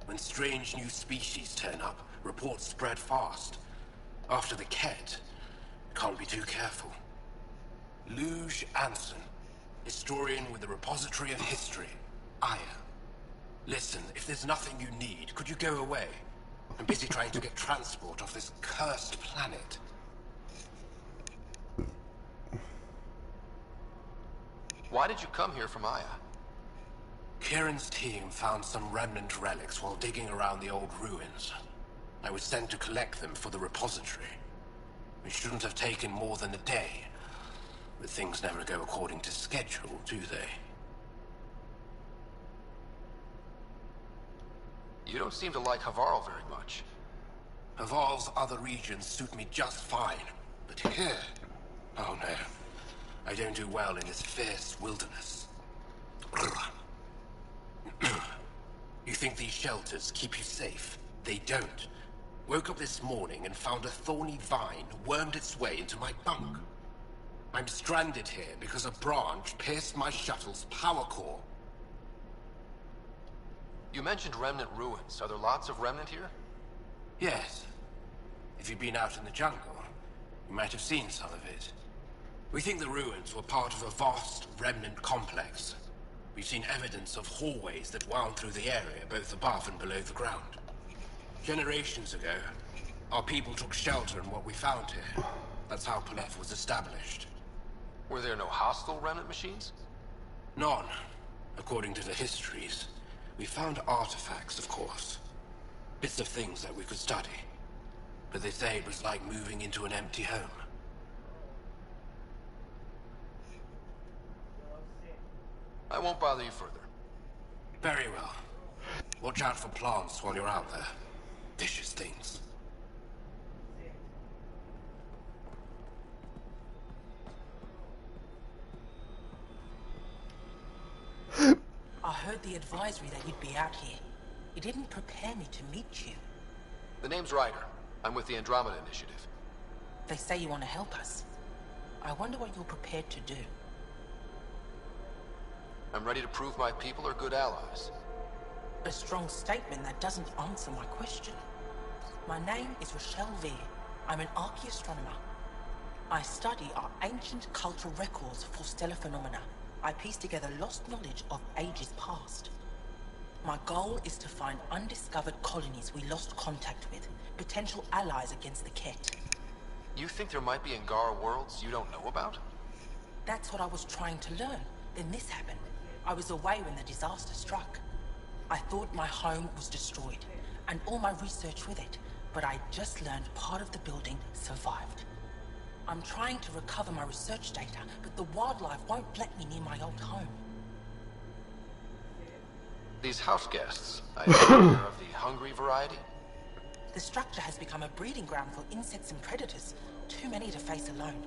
When strange new species turn up, reports spread fast. After the Ket, can't be too careful. Luge Anson, historian with the Repository of History, Aya. Listen, if there's nothing you need, could you go away? I'm busy trying to get transport off this cursed planet. Why did you come here from Aya? Kieran's team found some remnant relics while digging around the old ruins. I was sent to collect them for the repository. It shouldn't have taken more than a day. But things never go according to schedule, do they? You don't seem to like Havarl very much. Havarl's other regions suit me just fine. But here... oh no. I don't do well in this fierce wilderness. You think these shelters keep you safe? They don't. Woke up this morning and found a thorny vine wormed its way into my bunk. I'm stranded here because a branch pierced my shuttle's power core. You mentioned Remnant ruins. Are there lots of Remnant here? Yes. If you'd been out in the jungle, you might have seen some of it. We think the ruins were part of a vast Remnant complex. We've seen evidence of hallways that wound through the area, both above and below the ground. Generations ago, our people took shelter in what we found here. That's how Palef was established. Were there no hostile Remnant machines? None, according to the histories. We found artifacts, of course. Bits of things that we could study. But they say it was like moving into an empty home. I won't bother you further. Very well. Watch out for plants while you're out there. Vicious things. I heard the advisory that you'd be out here. It didn't prepare me to meet you. The name's Ryder. I'm with the Andromeda Initiative. They say you want to help us. I wonder what you're prepared to do. I'm ready to prove my people are good allies. A strong statement that doesn't answer my question. My name is Rochelle Veer. I'm an archaeoastronomer. I study our ancient cultural records for stellar phenomena. I piece together lost knowledge of ages past. My goal is to find undiscovered colonies we lost contact with, potential allies against the Ket. You think there might be Angara worlds you don't know about? That's what I was trying to learn. Then this happened. I was away when the disaster struck. I thought my home was destroyed, and all my research with it, but I just learned part of the building survived. I'm trying to recover my research data, but the wildlife won't let me near my old home. These house guests, I assume they're of the hungry variety? The structure has become a breeding ground for insects and predators, too many to face alone.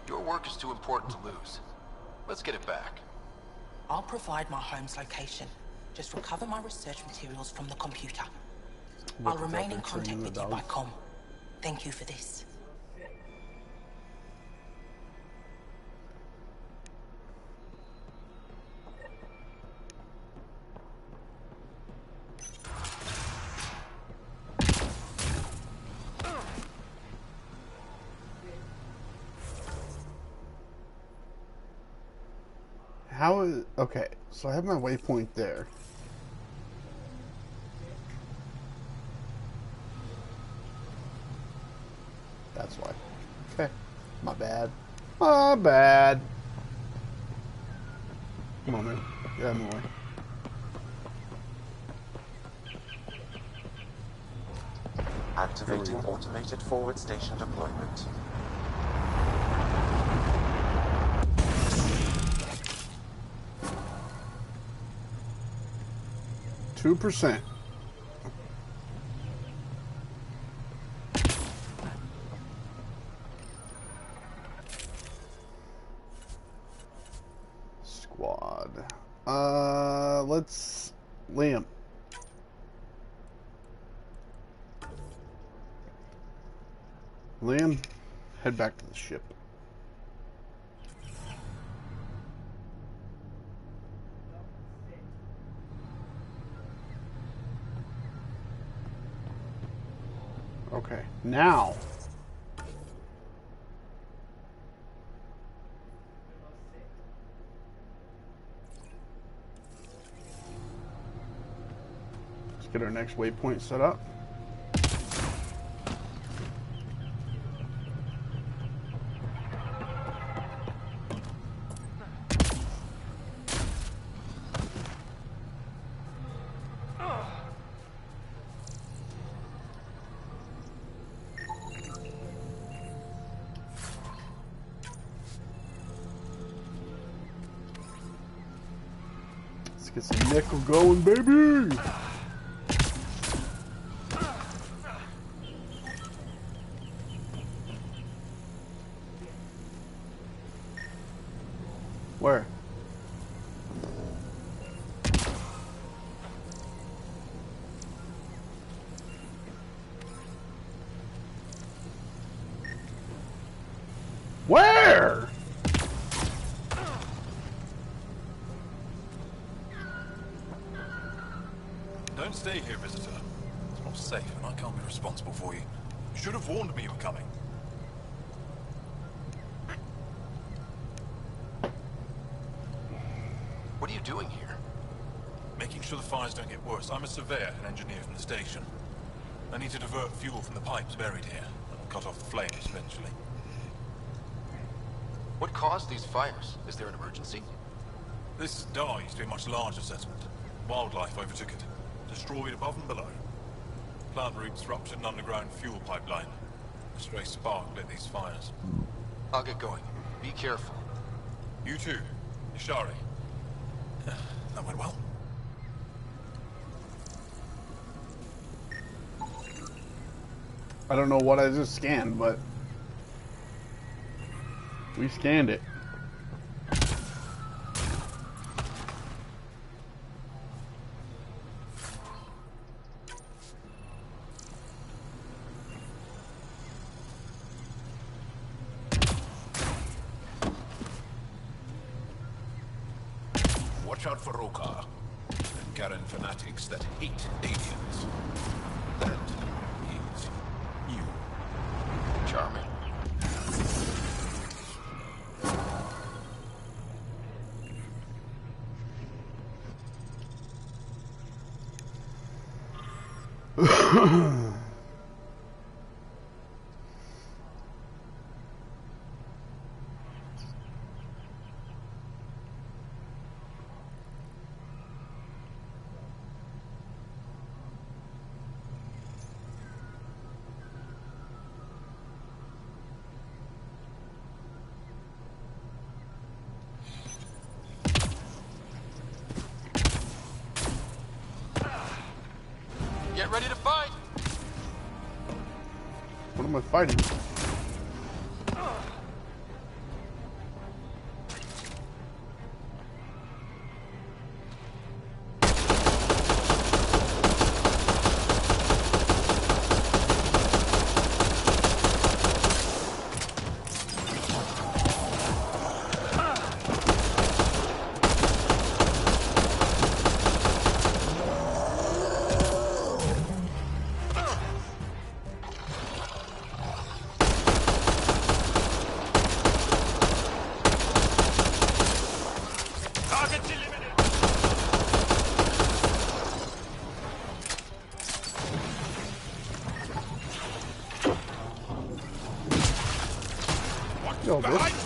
Your work is too important to lose. Let's get it back. I'll provide my home's location. Just recover my research materials from the computer. I'll remain in contact with you by comm. Thank you for this. How is... Okay, so I have my waypoint there. That's why. Okay. My bad. My bad. Come on, man. Get out of my way. Activating automated forward station deployment. %. Squad. Let's... Liam. Liam, head back to the ship. Okay, now let's get our next waypoint set up. Let's get some nickel going, baby! Where? Where? Don't stay here, visitor. It's not safe, and I can't be responsible for you. You should have warned me you were coming. What are you doing here? Making sure the fires don't get worse. I'm a surveyor and engineer from the station. I need to divert fuel from the pipes buried here. That'll cut off the flames eventually. What caused these fires? Is there an emergency? This dye used to be a much larger settlement. Wildlife overtook it, destroyed above and below. Plant roots ruptured an underground fuel pipeline. A stray spark lit these fires. I'll get going. Be careful. You too, Ishari. That went well. I don't know what I just scanned, but we scanned it. Watch out for Roka and Garen fanatics that hate aliens. That is you. Charming. Get ready to fight! What am I fighting? Yo, bitch.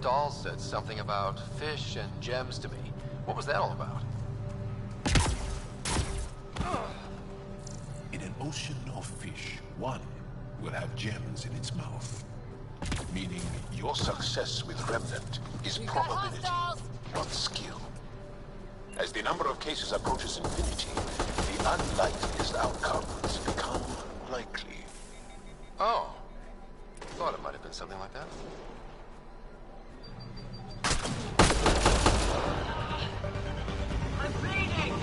Dahl said something about fish and gems to me. What was that all about? In an ocean of fish, one will have gems in its mouth. Meaning your success with Remnant is probability, not skill. As the number of cases approaches infinity, the unlikeliest outcomes become likely. Oh. Thought it might have been something like that. I'm bleeding!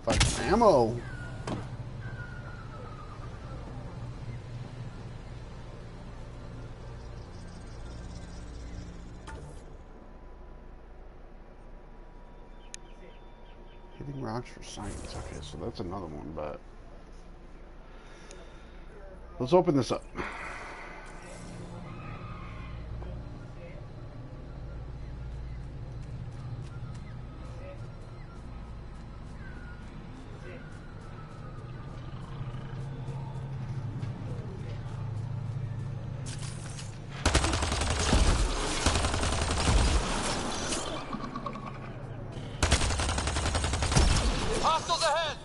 Fucking ammo. Hitting rocks for science. Okay, so that's another one, but let's open this up. Hostiles ahead!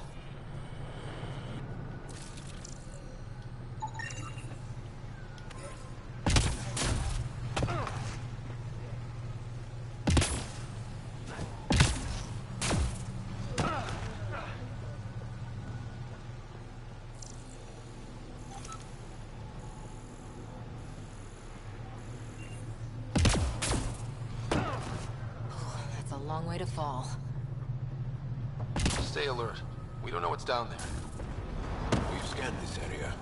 That's a long way to fall. Stay alert. We don't know what's down there. We've scanned this area.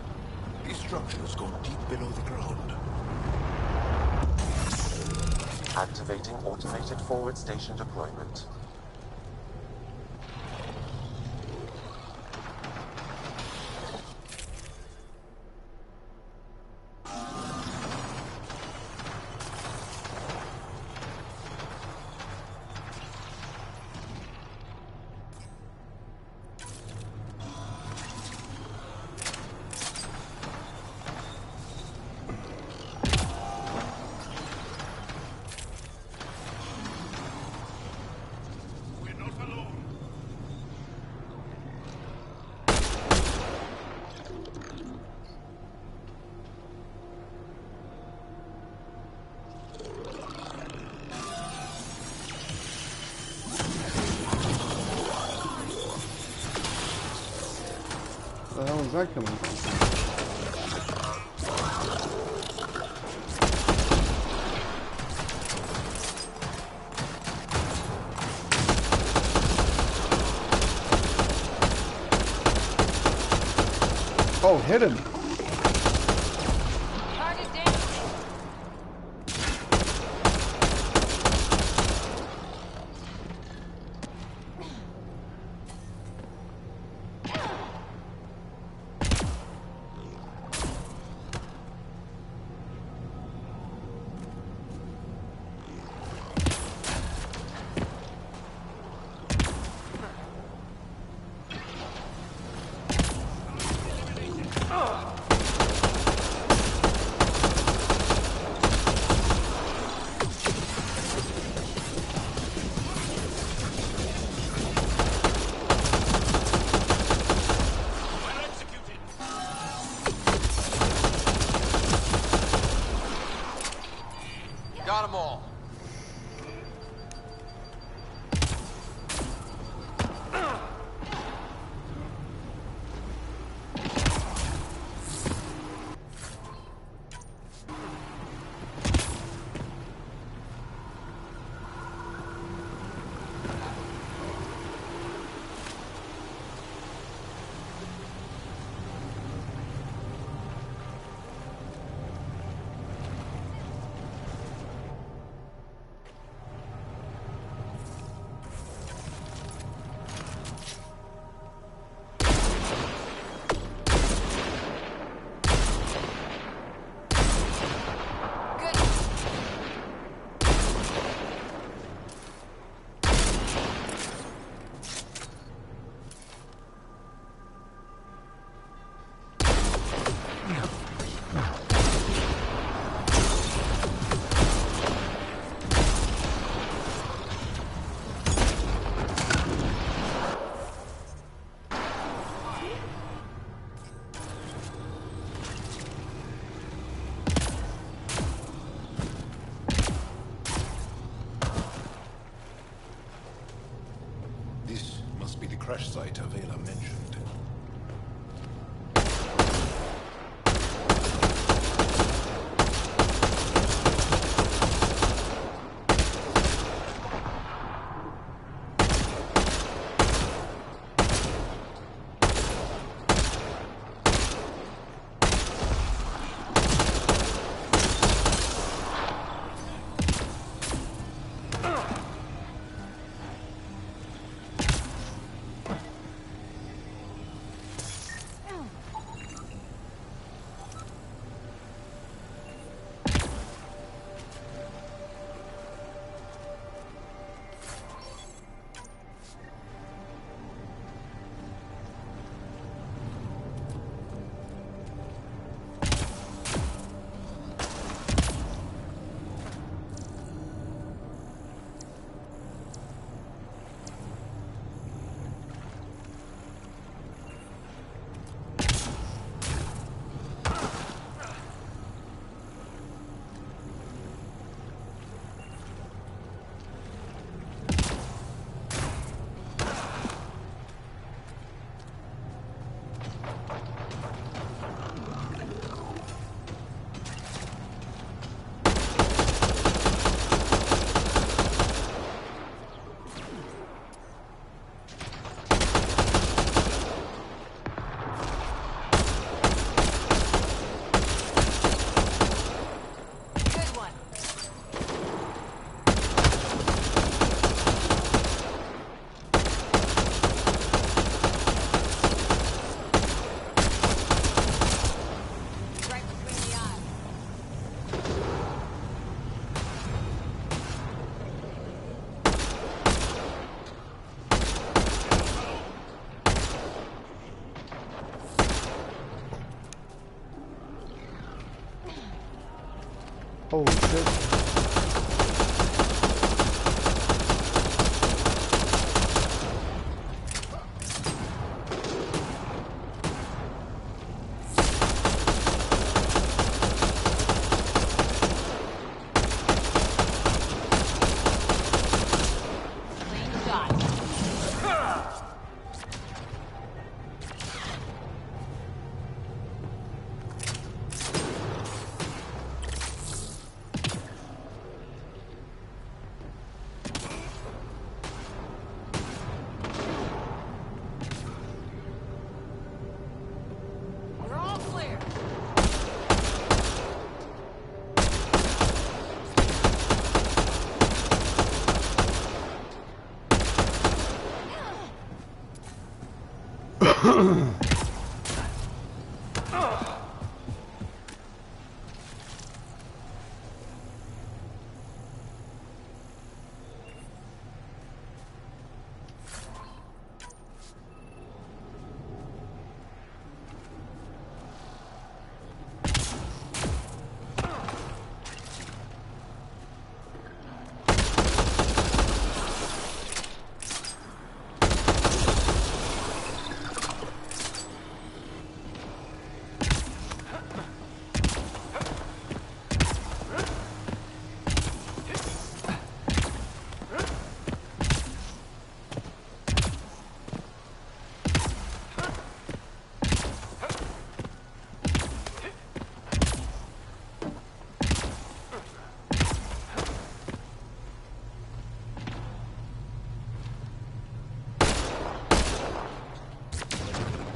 These structures go deep below the ground. Activating automated forward station deployment. hell's that coming from? Oh, hit him! Target down. Got them all. This must be the crash site Avela mentioned.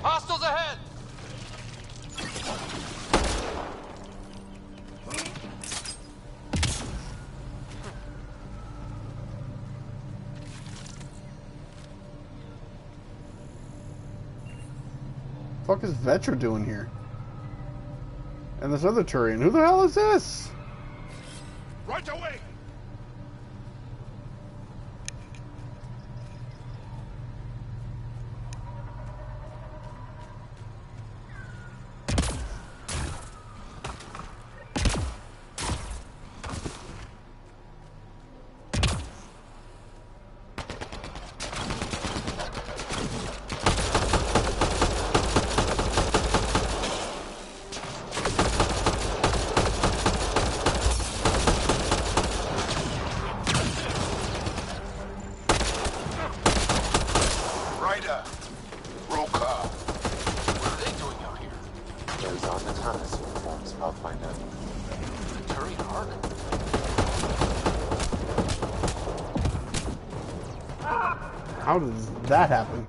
Hostiles ahead! Fuck is Vetra doing here? And this other Turian, who the hell is this? Right away! How does that happen?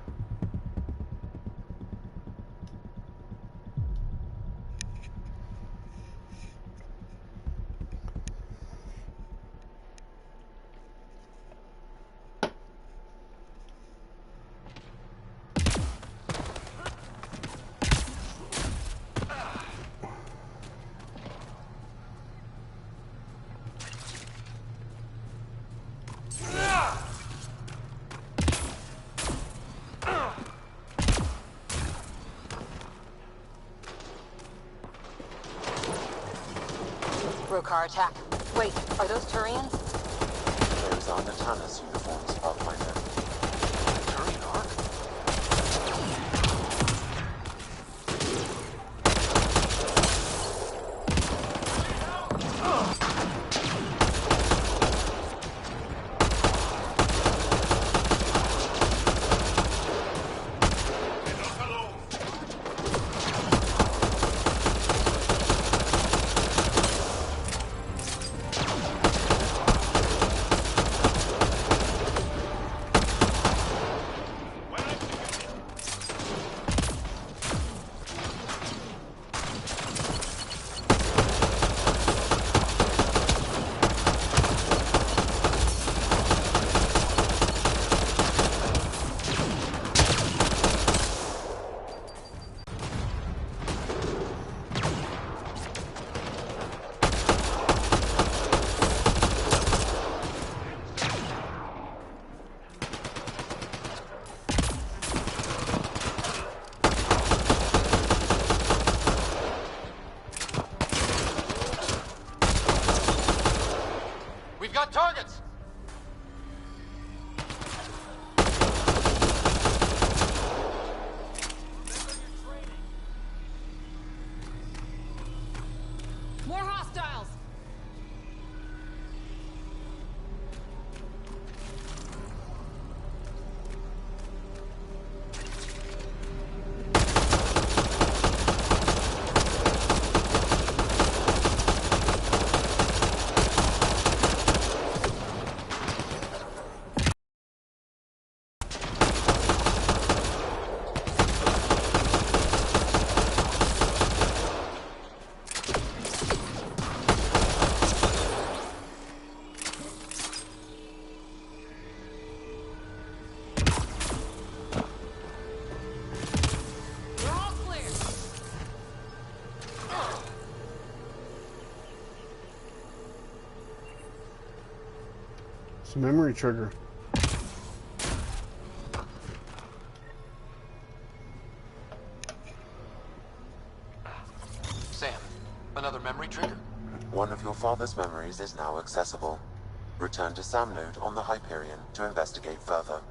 Brokar attack. Wait, are those Turians? There's on the Tanis uniforms above my head. Turian Ark? It's a memory trigger. Sam, another memory trigger? One of your father's memories is now accessible. Return to Sam Node on the Hyperion to investigate further.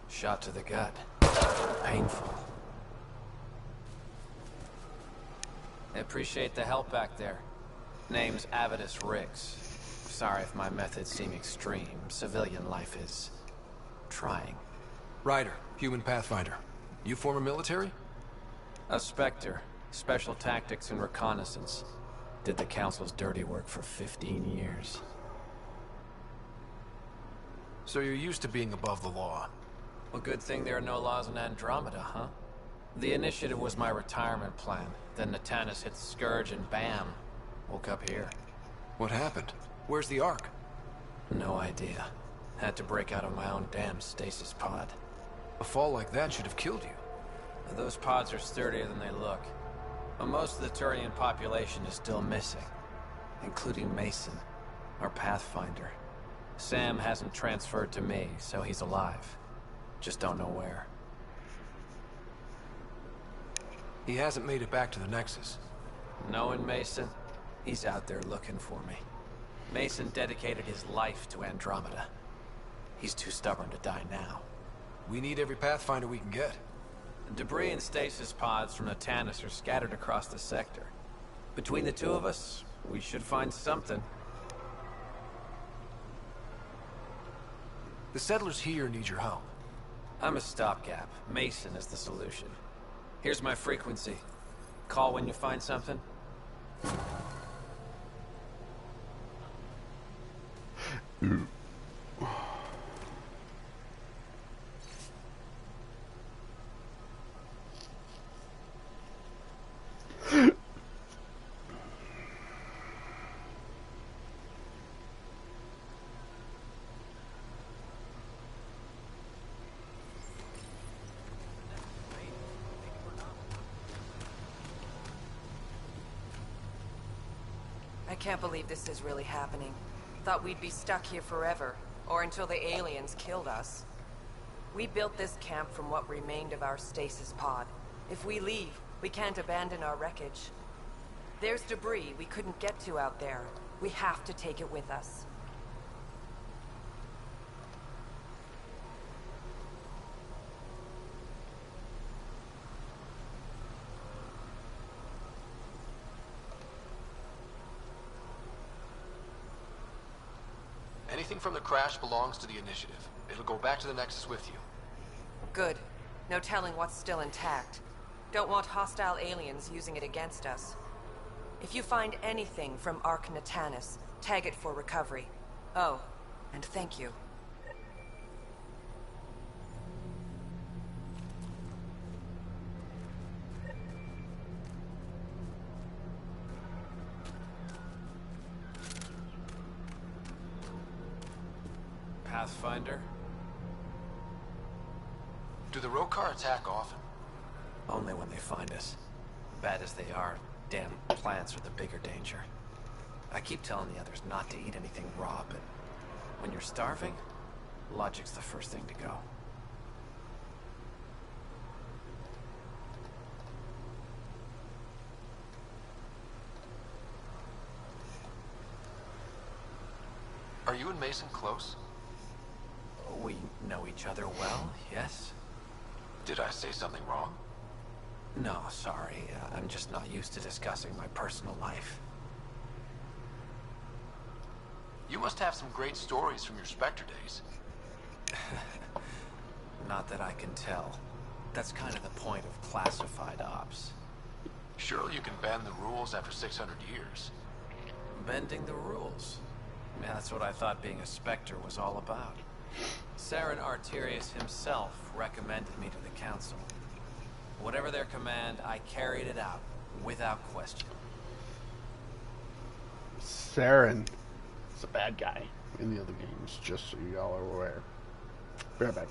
Shot to the gut. Painful. I appreciate the help back there. Name's Avidus Rix. Sorry if my methods seem extreme. Civilian life is trying. Ryder, human pathfinder. You former military? A Spectre. Special tactics and reconnaissance. Did the Council's dirty work for 15 years. So you're used to being above the law. Well, good thing there are no laws in Andromeda, huh? The initiative was my retirement plan. Then Natanus hit the Scourge and bam, woke up here. What happened? Where's the Ark? No idea. Had to break out of my own damn stasis pod. A fall like that should have killed you. Those pods are sturdier than they look. But most of the Turian population is still missing, including Mason, our Pathfinder. Sam hasn't transferred to me, so he's alive. Just don't know where. He hasn't made it back to the Nexus. Knowing Mason, he's out there looking for me. Mason dedicated his life to Andromeda. He's too stubborn to die now. We need every Pathfinder we can get. Debris and stasis pods from Natanus are scattered across the sector. Between the two of us, we should find something. The settlers here need your help. I'm a stopgap. Mason is the solution. Here's my frequency. Call when you find something. I can't believe this is really happening. Thought we'd be stuck here forever, or until the aliens killed us. We built this camp from what remained of our stasis pod. If we leave, we can't abandon our wreckage. There's debris we couldn't get to out there. We have to take it with us. Anything from the crash belongs to the Initiative. It'll go back to the Nexus with you. Good. No telling what's still intact. Don't want hostile aliens using it against us. If you find anything from Ark Natanus, tag it for recovery. Oh, and thank you. Pathfinder? Do the Rokar attack often? Only when they find us. Bad as they are, damn plants are the bigger danger. I keep telling the others not to eat anything raw, but when you're starving, logic's the first thing to go. Are you and Mason close? We know each other well, yes? Did I say something wrong? No, sorry. I'm just not used to discussing my personal life. You must have some great stories from your Spectre days. Not that I can tell. That's kind of the point of classified ops. Surely you can bend the rules after 600 years. Bending the rules. Yeah, that's what I thought being a Spectre was all about. Saren Arterius himself recommended me to the Council. Whatever their command, I carried it out, without question. Saren is a bad guy in the other games, just so y'all are aware. Be right back.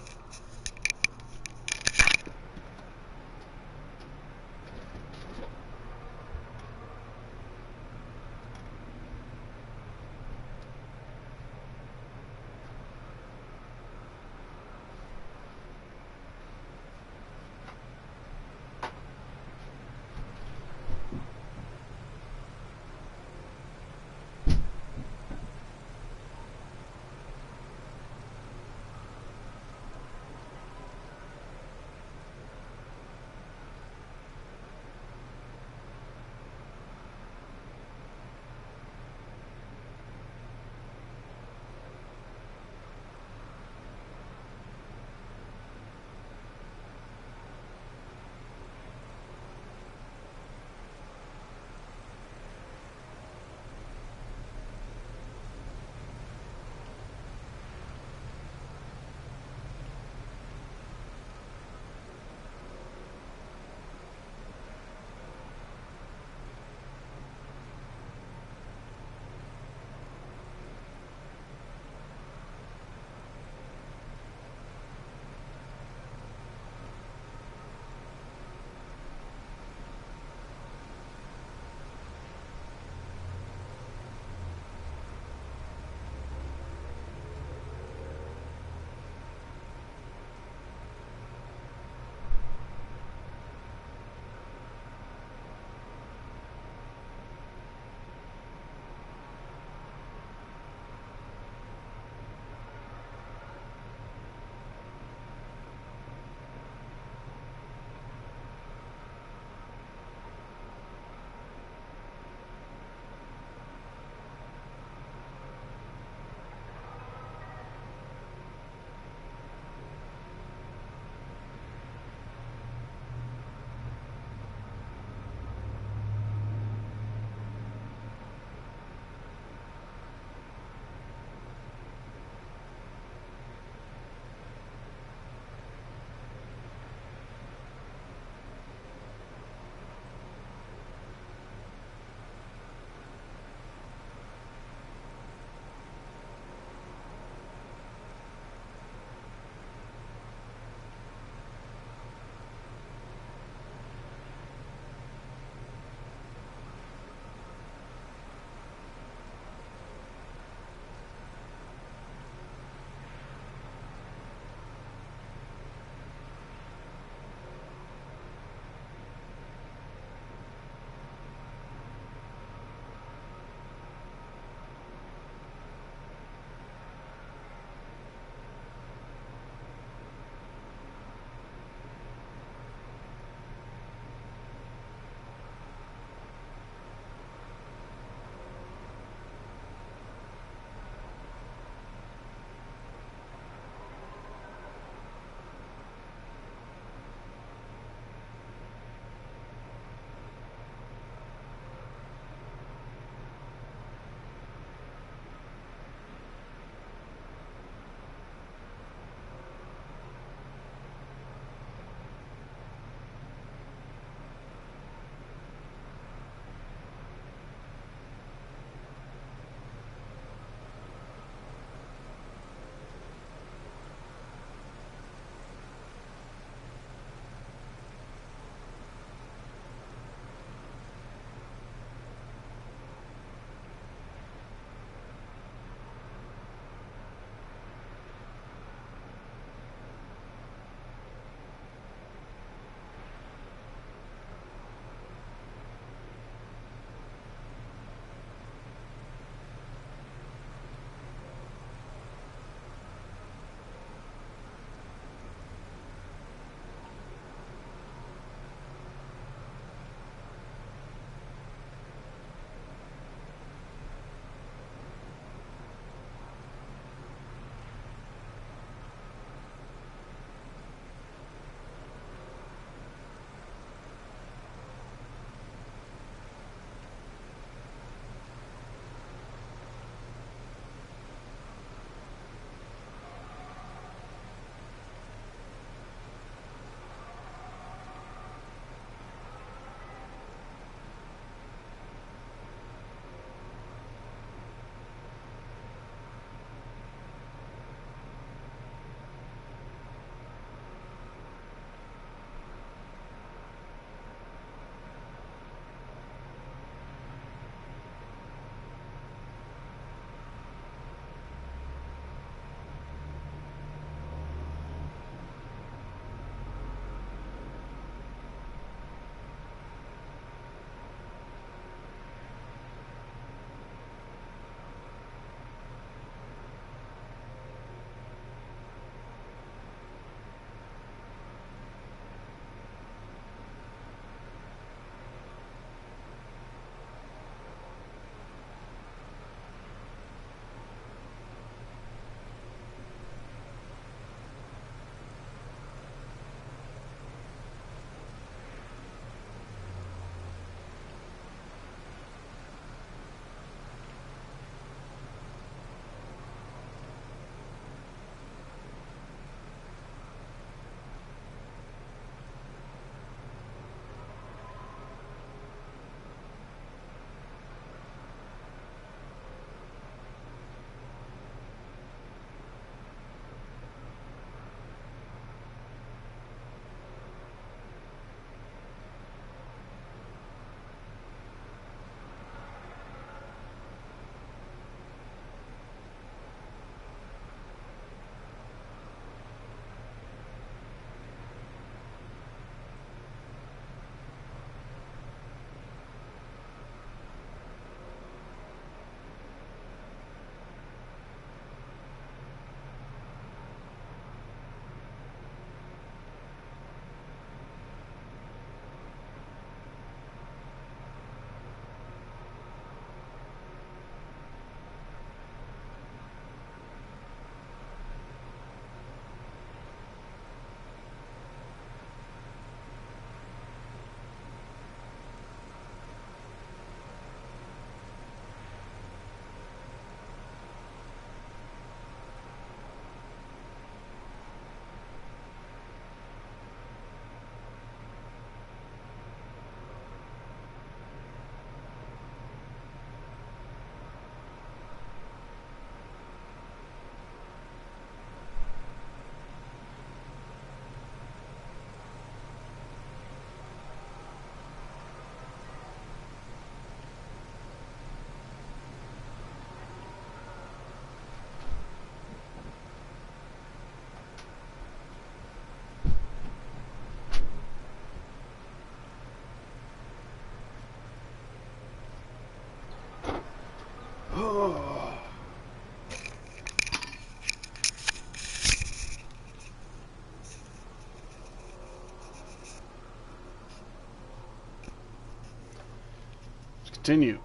continue.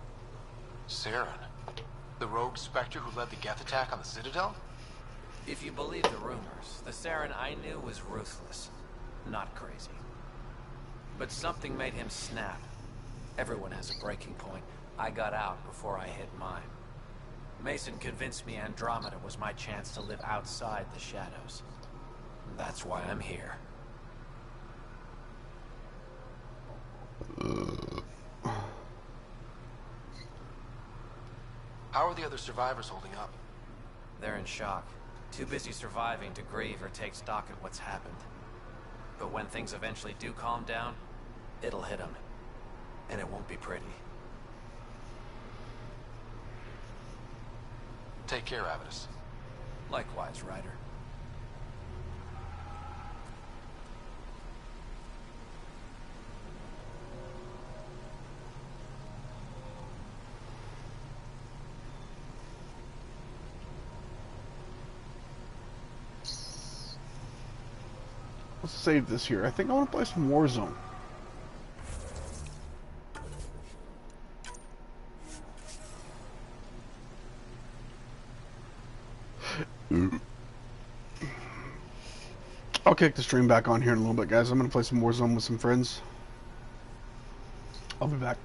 Saren, the rogue Spectre who led the Geth attack on the Citadel? If you believe the rumors, the Saren I knew was ruthless, not crazy. But something made him snap. Everyone has a breaking point. I got out before I hit mine. Mason convinced me Andromeda was my chance to live outside the shadows. That's why I'm here. How are the other survivors holding up? They're in shock. Too busy surviving to grieve or take stock at what's happened. But when things eventually do calm down, it'll hit them. And it won't be pretty. Take care, Avidus. Likewise, Ryder. Let's save this here. I think I want to play some Warzone. I'll kick the stream back on here in a little bit, guys. I'm going to play some Warzone with some friends. I'll be back.